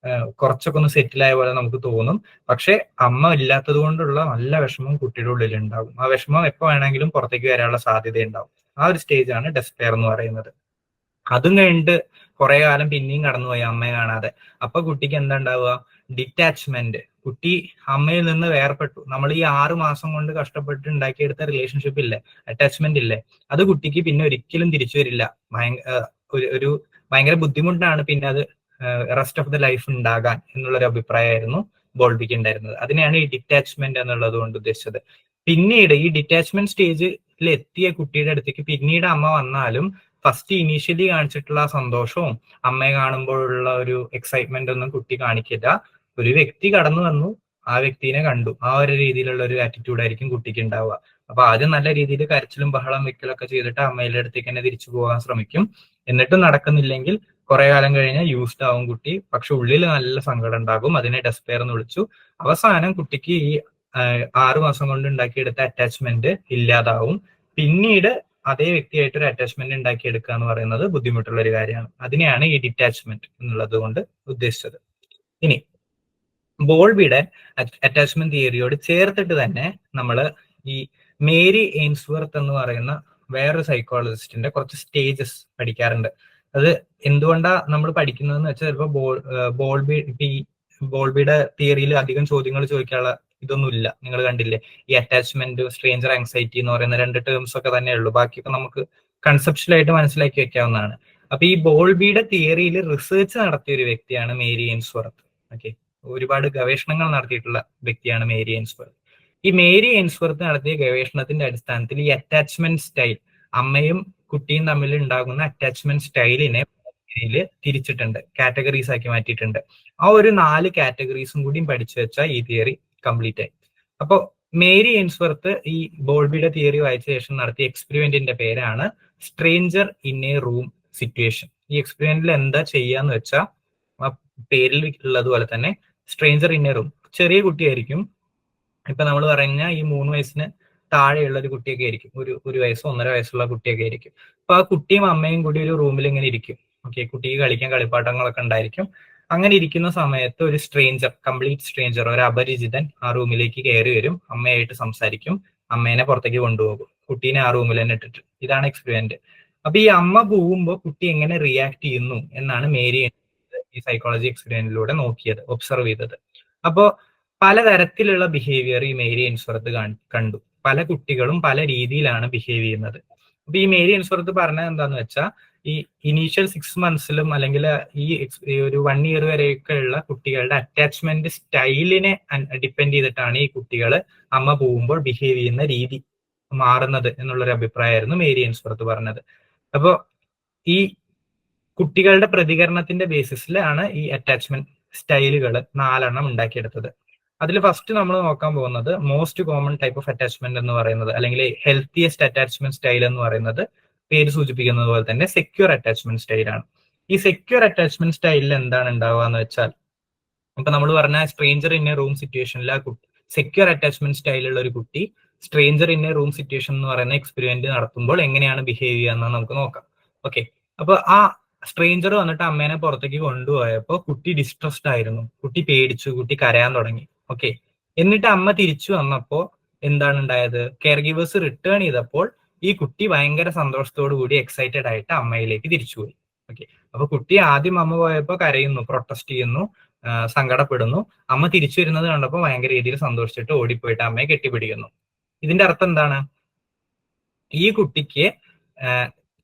കുറച്ചൊക്കെ ഒന്ന് സെറ്റിലായ പോലെ നമുക്ക് തോന്നും. പക്ഷെ അമ്മ ഇല്ലാത്തത് കൊണ്ടുള്ള നല്ല വിഷമം കുട്ടിയുടെ ഉള്ളിൽ ഉണ്ടാകും. ആ വിഷമം എപ്പോ വേണമെങ്കിലും പുറത്തേക്ക് വരാനുള്ള സാധ്യത ഉണ്ടാവും. ആ ഒരു സ്റ്റേജാണ് ഡെസ്പെയർ എന്ന് പറയുന്നത്. അതും കഴിഞ്ഞിട്ട് കുറെ കാലം പിന്നെയും കടന്നുപോയി അമ്മയെ കാണാതെ. അപ്പൊ കുട്ടിക്ക് എന്താ ഉണ്ടാവുക? ഡിറ്റാച്ച്മെന്റ്. കുട്ടി അമ്മയിൽ നിന്ന് വേർപെട്ടു. നമ്മൾ ഈ 6 മാസം കൊണ്ട് കഷ്ടപ്പെട്ട് ഉണ്ടാക്കിയെടുത്ത റിലേഷൻഷിപ്പ് ഇല്ലേ, അറ്റാച്ച്മെന്റ് ഇല്ലേ, അത് കുട്ടിക്ക് പിന്നെ ഒരിക്കലും തിരിച്ചു വരില്ല. ഒരു ഭയങ്കര ബുദ്ധിമുട്ടാണ് പിന്നെ അത് റെസ്റ്റ് ഓഫ് ദ ലൈഫ് ഉണ്ടാകാൻ എന്നുള്ളൊരു അഭിപ്രായമായിരുന്നു ബോൾബിക്ക് ഉണ്ടായിരുന്നത്. അതിനെയാണ് ഈ ഡിറ്റാച്ച്മെന്റ് എന്നുള്ളത് കൊണ്ട് ഉദ്ദേശിച്ചത്. പിന്നീട് ഈ ഡിറ്റാച്ച്മെന്റ് സ്റ്റേജിൽ എത്തിയ കുട്ടിയുടെ അടുത്തേക്ക് പിന്നീട് അമ്മ വന്നാലും ഫസ്റ്റ് ഇനീഷ്യലി കാണിച്ചിട്ടുള്ള സന്തോഷവും അമ്മയെ കാണുമ്പോഴുള്ള ഒരു എക്സൈറ്റ്മെന്റ് ഒന്നും കുട്ടി കാണിക്കില്ല. ഒരു വ്യക്തി കടന്നു വന്നു, ആ വ്യക്തിനെ കണ്ടു, ആ ഒരു രീതിയിലുള്ള ഒരു ആറ്റിറ്റ്യൂഡ് ആയിരിക്കും കുട്ടിക്ക് ഉണ്ടാവുക. അപ്പൊ ആദ്യം നല്ല രീതിയിൽ കരച്ചിലും ബഹളം വെക്കലൊക്കെ ചെയ്തിട്ട് അമ്മയുടെ അടുത്തേക്ക് തന്നെ തിരിച്ചു പോകാൻ ശ്രമിക്കും. എന്നിട്ടും നടക്കുന്നില്ലെങ്കിൽ കുറെ കാലം കഴിഞ്ഞാൽ യൂസ്ഡ് ആവും കുട്ടി. പക്ഷെ ഉള്ളിൽ നല്ല സങ്കടം ഉണ്ടാകും. അതിനെ ഡെസ്പെയർ എന്ന് വിളിച്ചു. അവസാനം കുട്ടിക്ക് ഈ 6 മാസം കൊണ്ട് ഉണ്ടാക്കിയെടുത്ത അറ്റാച്ച്മെന്റ് ഇല്ലാതാവും. പിന്നീട് അതേ വ്യക്തിയായിട്ട് ഒരു അറ്റാച്ച്മെന്റ് ഉണ്ടാക്കിയെടുക്കുക എന്ന് പറയുന്നത് ബുദ്ധിമുട്ടുള്ള ഒരു കാര്യമാണ്. അതിനെയാണ് ഈ ഡിറ്റാച്ച്മെന്റ് എന്നുള്ളത് കൊണ്ട് ഉദ്ദേശിച്ചത്. ഇനി ബോൾബിയുടെ അറ്റാച്ച്മെന്റ് തിയറിയോട് ചേർത്തിട്ട് തന്നെ നമ്മൾ ഈ മേരി എയിംസ്വർത്ത് എന്ന് പറയുന്ന വേറൊരു സൈക്കോളജിസ്റ്റിന്റെ കുറച്ച് സ്റ്റേജസ് പഠിക്കാറുണ്ട്. അത് എന്തുകൊണ്ടാ നമ്മൾ പഠിക്കുന്നതെന്ന് വെച്ചാൽ ചിലപ്പോൾ ബോൾബിയുടെ തിയറിയിൽ അധികം ചോദ്യങ്ങൾ ചോദിക്കാനുള്ള ഇതൊന്നുമില്ല. നിങ്ങൾ കണ്ടില്ലേ, ഈ അറ്റാച്ച്മെന്റ്, സ്ട്രേഞ്ചർ ആങ്സൈറ്റി എന്ന് പറയുന്ന 2 ടേംസ് ഒക്കെ തന്നെ ഉള്ളൂ. ബാക്കിയൊക്കെ നമുക്ക് കൺസെപ്ഷ്യലായിട്ട് മനസ്സിലാക്കി വെക്കാവുന്നതാണ്. അപ്പൊ ഈ ബോൾബിയുടെ തിയറിയിൽ റിസർച്ച് നടത്തിയ ഒരു വ്യക്തിയാണ് മേരി എയിംസ്വർത്ത്. ഓക്കെ, ഒരുപാട് ഗവേഷണങ്ങൾ നടത്തിയിട്ടുള്ള വ്യക്തിയാണ് മേരി എയിംസ്വർത്ത്. ഈ മേരി എയിംസ്വർത്ത് നടത്തിയ ഗവേഷണത്തിന്റെ അടിസ്ഥാനത്തിൽ ഈ അറ്റാച്ച്മെന്റ് സ്റ്റൈൽ, അമ്മയും കുട്ടിയും തമ്മിൽ ഉണ്ടാകുന്ന അറ്റാച്ച്മെന്റ് സ്റ്റൈലിനെ തിരിച്ചിട്ടുണ്ട്, കാറ്റഗറീസ് ആക്കി മാറ്റിയിട്ടുണ്ട്. ആ ഒരു 4 കാറ്റഗറീസും കൂടിയും പഠിച്ചു വെച്ചാൽ ഈ തിയറി കംപ്ലീറ്റ് ആയി. അപ്പൊ മേരി എയിംസ്വർത്ത് ഈ ബോൾബിയുടെ തിയറി വായിച്ച ശേഷം നടത്തിയ എക്സ്പെരിമെന്റിന്റെ പേരാണ് stranger in A room situation. ഈ എക്സ്പെരിമെന്റിൽ എന്താ ചെയ്യാന്ന് വെച്ചാൽ ആ പേരിൽ ഉള്ളതുപോലെ തന്നെ സ്ട്രേഞ്ചർ ഇൻ എ റൂം. ചെറിയ കുട്ടിയായിരിക്കും. ഇപ്പൊ നമ്മൾ പറഞ്ഞ ഈ 3 വയസ്സിന് താഴെയുള്ള ഒരു കുട്ടിയൊക്കെ ആയിരിക്കും, ഒരു വയസ്സോ 1.5 വയസ്സുള്ള കുട്ടിയൊക്കെ ആയിരിക്കും. അപ്പൊ ആ കുട്ടിയും അമ്മയും കൂടി ഒരു റൂമിൽ ഇങ്ങനെ ഇരിക്കും. ഓക്കെ, കുട്ടിക്ക് കളിക്കാൻ കളിപ്പാട്ടങ്ങളൊക്കെ ഉണ്ടായിരിക്കും. അങ്ങനെ ഇരിക്കുന്ന സമയത്ത് ഒരു സ്ട്രേഞ്ചർ, കംപ്ലീറ്റ് സ്ട്രേഞ്ചർ, ഒരു അപരിചിതൻ ആ റൂമിലേക്ക് കയറി വരും, അമ്മയായിട്ട് സംസാരിക്കും, അമ്മേനെ പുറത്തേക്ക് കൊണ്ടുപോകും, കുട്ടീനെ ആ റൂമിൽ തന്നെ ഇട്ടിട്ട്. ഇതാണ് എക്സ്പെരിമെന്റ്. അപ്പൊ ഈ അമ്മ പോകുമ്പോൾ കുട്ടി എങ്ങനെ റിയാക്ട് ചെയ്യുന്നു എന്നാണ് മേരി ഈ സൈക്കോളജി എക്സ്പെരിമെന്റിലൂടെ നോക്കിയത്, ഒബ്സർവ് ചെയ്തത്. അപ്പോ പലതരത്തിലുള്ള ബിഹേവിയർ ഈ മേരി എയിംസ്വർത്ത് കണ്ടു. പല കുട്ടികളും പല രീതിയിലാണ് ബിഹേവ് ചെയ്യുന്നത്. അപ്പൊ ഈ മേരി എയിംസ്വർത്ത് പറഞ്ഞത് എന്താന്ന് വെച്ചാൽ ഈ ഇനീഷ്യൽ 6 monthsലും അല്ലെങ്കിൽ ഈ ഒരു 1 year വരെയൊക്കെ ഉള്ള കുട്ടികളുടെ അറ്റാച്ച്മെന്റ് സ്റ്റൈലിനെ ഡിപ്പെൻഡ് ചെയ്തിട്ടാണ് ഈ കുട്ടികൾ അമ്മ പോകുമ്പോൾ ബിഹേവ് ചെയ്യുന്ന രീതി മാറുന്നത് എന്നുള്ളൊരു അഭിപ്രായമായിരുന്നു മേരി എയിംസ്വർത്ത് പറഞ്ഞത്. അപ്പോൾ ഈ കുട്ടികളുടെ പ്രതികരണത്തിന്റെ ബേസിസിലാണ് ഈ അറ്റാച്ച്മെന്റ് സ്റ്റൈലുകൾ 4 ഉണ്ടാക്കിയെടുത്തത്. അതിൽ ഫസ്റ്റ് നമ്മൾ നോക്കാൻ പോകുന്നത് most common type of attachment എന്ന് പറയുന്നത്, അല്ലെങ്കിൽ ഹെൽത്തിയസ്റ്റ് അറ്റാച്ച്മെന്റ് സ്റ്റൈൽ എന്ന് പറയുന്നത് പേര് സൂചിപ്പിക്കുന്നത് പോലെ തന്നെ സെക്യൂർ അറ്റാച്ച്മെന്റ് സ്റ്റൈലാണ്. ഈ സെക്യൂർ അറ്റാച്ച്മെന്റ് സ്റ്റൈലിൽ എന്താണ് ഉണ്ടാവുക എന്ന് വെച്ചാൽ, ഇപ്പൊ നമ്മൾ പറഞ്ഞ സ്ട്രേഞ്ചർ ഇൻ എ റൂം സിറ്റുവേഷനിൽ ആ കുട്ടി സെക്യൂർ അറ്റാച്ച്മെന്റ് സ്റ്റൈലുള്ള ഒരു കുട്ടി stranger in A room situation എന്ന് പറയുന്ന എക്സ്പെരിമെന്റ് നടത്തുമ്പോൾ എങ്ങനെയാണ് ബിഹേവ് ചെയ്യുക എന്ന് നമുക്ക് നോക്കാം. ഓക്കെ, അപ്പൊ ആ സ്ട്രേഞ്ചർ വന്നിട്ട് അമ്മേനെ പുറത്തേക്ക് കൊണ്ടുപോയപ്പോ കുട്ടി ഡിസ്ട്രസ്ഡ് ആയിരുന്നു, കുട്ടി പേടിച്ചു, കുട്ടി കരയാൻ തുടങ്ങി. ഓക്കെ, എന്നിട്ട് അമ്മ തിരിച്ചു വന്നപ്പോ എന്താണ് ഉണ്ടായത്? കെയർ ഗീവേഴ്സ് റിട്ടേൺ ചെയ്തപ്പോൾ ഈ കുട്ടി ഭയങ്കര സന്തോഷത്തോടു കൂടി എക്സൈറ്റഡ് ആയിട്ട് അമ്മയിലേക്ക് തിരിച്ചുപോയി. ഓക്കെ, അപ്പൊ കുട്ടി ആദ്യം അമ്മ പോയപ്പോ കരയുന്നു, പ്രൊട്ടസ്റ്റ് ചെയ്യുന്നു, സങ്കടപ്പെടുന്നു. അമ്മ തിരിച്ചു വരുന്നത് കണ്ടപ്പോൾ ഭയങ്കര രീതിയിൽ സന്തോഷിച്ചിട്ട് ഓടിപ്പോയിട്ട് അമ്മയെ കെട്ടിപ്പിടിക്കുന്നു. ഇതിന്റെ അർത്ഥം എന്താണ്? ഈ കുട്ടിക്ക്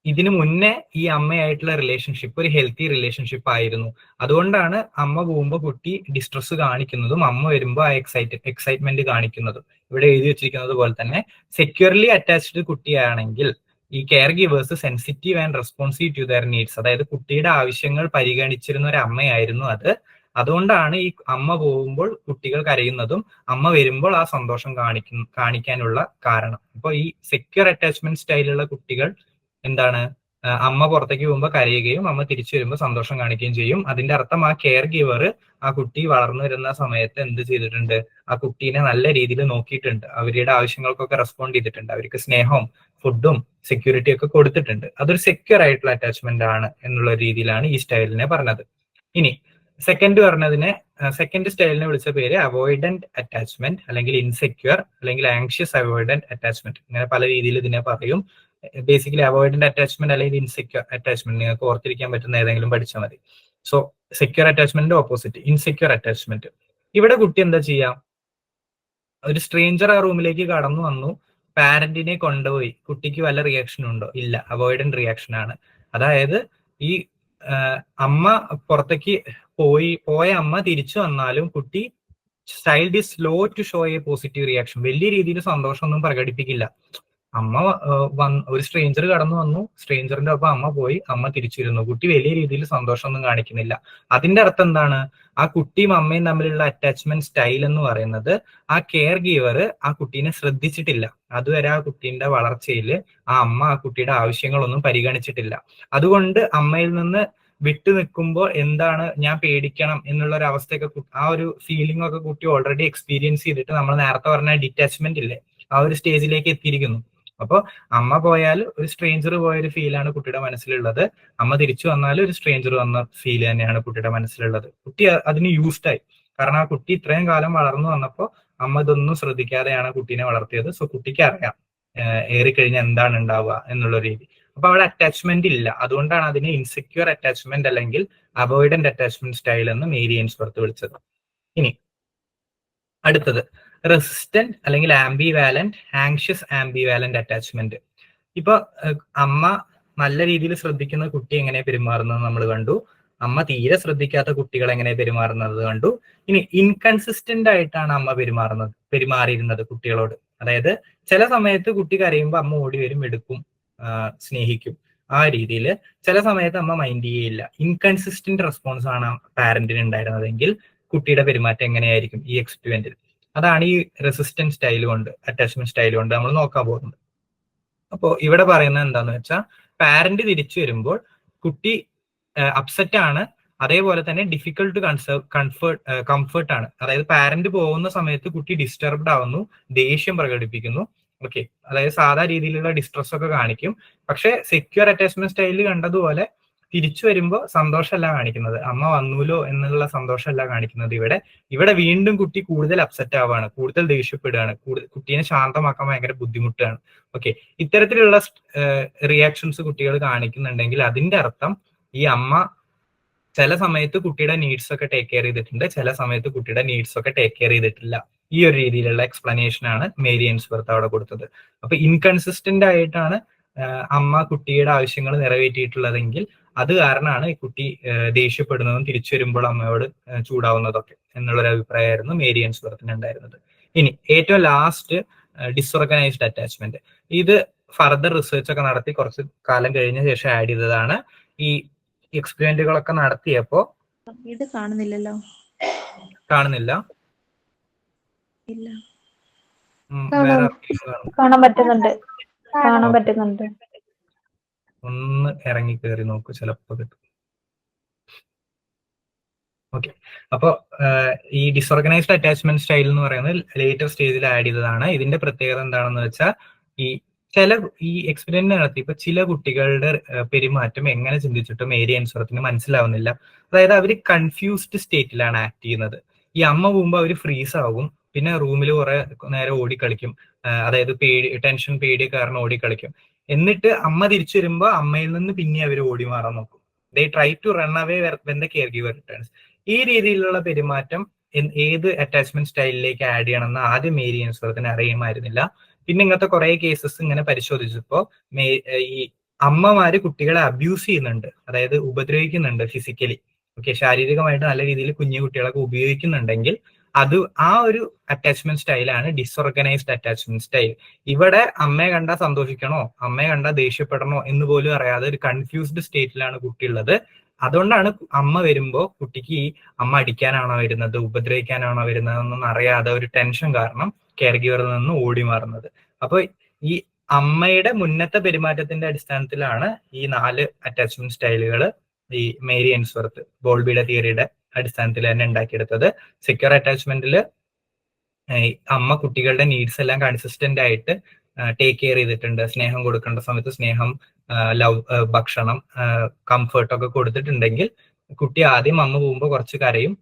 ഇതിനു മുന്നേ ഈ അമ്മയായിട്ടുള്ള റിലേഷൻഷിപ്പ് ഒരു ഹെൽത്തി റിലേഷൻഷിപ്പ് ആയിരുന്നു. അതുകൊണ്ടാണ് അമ്മ പോകുമ്പോൾ കുട്ടി ഡിസ്ട്രസ് കാണിക്കുന്നതും അമ്മ വരുമ്പോൾ ആ എക്സൈറ്റ്മെന്റ് കാണിക്കുന്നതും. ഇവിടെ എഴുതി വെച്ചിരിക്കുന്നത് പോലെ തന്നെ സെക്യൂർലി അറ്റാച്ച്ഡ് കുട്ടിയാണെങ്കിൽ ഈ care givers sensitive and responsive to their needs, അതായത് കുട്ടിയുടെ ആവശ്യങ്ങൾ പരിഗണിച്ചിരുന്ന ഒരു അമ്മയായിരുന്നു അത്. അതുകൊണ്ടാണ് ഈ അമ്മ പോകുമ്പോൾ കുട്ടികൾ കരയുന്നതും അമ്മ വരുമ്പോൾ ആ സന്തോഷം കാണിക്കാനുള്ള കാരണം. അപ്പോൾ ഈ സെക്യൂർ അറ്റാച്ച്മെന്റ് സ്റ്റൈലുള്ള കുട്ടികൾ എന്താണ്, അമ്മ പുറത്തേക്ക് പോകുമ്പോൾ കരയുകയും അമ്മ തിരിച്ചു വരുമ്പോൾ സന്തോഷം കാണിക്കുകയും ചെയ്യും. അതിന്റെ അർത്ഥം ആ കെയർ ഗീവർ ആ കുട്ടി വളർന്നു വരുന്ന സമയത്ത് എന്ത് ചെയ്തിട്ടുണ്ട്? ആ കുട്ടീനെ നല്ല രീതിയിൽ നോക്കിയിട്ടുണ്ട്, അവരുടെ ആവശ്യങ്ങൾക്കൊക്കെ റെസ്പോണ്ട് ചെയ്തിട്ടുണ്ട്, അവർക്ക് സ്നേഹവും ഫുഡും സെക്യൂരിറ്റി ഒക്കെ കൊടുത്തിട്ടുണ്ട്. അതൊരു സെക്യൂർ ആയിട്ടുള്ള അറ്റാച്ച്മെന്റ് ആണ് എന്നുള്ള രീതിയിലാണ് ഈ സ്റ്റൈലിനെ പറഞ്ഞത്. ഇനി സെക്കൻഡ് സ്റ്റൈലിനെ വിളിച്ച പേര് അവോയ്ഡന്റ് അറ്റാച്ച്മെന്റ്, അല്ലെങ്കിൽ ഇൻസെക്യൂർ, അല്ലെങ്കിൽ ആങ്ഷ്യസ് അവോയ്ഡന്റ് അറ്റാച്ച്മെന്റ്. ഇങ്ങനെ പല രീതിയിൽ ഇതിനെ പറയും. ബേസിക്കലി അവോയ്ഡന്റ് അറ്റാച്ച്മെന്റ് അല്ലെങ്കിൽ ഇൻസെക്യൂർ അറ്റാച്ച്മെന്റ് നിങ്ങൾക്ക് ഓർത്തിരിക്കാൻ പറ്റുന്ന ഏതെങ്കിലും പഠിച്ചാൽ മതി. സോ സെക്യൂർ അറ്റാച്ച്മെന്റിന്റെ ഓപ്പോസിറ്റ് ഇൻസെക്യൂർ അറ്റാച്ച്മെന്റ്. ഇവിടെ കുട്ടി എന്താ ചെയ്യാം? ഒരു സ്ട്രേഞ്ചർ ആ റൂമിലേക്ക് കടന്നു വന്നു, പാരന്റിനെ കൊണ്ടുപോയി, കുട്ടിക്ക് വല്ല റിയാക്ഷനും ഉണ്ടോ? ഇല്ല, അവോയ്ഡന്റ് റിയാക്ഷൻ ആണ്. അതായത് ഈ അമ്മ പുറത്തേക്ക് പോയ അമ്മ തിരിച്ചു വന്നാലും കുട്ടി child is slow to show a positive reaction. വലിയ രീതിയിൽ സന്തോഷമൊന്നും പ്രകടിപ്പിക്കില്ല. അമ്മ ഒരു സ്ട്രേഞ്ചർ കടന്നു വന്നു, സ്ട്രേഞ്ചറിന്റെ ഒപ്പം അമ്മ പോയി, അമ്മ തിരിച്ചിരുന്നു, കുട്ടി വലിയ രീതിയിൽ സന്തോഷമൊന്നും കാണിക്കുന്നില്ല. അതിന്റെ അർത്ഥം എന്താണ്? ആ കുട്ടിയും അമ്മയും തമ്മിലുള്ള അറ്റാച്ച്മെന്റ് സ്റ്റൈൽ എന്ന് പറയുന്നത് ആ കെയർ ഗീവർ ആ കുട്ടീനെ ശ്രദ്ധിച്ചിട്ടില്ല. അതുവരെ ആ കുട്ടീന്റെ വളർച്ചയിൽ ആ അമ്മ ആ കുട്ടിയുടെ ആവശ്യങ്ങളൊന്നും പരിഗണിച്ചിട്ടില്ല. അതുകൊണ്ട് അമ്മയിൽ നിന്ന് വിട്ടു നിൽക്കുമ്പോൾ എന്താണ്, ഞാൻ പേടിക്കണം എന്നുള്ള ഒരു അവസ്ഥയൊക്കെ, ആ ഒരു ഫീലിംഗ് ഒക്കെ കുട്ടി ഓൾറെഡി എക്സ്പീരിയൻസ് ചെയ്തിട്ട് നമ്മൾ നേരത്തെ പറഞ്ഞ ഡിറ്റാച്ച്മെന്റ് ഇല്ലേ, ആ ഒരു സ്റ്റേജിലേക്ക് എത്തിയിരിക്കുന്നു. അപ്പോൾ അമ്മ പോയാൽ ഒരു സ്ട്രേഞ്ചർ പോയൊരു ഫീലാണ് കുട്ടിയുടെ മനസ്സിലുള്ളത്, അമ്മ തിരിച്ചു വന്നാൽ ഒരു സ്ട്രേഞ്ചർ വന്ന ഫീൽ തന്നെയാണ് കുട്ടിയുടെ മനസ്സിലുള്ളത്. കുട്ടി അതിന് യൂസ്ഡ് ആയി. കാരണം ആ കുട്ടി ഇത്രയും കാലം വളർന്നു വന്നപ്പോൾ അമ്മ ഇതൊന്നും ശ്രദ്ധിക്കാതെയാണ് കുട്ടീനെ വളർത്തിയത്. സോ കുട്ടിക്ക് അറിയാം ഏറിക്കഴിഞ്ഞാൽ എന്താണ് ഉണ്ടാവുക എന്നുള്ള രീതി. അപ്പൊ അവിടെ അറ്റാച്ച്മെന്റ് ഇല്ല. അതുകൊണ്ടാണ് അതിനെ ഇൻസെക്യൂർ അറ്റാച്ച്മെന്റ് അല്ലെങ്കിൽ അവോയ്ഡന്റ് അറ്റാച്ച്മെന്റ് സ്റ്റൈൽ എന്ന് മേരി എയിംസ്വർത്ത് വിളിച്ചത്. ഇനി അടുത്തത് റെസിസ്റ്റന്റ് അല്ലെങ്കിൽ ആംബിവാലന്റ്, ആങ്ഷ്യസ് ആംബിവാലന്റ് അറ്റാച്ച്മെന്റ്. ഇപ്പൊ അമ്മ നല്ല രീതിയിൽ ശ്രദ്ധിക്കുന്ന കുട്ടി എങ്ങനെ പെരുമാറുന്നത് നമ്മൾ കണ്ടു, അമ്മ തീരെ ശ്രദ്ധിക്കാത്ത കുട്ടികൾ എങ്ങനെ പെരുമാറുന്നത് കണ്ടു. ഇനി ഇൻകൺസിസ്റ്റന്റ് ആയിട്ടാണ് അമ്മ പെരുമാറിയിരുന്നത് കുട്ടികളോട്. അതായത് ചില സമയത്ത് കുട്ടി കരയുമ്പോൾ അമ്മ ഓടി വരും, എടുക്കും, സ്നേഹിക്കും, ആ രീതിയിൽ. ചില സമയത്ത് അമ്മ മൈൻഡ് ചെയ്യില്ല. ഇൻകൺസിസ്റ്റന്റ് റെസ്പോൺസ് ആണ് പാരന്റിന് ഉണ്ടായിരുന്നതെങ്കിൽ കുട്ടിയുടെ പെരുമാറ്റം എങ്ങനെയായിരിക്കും ഈ എക്സ്പെരിമെന്റിൽ? അതാണ് ഈ റെസിസ്റ്റന്റ് സ്റ്റൈൽ കൊണ്ട്, അറ്റാച്ച്മെന്റ് സ്റ്റൈൽ കൊണ്ട് നമ്മൾ നോക്കാൻ പോകുന്നത്. അപ്പോൾ ഇവിടെ പറയുന്നത് എന്താന്ന് വെച്ചാൽ, പാരന്റ് തിരിച്ചു വരുമ്പോൾ കുട്ടി അപ്സെറ്റ് ആണ്, അതേപോലെ തന്നെ ഡിഫിക്കൽട്ട് ടു കംഫർട്ട് ആണ്. അതായത് പാരന്റ് പോകുന്ന സമയത്ത് കുട്ടി ഡിസ്റ്റർബ്ഡ് ആവുന്നു, ദേഷ്യം പ്രകടിപ്പിക്കുന്നു. ഓക്കെ, അതായത് സാധാ രീതിയിലുള്ള ഡിസ്ട്രസ് ഒക്കെ കാണിക്കും. പക്ഷെ സെക്യൂർ അറ്റാച്ച്മെന്റ് സ്റ്റൈലിൽ കണ്ടതുപോലെ തിരിച്ചു വരുമ്പോൾ സന്തോഷമല്ല കാണിക്കുന്നത്, അമ്മ വന്നൂലോ എന്നുള്ള സന്തോഷമല്ല കാണിക്കുന്നത്. ഇവിടെ വീണ്ടും കുട്ടി കൂടുതൽ അപ്സെറ്റ് ആവുകയാണ്, കൂടുതൽ ദേഷ്യപ്പെടുകയാണ്, കുട്ടീനെ ശാന്തമാക്കാൻ ഭയങ്കര ബുദ്ധിമുട്ടാണ്. ഓക്കെ, ഇത്തരത്തിലുള്ള റിയാക്ഷൻസ് കുട്ടികൾ കാണിക്കുന്നുണ്ടെങ്കിൽ അതിന്റെ അർത്ഥം ഈ അമ്മ ചില സമയത്ത് കുട്ടിയുടെ നീഡ്സ് ഒക്കെ ടേക്ക് കെയർ ചെയ്തിട്ടുണ്ട്, ചില സമയത്ത് കുട്ടിയുടെ നീഡ്സ് ഒക്കെ ടേക്ക് കെയർ ചെയ്തിട്ടില്ല. ഈ ഒരു രീതിയിലുള്ള എക്സ്പ്ലനേഷൻ ആണ് മേരി എയിംസ്വർത്ത് അവിടെ കൊടുത്തത്. അപ്പൊ ഇൻകൺസിസ്റ്റന്റ് ആയിട്ടാണ് അമ്മ കുട്ടിയുടെ ആവശ്യങ്ങൾ നിറവേറ്റിയിട്ടുള്ളതെങ്കിൽ അത് കാരണമാണ് ഈ കുട്ടി ദേഷ്യപ്പെടുന്നതും തിരിച്ചു വരുമ്പോൾ അമ്മയോട് ചൂടാവുന്നതൊക്കെ എന്നുള്ളൊരു അഭിപ്രായമായിരുന്നു മേരി എയിംസ്വർത്തിന് ഉണ്ടായിരുന്നത്. ഇനി ഏറ്റവും ലാസ്റ്റ് ഡിസോർഗനൈസ്ഡ് അറ്റാച്ച്മെന്റ്. ഇത് ഫർദർ റിസർച്ച് ഒക്കെ നടത്തി കുറച്ച് കാലം കഴിഞ്ഞ ശേഷം ആഡ് ചെയ്തതാണ്. ഈ എക്സ്പെരിമെന്റുകളൊക്കെ നടത്തിയപ്പോ ഇത് കാണുന്നില്ലല്ലോ, കാണുന്നില്ല, ഇല്ല, കാണാൻ പറ്റുന്നുണ്ട്. ഒന്ന് ഇറങ്ങി കയറി നോക്കൂ, ചിലപ്പോൾ കിട്ടും. ഓക്കെ, അപ്പോൾ ഈ ഡിസോർഗനൈസ്ഡ് അറ്റാച്ച്മെന്റ് സ്റ്റൈൽ എന്ന് പറയുന്നത് ലേറ്റർ സ്റ്റേജിൽ ആഡ് ചെയ്തതാണ്. ഇതിന്റെ പ്രത്യേകത എന്താണെന്ന് വെച്ചാൽ ഈ എക്സ്പെരിമെന്റ് നടത്തി ഇപ്പൊ ചില കുട്ടികളുടെ പെരുമാറ്റം എങ്ങനെ ചിന്തിച്ചിട്ടും ഏരിയ ആൻസറത്തിന് മനസ്സിലാവുന്നില്ല. അതായത് അവർ കൺഫ്യൂസ്ഡ് സ്റ്റേറ്റിലാണ് ആക്ട് ചെയ്യുന്നത്. ഈ അമ്മ പോകുമ്പോൾ അവർ ഫ്രീസ് ആകും, പിന്നെ റൂമിൽ കുറെ നേരം ഓടിക്കളിക്കും. അതായത് ടെൻഷൻ പേടി കാരണം ഓടിക്കളിക്കും. എന്നിട്ട് അമ്മ തിരിച്ചു വരുമ്പോൾ അമ്മയിൽ നിന്ന് പിന്നെ അവർ ഓടി മാറാൻ നോക്കും. They try to run away when the care giver returns. ഈ രീതിയിലുള്ള പെരുമാറ്റം ഏത് അറ്റാച്ച്മെന്റ് സ്റ്റൈലിലേക്ക് ആഡ് ചെയ്യണമെന്ന് ആദ്യം മേരി ആൻസറത്തിന് അറിയുമായിരുന്നില്ല. പിന്നെ ഇങ്ങനത്തെ കുറെ കേസസ് ഇങ്ങനെ പരിശോധിച്ചപ്പോ ഈ അമ്മമാര് കുട്ടികളെ അബ്യൂസ് ചെയ്യുന്നുണ്ട്, അതായത് ഉപദ്രവിക്കുന്നുണ്ട് ഫിസിക്കലി. ഓക്കെ, ശാരീരികമായിട്ട് നല്ല രീതിയിൽ കുഞ്ഞു കുട്ടികളൊക്കെ ഉപയോഗിക്കുന്നുണ്ടെങ്കിൽ അത് ആ ഒരു അറ്റാച്ച്മെന്റ് സ്റ്റൈലാണ് ഡിസോർഗനൈസ്ഡ് അറ്റാച്ച്മെന്റ് സ്റ്റൈൽ. ഇവിടെ അമ്മയെ കണ്ടാൽ സന്തോഷിക്കണോ അമ്മയെ കണ്ടാൽ ദേഷ്യപ്പെടണോ എന്ന് പോലും അറിയാതെ ഒരു കൺഫ്യൂസ്ഡ് സ്റ്റേറ്റിലാണ് കുട്ടി ഉള്ളത്. അതുകൊണ്ടാണ് അമ്മ വരുമ്പോ കുട്ടിക്ക് ഈ അമ്മ അടിക്കാനാണോ വരുന്നത്, ഉപദ്രവിക്കാനാണോ വരുന്നത് എന്നൊന്നും അറിയാതെ ഒരു ടെൻഷൻ കാരണം കെയർ ഗിവറിൽ നിന്ന് ഓടി മാറുന്നത്. അപ്പൊ ഈ അമ്മയുടെ മുന്നത്തെ പെരുമാറ്റത്തിന്റെ അടിസ്ഥാനത്തിലാണ് ഈ 4 അറ്റാച്ച്മെന്റ് സ്റ്റൈലുകൾ ഈ മേരി ആൻസ്വർത്ത് ബോൾബിയുടെ തിയറിയുടെ അടിസ്ഥാനത്തിൽ തന്നെ ഉണ്ടാക്കിയെടുത്തത്. സെക്യൂർ അറ്റാച്ച്മെന്റിൽ അമ്മ കുട്ടികളുടെ നീഡ്സ് എല്ലാം കൺസിസ്റ്റന്റ് ആയിട്ട് ടേക്ക് കെയർ ചെയ്തിട്ടുണ്ട്. സ്നേഹം കൊടുക്കേണ്ട സമയത്ത് സ്നേഹം, ലവ്, ഭക്ഷണം, കംഫർട്ട് ഒക്കെ കൊടുത്തിട്ടുണ്ടെങ്കിൽ കുട്ടി ആദ്യം അമ്മ പോകുമ്പോൾ കുറച്ച് കരയും,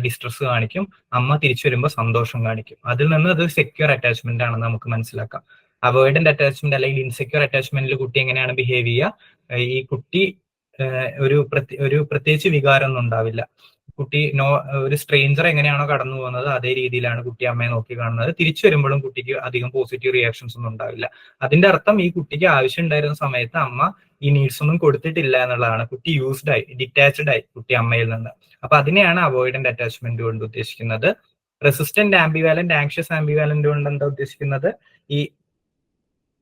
ഡിസ്ട്രസ് കാണിക്കും, അമ്മ തിരിച്ചു വരുമ്പോൾ സന്തോഷം കാണിക്കും. അതിൽ നിന്ന് അത് സെക്യൂർ അറ്റാച്ച്മെന്റ് ആണെന്ന് നമുക്ക് മനസ്സിലാക്കാം. അവോയ്ഡന്റ് അറ്റാച്ച്മെന്റ് അല്ലെങ്കിൽ ഇൻസെക്യൂർ അറ്റാച്ച്മെന്റിൽ കുട്ടി എങ്ങനെയാണ് ബിഹേവ് ചെയ്യുക? ഈ കുട്ടി ഒരു പ്രത്യേകിച്ച് വികാരമൊന്നും ഉണ്ടാവില്ല. കുട്ടി ഒരു സ്ട്രേഞ്ചർ എങ്ങനെയാണോ കടന്നു പോകുന്നത് അതേ രീതിയിലാണ് കുട്ടി അമ്മയെ നോക്കി കാണുന്നത്. തിരിച്ചു വരുമ്പോഴും കുട്ടിക്ക് അധികം പോസിറ്റീവ് റിയാക്ഷൻസ് ഒന്നും ഉണ്ടാവില്ല. അതിന്റെ അർത്ഥം ഈ കുട്ടിക്ക് ആവശ്യം ഉണ്ടായിരുന്ന സമയത്ത് അമ്മ ഈ നീഡ്സ് ഒന്നും കൊടുത്തിട്ടില്ല എന്നുള്ളതാണ്. കുട്ടി യൂസ്ഡ് ആയി, ഡിറ്റാച്ച്ഡ് ആയി കുട്ടി അമ്മയിൽ നിന്ന്. അപ്പൊ അതിനെയാണ് അവോയ്ഡന്റ് അറ്റാച്ച്മെന്റ് കൊണ്ട് ഉദ്ദേശിക്കുന്നത്. റെസിസ്റ്റന്റ് ആംബിവാലന്റ്, ആങ്ഷ്യസ് ആംബിവാലന്റ് കൊണ്ട് എന്താ ഉദ്ദേശിക്കുന്നത്? ഈ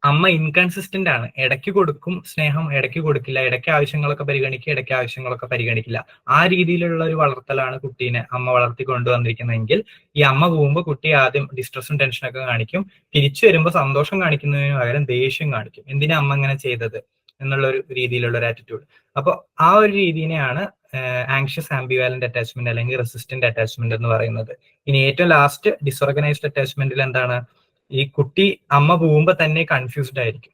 അമ്മ ഇൻകൺസിസ്റ്റന്റ് ആണ്, ഇടയ്ക്ക് കൊടുക്കും സ്നേഹം, ഇടയ്ക്ക് കൊടുക്കില്ല, ഇടയ്ക്ക് ആവശ്യങ്ങളൊക്കെ പരിഗണിക്കുക, ഇടയ്ക്ക് ആവശ്യങ്ങളൊക്കെ പരിഗണിക്കില്ല. ആ രീതിയിലുള്ള ഒരു വളർത്തലാണ് കുട്ടീനെ അമ്മ വളർത്തി കൊണ്ടുവന്നിരിക്കുന്നതെങ്കിൽ ഈ അമ്മ പോകുമ്പോൾ കുട്ടി ആദ്യം ഡിസ്ട്രസും ടെൻഷനൊക്കെ കാണിക്കും, തിരിച്ചു വരുമ്പോൾ സന്തോഷം കാണിക്കുന്നതിന് പകരം ദേഷ്യം കാണിക്കും. എന്തിനാ അമ്മ ഇങ്ങനെ ചെയ്തത് എന്നുള്ള ഒരു രീതിയിലുള്ള ഒരു ആറ്റിറ്റ്യൂഡ്. അപ്പൊ ആ ഒരു രീതിനെയാണ് ആങ്ഷ്യസ് ആംബിവാലന്റ് അറ്റാച്ച്മെന്റ് അല്ലെങ്കിൽ റെസിസ്റ്റന്റ് അറ്റാച്ച്മെന്റ് എന്ന് പറയുന്നത്. ഇനി ഏറ്റവും ലാസ്റ്റ് ഡിസോർഗനൈസ്ഡ് അറ്റാച്ച്മെന്റിൽ എന്താണ്? ഈ കുട്ടി അമ്മ പോകുമ്പോൾ തന്നെ കൺഫ്യൂസ്ഡ് ആയിരിക്കും.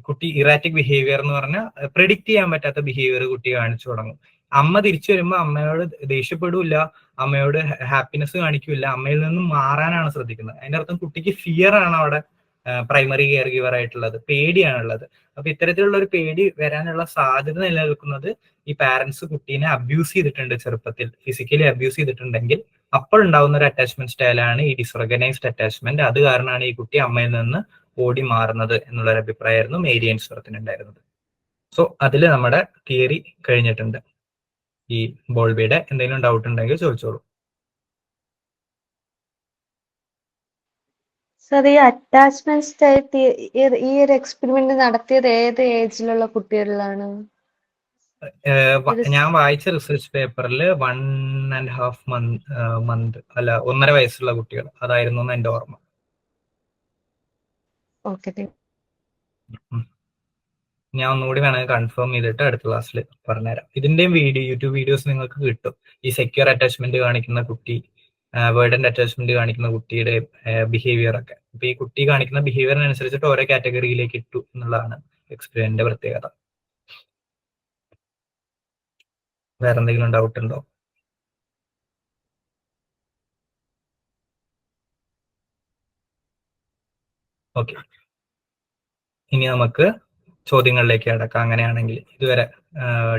കുട്ടി ഇറാറ്റിക് ബിഹേവിയർ എന്ന് പറഞ്ഞാൽ പ്രെഡിക്റ്റ് ചെയ്യാൻ പറ്റാത്ത ബിഹേവിയർ കുട്ടി കാണിച്ചു തുടങ്ങും. അമ്മ തിരിച്ചു വരുമ്പോൾ അമ്മയോട് ദേഷ്യപ്പെടില്ല, അമ്മയോട് ഹാപ്പിനെസ് കാണിക്കില്ല, അമ്മയിൽ നിന്നും മാറാനാണ് ശ്രദ്ധിക്കുന്നത്. അതിന്റെ അർത്ഥം കുട്ടിക്ക് ഫിയർ ആണ് അവിടെ പ്രൈമറി കെയർ ഗിവർ ആയിട്ടുള്ളത്, പേടിയാണുള്ളത്. അപ്പൊ ഇത്തരത്തിലുള്ള ഒരു പേടി വരാനുള്ള സാധ്യത നിലനിൽക്കുന്നത് ഈ പാരന്റ്സ് കുട്ടീനെ അബ്യൂസ് ചെയ്തിട്ടുണ്ട്, ചെറുപ്പത്തിൽ ഫിസിക്കലി അബ്യൂസ് ചെയ്തിട്ടുണ്ടെങ്കിൽ അപ്പോൾ ഉണ്ടാവുന്ന ഒരു അറ്റാച്ച്മെന്റ് സ്റ്റൈലാണ് ഈ ഡിസോർഗനൈസ്ഡ് അറ്റാച്ച്മെന്റ്. അത് കാരണമാണ് ഈ കുട്ടി അമ്മയിൽ നിന്ന് ഓടി മാറുന്നത് എന്നുള്ളൊരു അഭിപ്രായമായിരുന്നു മേരി ആൻസ്വർത്തിന് ഉണ്ടായിരുന്നത്. സോ അതിൽ നമ്മുടെ തിയറി കഴിഞ്ഞിട്ടുണ്ട്. ഈ ബോൾബിയുടെ എന്തെങ്കിലും ഡൗട്ട് ഉണ്ടെങ്കിൽ ചോദിച്ചോളൂ. സർ, ഈ അറ്റാച്ച്മെന്റ് സ്റ്റൈൽ ഈ ഒരു എക്സ്പെരിമെന്റ് നടത്തിയത് ഏത് ഏജിലുള്ള കുട്ടികളിലാണ്? ഞാൻ വായിച്ച റിസർച്ച് പേപ്പറിൽ 1.5 മന്ത് അല്ല 1.5 വയസ്സുള്ള കുട്ടികൾ അതായിരുന്നു എന്ന് എന്റെ ഓർമ്മ. ഞാൻ ഒന്നുകൂടി വേണമെങ്കിൽ കൺഫേം ചെയ്തിട്ട് അടുത്ത ക്ലാസ്സിൽ പറഞ്ഞുതരാം. ഇതിന്റെയും യൂട്യൂബ് വീഡിയോസ് നിങ്ങൾക്ക് കിട്ടും. ഈ സെക്യൂർ അറ്റാച്ച്മെന്റ് കാണിക്കുന്ന കുട്ടി, വേർഡന്റ് അറ്റാച്ച്മെന്റ് കാണിക്കുന്ന കുട്ടിയുടെ ബിഹേവിയർ ഒക്കെ. അപ്പൊ ഈ കുട്ടി കാണിക്കുന്ന ബിഹേവിയറിനനുസരിച്ചിട്ട് ഓരോ കാറ്റഗറിയിലേക്ക് ഇട്ടു എന്നുള്ളതാണ് എക്സ്പെരിമെന്റിന്റെ പ്രത്യേകത. വേറെ എന്തെങ്കിലും ഡൗട്ട് ഉണ്ടോ? ഓക്കെ, ഇനി നമുക്ക് ചോദ്യങ്ങളിലേക്ക് അടക്കാം. അങ്ങനെയാണെങ്കിൽ ഇതുവരെ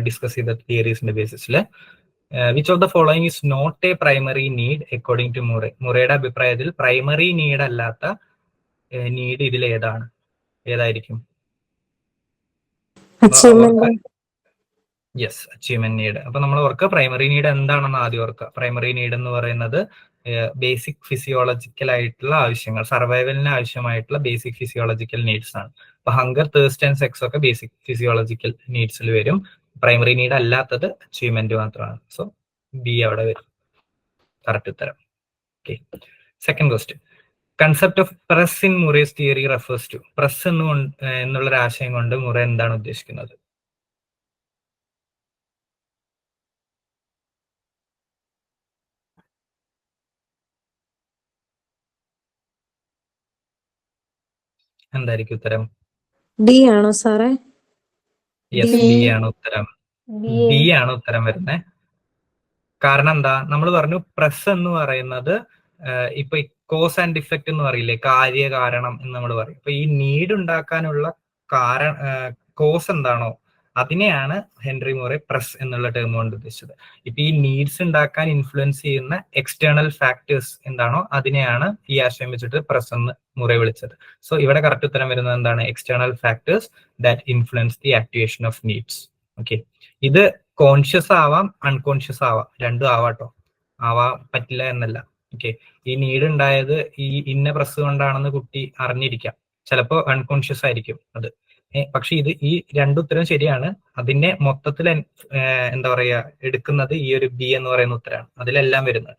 ഡിസ്കസ് ചെയ്ത തിയറീസിന്റെ ബേസിസിൽ which of the following is not a primary need according to Murray? മുറയുടെ അഭിപ്രായത്തിൽ പ്രൈമറി നീഡ് അല്ലാത്ത നീഡ് ഇതിൽ ഏതായിരിക്കും? Yes, achievement need. അപ്പൊ നമ്മൾ ഓർക്കുക പ്രൈമറി നീഡ് എന്താണെന്ന് ആദ്യം ഓർക്കുക. പ്രൈമറി നീഡ് എന്ന് പറയുന്നത് ബേസിക് ഫിസിയോളജിക്കൽ ആയിട്ടുള്ള ആവശ്യങ്ങൾ, സർവൈവലിന് ആവശ്യമായിട്ടുള്ള ബേസിക് ഫിസിയോളജിക്കൽ നീഡ്സ് ആണ്. അപ്പൊ ഹങ്കർ, തേഴ്സ്റ്റ് ആൻഡ് സെക്സ് ഒക്കെ ബേസിക് ഫിസിയോളജിക്കൽ നീഡ്സിൽ വരും. പ്രൈമറി നീഡ് അല്ലാത്തത് അച്ചീവ്മെന്റ് മാത്രമാണ്. സോ ബി അവിടെ വരും കറക്റ്റ് ഉത്തരം. Okay, second question. Concept of press in Murray's theory refers to? Press എന്നുള്ളൊരു ആശയം കൊണ്ട് മുറ എന്താണ് ഉദ്ദേശിക്കുന്നത്? എന്തായിരിക്കും ഉത്തരം? ഡി ആണോ സാറേ? Yes, D. ഡി ആണ് ഉത്തരം. ഡി ആണ് ഉത്തരം വരുന്നത്. കാരണം എന്താ, നമ്മൾ പറഞ്ഞു പ്രസ് എന്ന് പറയുന്നത് ഇപ്പൊ കോസ് ആൻഡ് ഇഫക്റ്റ് എന്ന് പറയില്ലേ, കാര്യകാരണം എന്ന് നമ്മൾ പറയും. ഇപ്പൊ ഈ നീഡ് ഉണ്ടാക്കാനുള്ള കോസ് എന്താണോ അതിനെയാണ് ഹെൻറി മോറെ പ്രസ് എന്നുള്ള ടേം കൊണ്ട് ഉദ്ദേശിച്ചത്. ഇപ്പൊ ഈ നീഡ്സ് ഉണ്ടാക്കാൻ ഇൻഫ്ലുവൻസ് ചെയ്യുന്ന എക്സ്റ്റേണൽ ഫാക്ടേഴ്സ് എന്താണോ അതിനെയാണ് ഈ ആശയം വെച്ചിട്ട് പ്രസ് എന്ന് മുറെ വിളിച്ചത്. സോ ഇവിടെ കറക്റ്റ് ഉത്തരം വരുന്നത് എന്താണ്? External factors that influence the activation of needs. Okay, ഇത് കോൺഷ്യസ് ആവാം, അൺകോൺഷ്യസ് ആവാം, രണ്ടും ആവാട്ടോ, ആവാൻ പറ്റില്ല എന്നല്ല. ഓക്കെ, ഈ നീഡ് ഉണ്ടായത് ഈ ഇന്ന പ്രസ് കൊണ്ടാണെന്ന് കുട്ടി അറിഞ്ഞിരിക്കാം, ചിലപ്പോൾ അൺകോൺഷ്യസ് ആയിരിക്കും അത്. പക്ഷെ ഇത് ഈ രണ്ടുത്തരം ശരിയാണ്. അതിനെ മൊത്തത്തിൽ എന്താ പറയാ എടുക്കുന്നത് ഈ ഒരു ബി എന്ന് പറയുന്ന ഉത്തരമാണ്, അതിലെല്ലാം വരുന്നത്.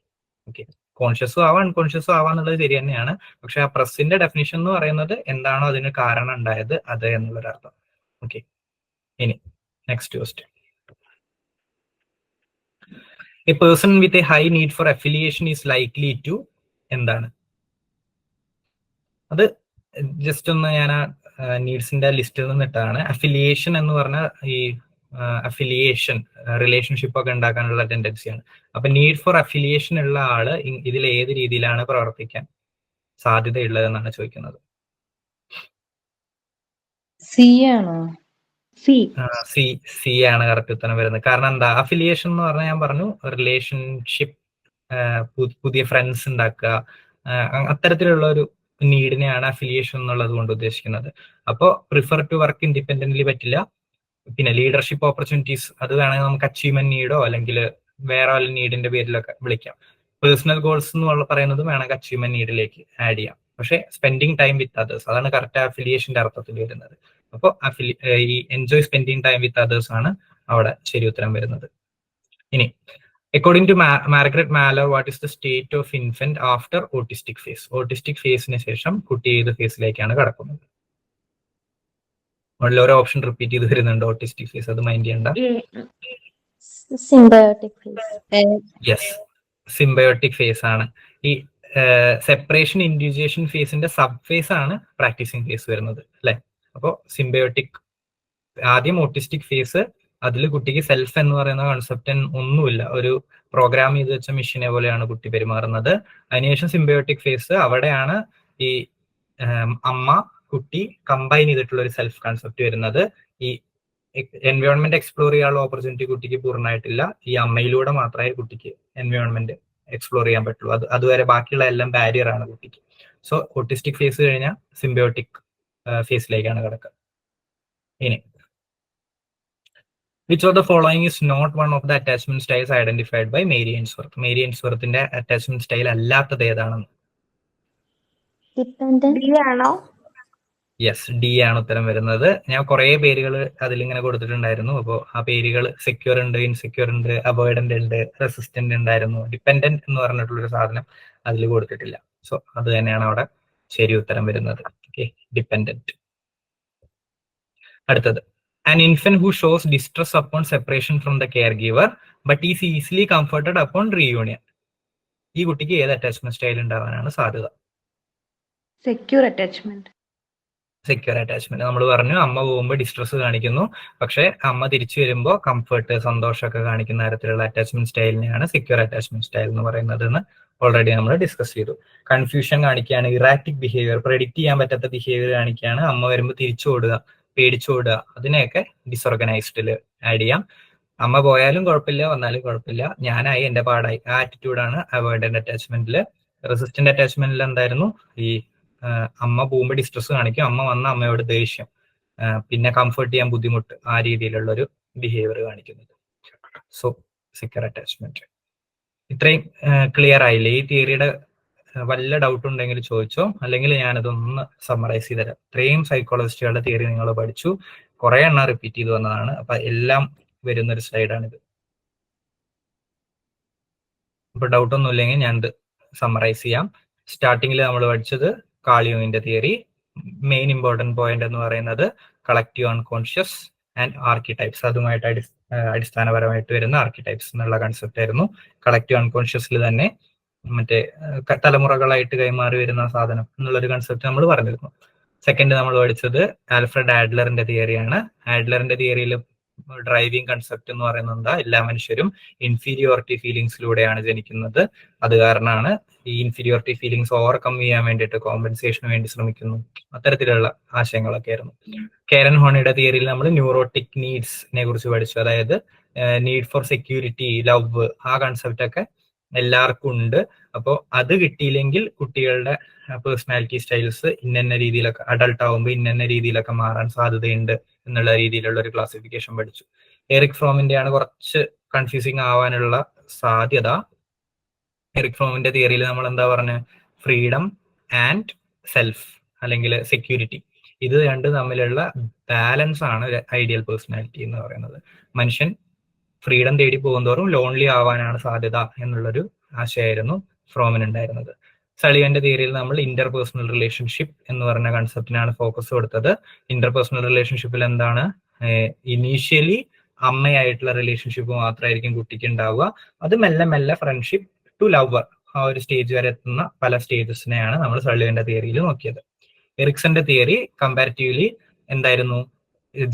ഓക്കെ, കോൺഷ്യസും ആവാം അൺകോൺഷ്യസും ആവാം എന്നുള്ളത് ശരി തന്നെയാണ്. പക്ഷെ ആ പ്രസിന്റെ ഡെഫിനിഷൻ എന്ന് പറയുന്നത് എന്താണോ അതിന് കാരണം ഉണ്ടായത് അത് എന്നുള്ളൊരർത്ഥം. ഓക്കെ, ഇനി next question. A person with a high need for affiliation is likely to എന്താണ്? അത് ജസ്റ്റ് ഒന്ന് ഞാൻ ആ നീഡ്സിന്റെ ലിസ്റ്റിൽ നിന്നിട്ടാണ്. അഫിലിയേഷൻ എന്ന് പറഞ്ഞാൽ ഈ അഫിലിയേഷൻ റിലേഷൻഷിപ്പ് ഒക്കെ ഉണ്ടാക്കാനുള്ള ടെൻഡൻസിയാണ്. അപ്പൊ നീഡ് ഫോർ അഫിലിയേഷൻ ഉള്ള ആള് ഇതിൽ ഏത് രീതിയിലാണ് പ്രവർത്തിക്കാൻ സാധ്യതയുള്ളതെന്നാണ് ചോദിക്കുന്നത്. സി ആണോ? സി ആണ് കറക്റ്റ് ഉത്തരം വരുന്നത്. കാരണം എന്താ, അഫിലിയേഷൻ എന്ന് പറഞ്ഞാൽ ഞാൻ പറഞ്ഞു റിലേഷൻഷിപ്പ്, പുതിയ ഫ്രണ്ട്സ് ഉണ്ടാക്കുക, അത്തരത്തിലുള്ള ഒരു നീഡിനെയാണ് അഫിലിയേഷൻ എന്നുള്ളത് കൊണ്ട് ഉദ്ദേശിക്കുന്നത്. അപ്പോൾ പ്രിഫർ ടു വർക്ക് ഇൻഡിപെൻഡന്റ്ലി പറ്റില്ല. പിന്നെ ലീഡർഷിപ്പ് ഓപ്പർച്യൂണിറ്റീസ്, അത് വേണമെങ്കിൽ നമുക്ക് അച്ചീവ്മെന്റ് നീഡോ അല്ലെങ്കിൽ വേറെ വല്ല നീഡിന്റെ പേരിലൊക്കെ വിളിക്കാം. പേഴ്സണൽ ഗോൾസ് എന്ന് പറയുന്നത് വേണമെങ്കിൽ അച്ചീവ്മെന്റ് നീഡിലേക്ക് ആഡ് ചെയ്യാം. പക്ഷെ സ്പെൻഡിങ് ടൈം വിത്ത് അതേഴ്സ്, അതാണ് കറക്റ്റ് അഫിലിയേഷന്റെ അർത്ഥത്തിൽ വരുന്നത്. അപ്പോൾ ഈ enjoy spending time with others ആണ് അവിടെ ശരി ഉത്തരം വരുന്നത്. ഇനി according to Margaret Mahler, what is the state of infant after autistic phase? Autistic ഫേസിന് ശേഷം കുട്ടി ഏത് ഫേസിലേക്കാണ് കടക്കുന്നത്? ഓരോ ഓപ്ഷൻ റിപ്പീറ്റ് ചെയ്ത് വരുന്നുണ്ട്. ഓട്ടിസ്റ്റിക് ഫേസ്, അത് മൈൻഡ് ചെയ്യണ്ട. Symbiotic phase. Yes, symbiotic phase ആണ്. ഈ സെപ്പറേഷൻ ഇൻഡിവിജ്വേഷൻ ഫേസിന്റെ സബ് ഫേസ് ആണ് പ്രാക്ടീസിങ് ഫേസ് വരുന്നത്, അല്ലെ? അപ്പോൾ സിംബയോട്ടിക്, ആദ്യം ഓട്ടിസ്റ്റിക് ഫേസ്, അതിൽ കുട്ടിക്ക് സെൽഫ് എന്ന് പറയുന്ന കോൺസെപ്റ്റ് ഒന്നുമില്ല, ഒരു പ്രോഗ്രാം ചെയ്ത് വെച്ച മെഷീനെ പോലെയാണ് കുട്ടി പെരുമാറുന്നത്. അതിനുശേഷം സിംബയോട്ടിക് ഫേസ്, അവിടെയാണ് ഈ അമ്മ കുട്ടി കമ്പൈൻ ചെയ്തിട്ടുള്ള ഒരു സെൽഫ് കോൺസെപ്റ്റ് വരുന്നത്. ഈ എൻവയോൺമെന്റ് എക്സ്പ്ലോർ ചെയ്യാനുള്ള ഓപ്പർച്യൂണിറ്റി കുട്ടിക്ക് പൂർണ്ണമായിട്ടില്ല. ഈ അമ്മയിലൂടെ മാത്രമേ കുട്ടിക്ക് എൻവയോൺമെന്റ് എക്സ്പ്ലോർ ചെയ്യാൻ പറ്റുള്ളൂ. അതുവരെ ബാക്കിയുള്ള എല്ലാം ബാരിയർ ആണ് കുട്ടിക്ക്. സോ ഓട്ടിസ്റ്റിക് ഫേസ് കഴിഞ്ഞാൽ സിംബയോട്ടിക് ഫേസിലേക്കാണ് കിടക്കുക. ഇനി which of the following is not one of the attachment styles identified by Mary Ainsworth? Mary ainsworthന്റെ അറ്റാച്ച്മെന്റ് സ്റ്റൈൽ അല്ലാത്തത് ഏതാണെന്ന്? Dependent. ആണോ? യെസ്, ഡി ആണ് ഉത്തരം വരുന്നത്. ഞാൻ കുറെ പേരുകൾ അതിലിങ്ങനെ കൊടുത്തിട്ടുണ്ടായിരുന്നു. അപ്പോൾ ആ പേരുകൾ സെക്യൂർ ഉണ്ട്, ഇൻസെക്യൂർ ഉണ്ട്, അവോയ്ഡന്റ് ഉണ്ട്, റെസിസ്റ്റന്റ് ഉണ്ടായിരുന്നു. ഡിപ്പെൻഡന്റ് എന്ന് പറഞ്ഞിട്ടുള്ളൊരു സാധനം അതിൽ കൊടുത്തിട്ടില്ല. സോ അത് തന്നെയാണ് അവിടെ ശരി ഉത്തരം വരുന്നത്. Okay, dependent. അടുത്തത്, an infant who shows distress upon separation from the caregiver but is easily comforted upon reunion. ഈ കുട്ടിക്ക് ഏത് അറ്റാച്ച്മെന്റ് സ്റ്റൈൽ ഉണ്ടാവാനാണ് സാധ്യത? Secure attachment. Secure attachment. നമ്മൾ പറഞ്ഞു അമ്മ പോകുമ്പോൾ ഡിസ്ട്രസ് കാണിക്കുന്നു, പക്ഷെ അമ്മ തിരിച്ചു വരുമ്പോൾ കംഫർട്ട്, സന്തോഷമൊക്കെ കാണിക്കുന്ന തരത്തിലുള്ള അറ്റാച്ച്മെന്റ് സ്റ്റൈലിനെയാണ് സെക്യൂർ അറ്റാച്ച്മെന്റ് സ്റ്റൈൽ എന്ന് പറയുന്നത് എന്ന് ഓൾറെഡി നമ്മൾ ഡിസ്കസ് ചെയ്തു. കൺഫ്യൂഷൻ കാണിക്കുകയാണ്, ഇറാറ്റിക് ബിഹേവിയർ, പ്രെഡിക്റ്റ് ചെയ്യാൻ പറ്റാത്ത ബിഹേവിയർ കാണിക്കുകയാണ്, അമ്മ വരുമ്പോൾ തിരിച്ചോടുക, പേടിച്ചോടുക, അതിനെയൊക്കെ ഡിസോർഗനൈസ്ഡിൽ ആഡ് ചെയ്യാം. അമ്മ പോയാലും കുഴപ്പമില്ല, വന്നാലും കുഴപ്പമില്ല, ഞാനായി എന്റെ പാടായി, ആ ആറ്റിറ്റ്യൂഡാണ് അവോയ്ഡന്റ് അറ്റാച്ച്മെന്റിൽ. റെസിസ്റ്റന്റ് അറ്റാച്ച്മെന്റിൽ എന്തായിരുന്നു? ഈ അമ്മ പോകുമ്പോൾ ഡിസ്ട്രസ് കാണിക്കും, അമ്മ വന്ന അമ്മയോട് ദേഷ്യം, പിന്നെ കംഫർട്ട് ചെയ്യാൻ ബുദ്ധിമുട്ട്, ആ രീതിയിലുള്ള ഒരു ബിഹേവിയർ കാണിക്കുന്നത്. So secure attachment. ഇത്രയും ക്ലിയർ ആയില്ലേ? ഈ തിയറിയുടെ വല്ല ഡൗട്ട് ഉണ്ടെങ്കിൽ ചോദിച്ചോ, അല്ലെങ്കിൽ ഞാനതൊന്ന് സമ്മറൈസ് ചെയ്തുതരാം. ഇത്രയും സൈക്കോളജിസ്റ്റുകളുടെ തിയറി നിങ്ങൾ പഠിച്ചു, കുറെ എണ്ണം റിപ്പീറ്റ് ചെയ്ത് വന്നതാണ്. അപ്പൊ എല്ലാം വരുന്നൊരു സ്ലൈഡാണിത്. അപ്പൊ ഡൗട്ട് ഒന്നും ഇല്ലെങ്കിൽ ഞാനിത് സമ്മറൈസ് ചെയ്യാം. സ്റ്റാർട്ടിങ്ങിൽ നമ്മൾ പഠിച്ചത് കാൾ യുങ്ങിന്റെ തിയറി. മെയിൻ ഇമ്പോർട്ടന്റ് പോയിന്റ് എന്ന് പറയുന്നത് കളക്റ്റീവ് അൺകോൺഷ്യസ് ആൻഡ് ആർക്കിടൈപ്സ്. അതുമായിട്ട് അടിസ്ഥാനപരമായിട്ട് വരുന്ന ആർക്കിടൈപ്സ് എന്നുള്ള കൺസെപ്റ്റ് ആയിരുന്നു. കളക്റ്റീവ് അൺകോൺഷ്യസിൽ തന്നെ മറ്റേ തലമുറകളായിട്ട് കൈമാറി വരുന്ന സാധനം എന്നുള്ളൊരു കൺസെപ്റ്റ് നമ്മൾ പറഞ്ഞിരുന്നു. സെക്കൻഡ് നമ്മൾ പഠിച്ചത് ആൽഫ്രഡ് ആഡ്ലറിന്റെ തിയറിയാണ്. ആഡ്ലറിന്റെ തിയറിയിൽ ഡ്രൈവിംഗ് കൺസെപ്റ്റ് എന്ന് പറയുന്നത് എന്താ, എല്ലാ മനുഷ്യരും ഇൻഫീരിയോറിറ്റി ഫീലിങ്സിലൂടെയാണ് ജനിക്കുന്നത്. അത് കാരണമാണ് ഈ ഇൻഫീരിയോറിറ്റി ഫീലിങ്സ് ഓവർകം ചെയ്യാൻ വേണ്ടിയിട്ട് കോമ്പൻസേഷന് വേണ്ടി ശ്രമിക്കുന്നു. അത്തരത്തിലുള്ള ആശയങ്ങളൊക്കെ ആയിരുന്നു. കാരൻ ഹോണിയുടെ തിയറിയിൽ നമ്മൾ ന്യൂറോട്ടിക് നീഡ്സിനെ കുറിച്ച് പഠിച്ചു. അതായത് നീഡ് ഫോർ സെക്യൂരിറ്റി, ലവ്, ആ കൺസെപ്റ്റ് ഒക്കെ എല്ലാവർക്കും ഉണ്ട്. അപ്പോൾ അത് കിട്ടിയില്ലെങ്കിൽ കുട്ടികളുടെ പേഴ്സണാലിറ്റി സ്റ്റൈൽസ് ഇന്ന രീതിയിലൊക്കെ അഡൾട്ട് ആവുമ്പോൾ ഇന്ന രീതിയിലൊക്കെ മാറാൻ സാധ്യതയുണ്ട് എന്നുള്ള രീതിയിലുള്ള ഒരു ക്ലാസിഫിക്കേഷൻ പഠിച്ചു. എറിക് ഫ്രോമിന്റെ ആണ് കുറച്ച് കൺഫ്യൂസിങ് ആവാനുള്ള സാധ്യത. എറിക് ഫ്രോമിന്റെ തിയറിയിൽ നമ്മൾ എന്താ പറഞ്ഞത്, ഫ്രീഡം ആൻഡ് സെൽഫ് അല്ലെങ്കിൽ സെക്യൂരിറ്റി, ഇത് രണ്ടും തമ്മിലുള്ള ബാലൻസ് ആണ് ഒരു ഐഡിയൽ പേഴ്സണാലിറ്റി എന്ന് പറയുന്നത്. മനുഷ്യൻ ഫ്രീഡം തേടി പോകുന്തോറും ലോൺലി ആവാനാണ് സാധ്യത എന്നുള്ളൊരു ആശയമായിരുന്നു ഫ്രോമിനുണ്ടായിരുന്നത്. സളിവന്റെ തിയറിയിൽ നമ്മൾ ഇന്റർപേഴ്സണൽ റിലേഷൻഷിപ്പ് എന്ന് പറഞ്ഞ കൺസെപ്റ്റിനാണ് ഫോക്കസ് കൊടുത്തത്. ഇന്റർപേഴ്സണൽ റിലേഷൻഷിപ്പിൽ എന്താണ്, ഇനീഷ്യലി അമ്മയായിട്ടുള്ള റിലേഷൻഷിപ്പ് മാത്രമായിരിക്കും കുട്ടിക്ക് ഉണ്ടാവുക. അത് മെല്ലെ മെല്ലെ ഫ്രണ്ട്ഷിപ്പ് ടു ലവർ, ആ ഒരു സ്റ്റേജ് വരെ എത്തുന്ന പല സ്റ്റേജസിനെയാണ് നമ്മൾ സളിവന്റെ തിയറിയിൽ നോക്കിയത്. എറിക്സന്റെ തിയറി കമ്പാരിറ്റീവ്ലി എന്തായിരുന്നു,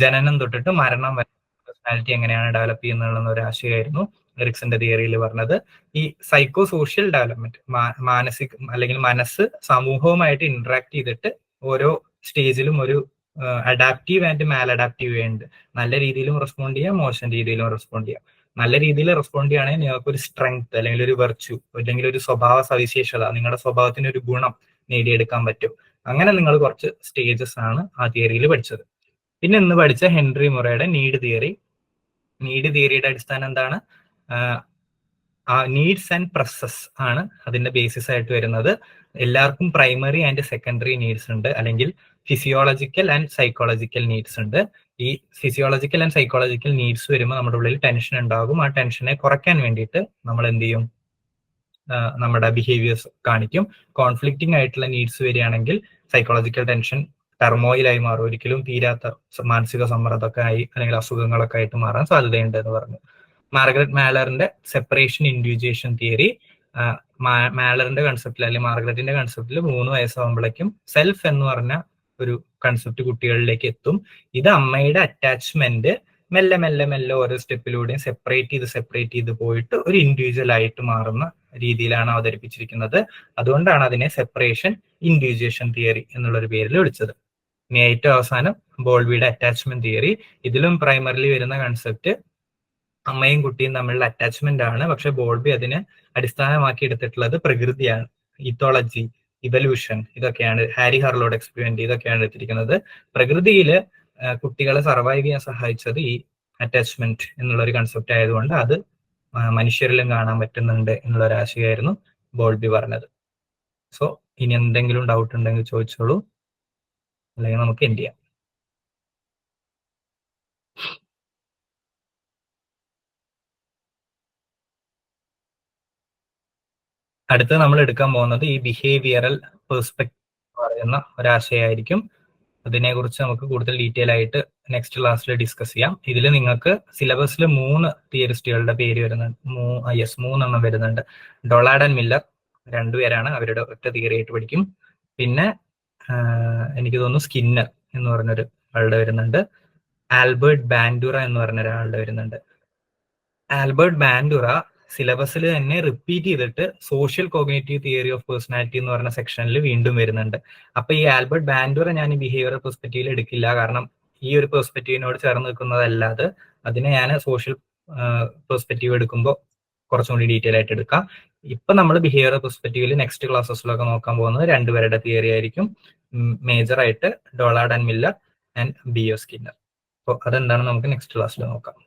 ജനനം തൊട്ടിട്ട് മരണം വരെ പേഴ്സണാലിറ്റി എങ്ങനെയാണ് ഡെവലപ്പ് ചെയ്യുന്നുള്ള ഒരു ആശയമായിരുന്നു എറിക്സന്റെ തിയറിയിൽ പറഞ്ഞത്. ഈ സൈക്കോ സോഷ്യൽ ഡെവലപ്മെന്റ്, മാനസിക അല്ലെങ്കിൽ മനസ്സ് സമൂഹവുമായിട്ട് ഇന്ററാക്ട് ചെയ്തിട്ട് ഓരോ സ്റ്റേജിലും ഒരു അഡാപ്റ്റീവ് ആൻഡ് മാൽ അഡാപ്റ്റീവ് ഉണ്ട്. നല്ല രീതിയിലും റെസ്പോണ്ട് ചെയ്യാം, മോശം രീതിയിലും റെസ്പോണ്ട് ചെയ്യാം. നല്ല രീതിയിൽ റെസ്പോണ്ട് ചെയ്യുകയാണെങ്കിൽ നിങ്ങൾക്ക് ഒരു സ്ട്രെങ്ത് അല്ലെങ്കിൽ ഒരു വെർച്യു അല്ലെങ്കിൽ ഒരു സ്വഭാവ സവിശേഷത, നിങ്ങളുടെ സ്വഭാവത്തിന് ഒരു ഗുണം നേടിയെടുക്കാൻ പറ്റും. അങ്ങനെ നിങ്ങൾ കുറച്ച് സ്റ്റേജസ് ആണ് ആ തിയറിയിൽ പഠിച്ചത്. പിന്നെ ഇന്ന് പഠിച്ച ഹെൻറി മൊറയുടെ നീഡ് തിയറി. നീഡ് തിയറിയുടെ അടിസ്ഥാനം എന്താണ്, നീഡ്സ് ആൻഡ് പ്രസസ് ആണ് അതിന്റെ ബേസിസ് ആയിട്ട് വരുന്നത്. എല്ലാവർക്കും പ്രൈമറി ആൻഡ് സെക്കൻഡറി നീഡ്സ് ഉണ്ട്, അല്ലെങ്കിൽ ഫിസിയോളജിക്കൽ ആൻഡ് സൈക്കോളജിക്കൽ നീഡ്സ് ഉണ്ട്. ഈ ഫിസിയോളജിക്കൽ ആൻഡ് സൈക്കോളജിക്കൽ നീഡ്സ് വരുമ്പോൾ നമ്മുടെ ഉള്ളിൽ ടെൻഷൻ ഉണ്ടാകും. ആ ടെൻഷനെ കുറയ്ക്കാൻ വേണ്ടിയിട്ട് നമ്മൾ എന്ത് ചെയ്യും, നമ്മുടെ ബിഹേവിയേഴ്സ് കാണിക്കും. കോൺഫ്ലിക്റ്റിംഗ് ആയിട്ടുള്ള നീഡ്സ് വരികയാണെങ്കിൽ സൈക്കോളജിക്കൽ ടെൻഷൻ ടെർമോയിലായി മാറും, ഒരിക്കലും തീരാത്ത മാനസിക സമ്മർദ്ദമൊക്കെ ആയി അല്ലെങ്കിൽ അസുഖങ്ങളൊക്കെ ആയിട്ട് മാറാൻ സാധ്യതയുണ്ട് എന്ന് പറഞ്ഞു. മാർഗരറ്റ് മാലറിന്റെ സെപ്പറേഷൻ ഇൻഡിവിജ്വേഷൻ തിയറി, മാലറിന്റെ കൺസെപ്റ്റിൽ അല്ലെങ്കിൽ മാർഗരറ്റിന്റെ കൺസെപ്റ്റിൽ 3 വയസ്സാകുമ്പോഴേക്കും സെൽഫ് എന്ന് പറഞ്ഞ ഒരു കൺസെപ്റ്റ് കുട്ടികളിലേക്ക് എത്തും. ഇത് അമ്മയുടെ അറ്റാച്ച്മെന്റ് മെല്ലെ മെല്ലെ മെല്ലെ ഓരോ സ്റ്റെപ്പിലൂടെയും സെപ്പറേറ്റ് ചെയ്ത് പോയിട്ട് ഒരു ഇൻഡിവിജ്വൽ ആയിട്ട് മാറുന്ന രീതിയിലാണ് അവതരിപ്പിച്ചിരിക്കുന്നത്. അതുകൊണ്ടാണ് അതിനെ സെപ്പറേഷൻ ഇൻഡിവിജ്വേഷൻ തിയറി എന്നുള്ളൊരു പേരിൽ വിളിച്ചത്. ഇനി ഏറ്റവും അവസാനം ബോൾബിയുടെ അറ്റാച്ച്മെന്റ് തിയറി. ഇതിലും പ്രൈമറിലി വരുന്ന കൺസെപ്റ്റ് അമ്മയും കുട്ടിയും തമ്മിലുള്ള അറ്റാച്ച്മെന്റ് ആണ്. പക്ഷെ ബോൾബി അതിനെ അടിസ്ഥാനമാക്കി എടുത്തിട്ടുള്ളത് പ്രകൃതിയാണ്, ഇത്തോളജി, ഇവല്യൂഷൻ, ഇതൊക്കെയാണ്. ഹാരി ഹാർലോഡ് എക്സ്പെരിമെന്റ്, ഇതൊക്കെയാണ് എടുത്തിരിക്കുന്നത്. പ്രകൃതിയില് കുട്ടികളെ സർവൈവ് ചെയ്യാൻ സഹായിച്ചത് ഈ അറ്റാച്ച്മെന്റ് എന്നുള്ള ഒരു കൺസെപ്റ്റ് ആയതുകൊണ്ട് അത് മനുഷ്യരിലും കാണാൻ പറ്റുന്നുണ്ട് എന്നുള്ള ഒരു ആശയമായിരുന്നു ബോൾബി പറഞ്ഞത്. സോ ഇനി എന്തെങ്കിലും ഡൗട്ട് ഉണ്ടെങ്കിൽ ചോദിച്ചോളൂ, അല്ലെങ്കിൽ നമുക്ക് എൻഡ് ചെയ്യാം. അടുത്ത് നമ്മൾ എടുക്കാൻ പോകുന്നത് ഈ ബിഹേവിയറൽ പെർസ്പെക്റ്റീവ് പറയുന്ന ഒരാശയമായിരിക്കും. അതിനെക്കുറിച്ച് നമുക്ക് കൂടുതൽ ഡീറ്റെയിൽ ആയിട്ട് നെക്സ്റ്റ് ക്ലാസ്സിൽ ഡിസ്കസ് ചെയ്യാം. ഇതിൽ നിങ്ങൾക്ക് സിലബസിൽ 3 തിയറിസ്റ്റുകളുടെ പേര് വരുന്നുണ്ട്, 3 വരുന്നുണ്ട്. ഡൊളാർഡ് ആൻഡ് മില്ലർ 2 പേരാണ്, അവരുടെ ഒറ്റ തിയറി ആയിട്ട് പഠിക്കും. പിന്നെ എനിക്ക് തോന്നുന്നു സ്കിന്നർ എന്ന് പറഞ്ഞൊരു ആളുടെ വരുന്നുണ്ട്. ആൽബർട്ട് ബാൻഡുറ എന്ന് പറഞ്ഞ ഒരാളുടെ വരുന്നുണ്ട്. ആൽബർട്ട് ബാൻഡുറ സിലബസിൽ തന്നെ റിപ്പീറ്റ് ചെയ്തിട്ട് social cognitive theory of personality എന്ന് പറഞ്ഞ സെക്ഷനിൽ വീണ്ടും വരുന്നുണ്ട്. അപ്പൊ ഈ ആൽബർട്ട് ബാൻഡുറ ഞാൻ ഈ ബിഹേവിയറൽ പെർസ്പെക്റ്റീവിൽ എടുക്കില്ല, കാരണം ഈ ഒരു പെർസ്പെക്റ്റീവിനോട് ചേർന്ന് നിൽക്കുന്നതല്ലാതെ അതിനെ ഞാൻ സോഷ്യൽ പെർസ്പെക്റ്റീവ് എടുക്കുമ്പോൾ കുറച്ചും കൂടി ഡീറ്റെയിൽ ആയിട്ട് എടുക്കാം. ഇപ്പൊ നമ്മൾ ബിഹേവിയറൽ പെർസ്പെക്റ്റീവിൽ നെക്സ്റ്റ് ക്ലാസ്സസിലൊക്കെ നോക്കാൻ പോകുന്നത് 2 പേരുടെ തിയറി ആയിരിക്കും. മേജർ ആയിട്ട് Dollard and Miller and B O Skinner. അപ്പോൾ അതെന്താണെന്ന് നമുക്ക് നെക്സ്റ്റ് ക്ലാസ്സിൽ നോക്കാം.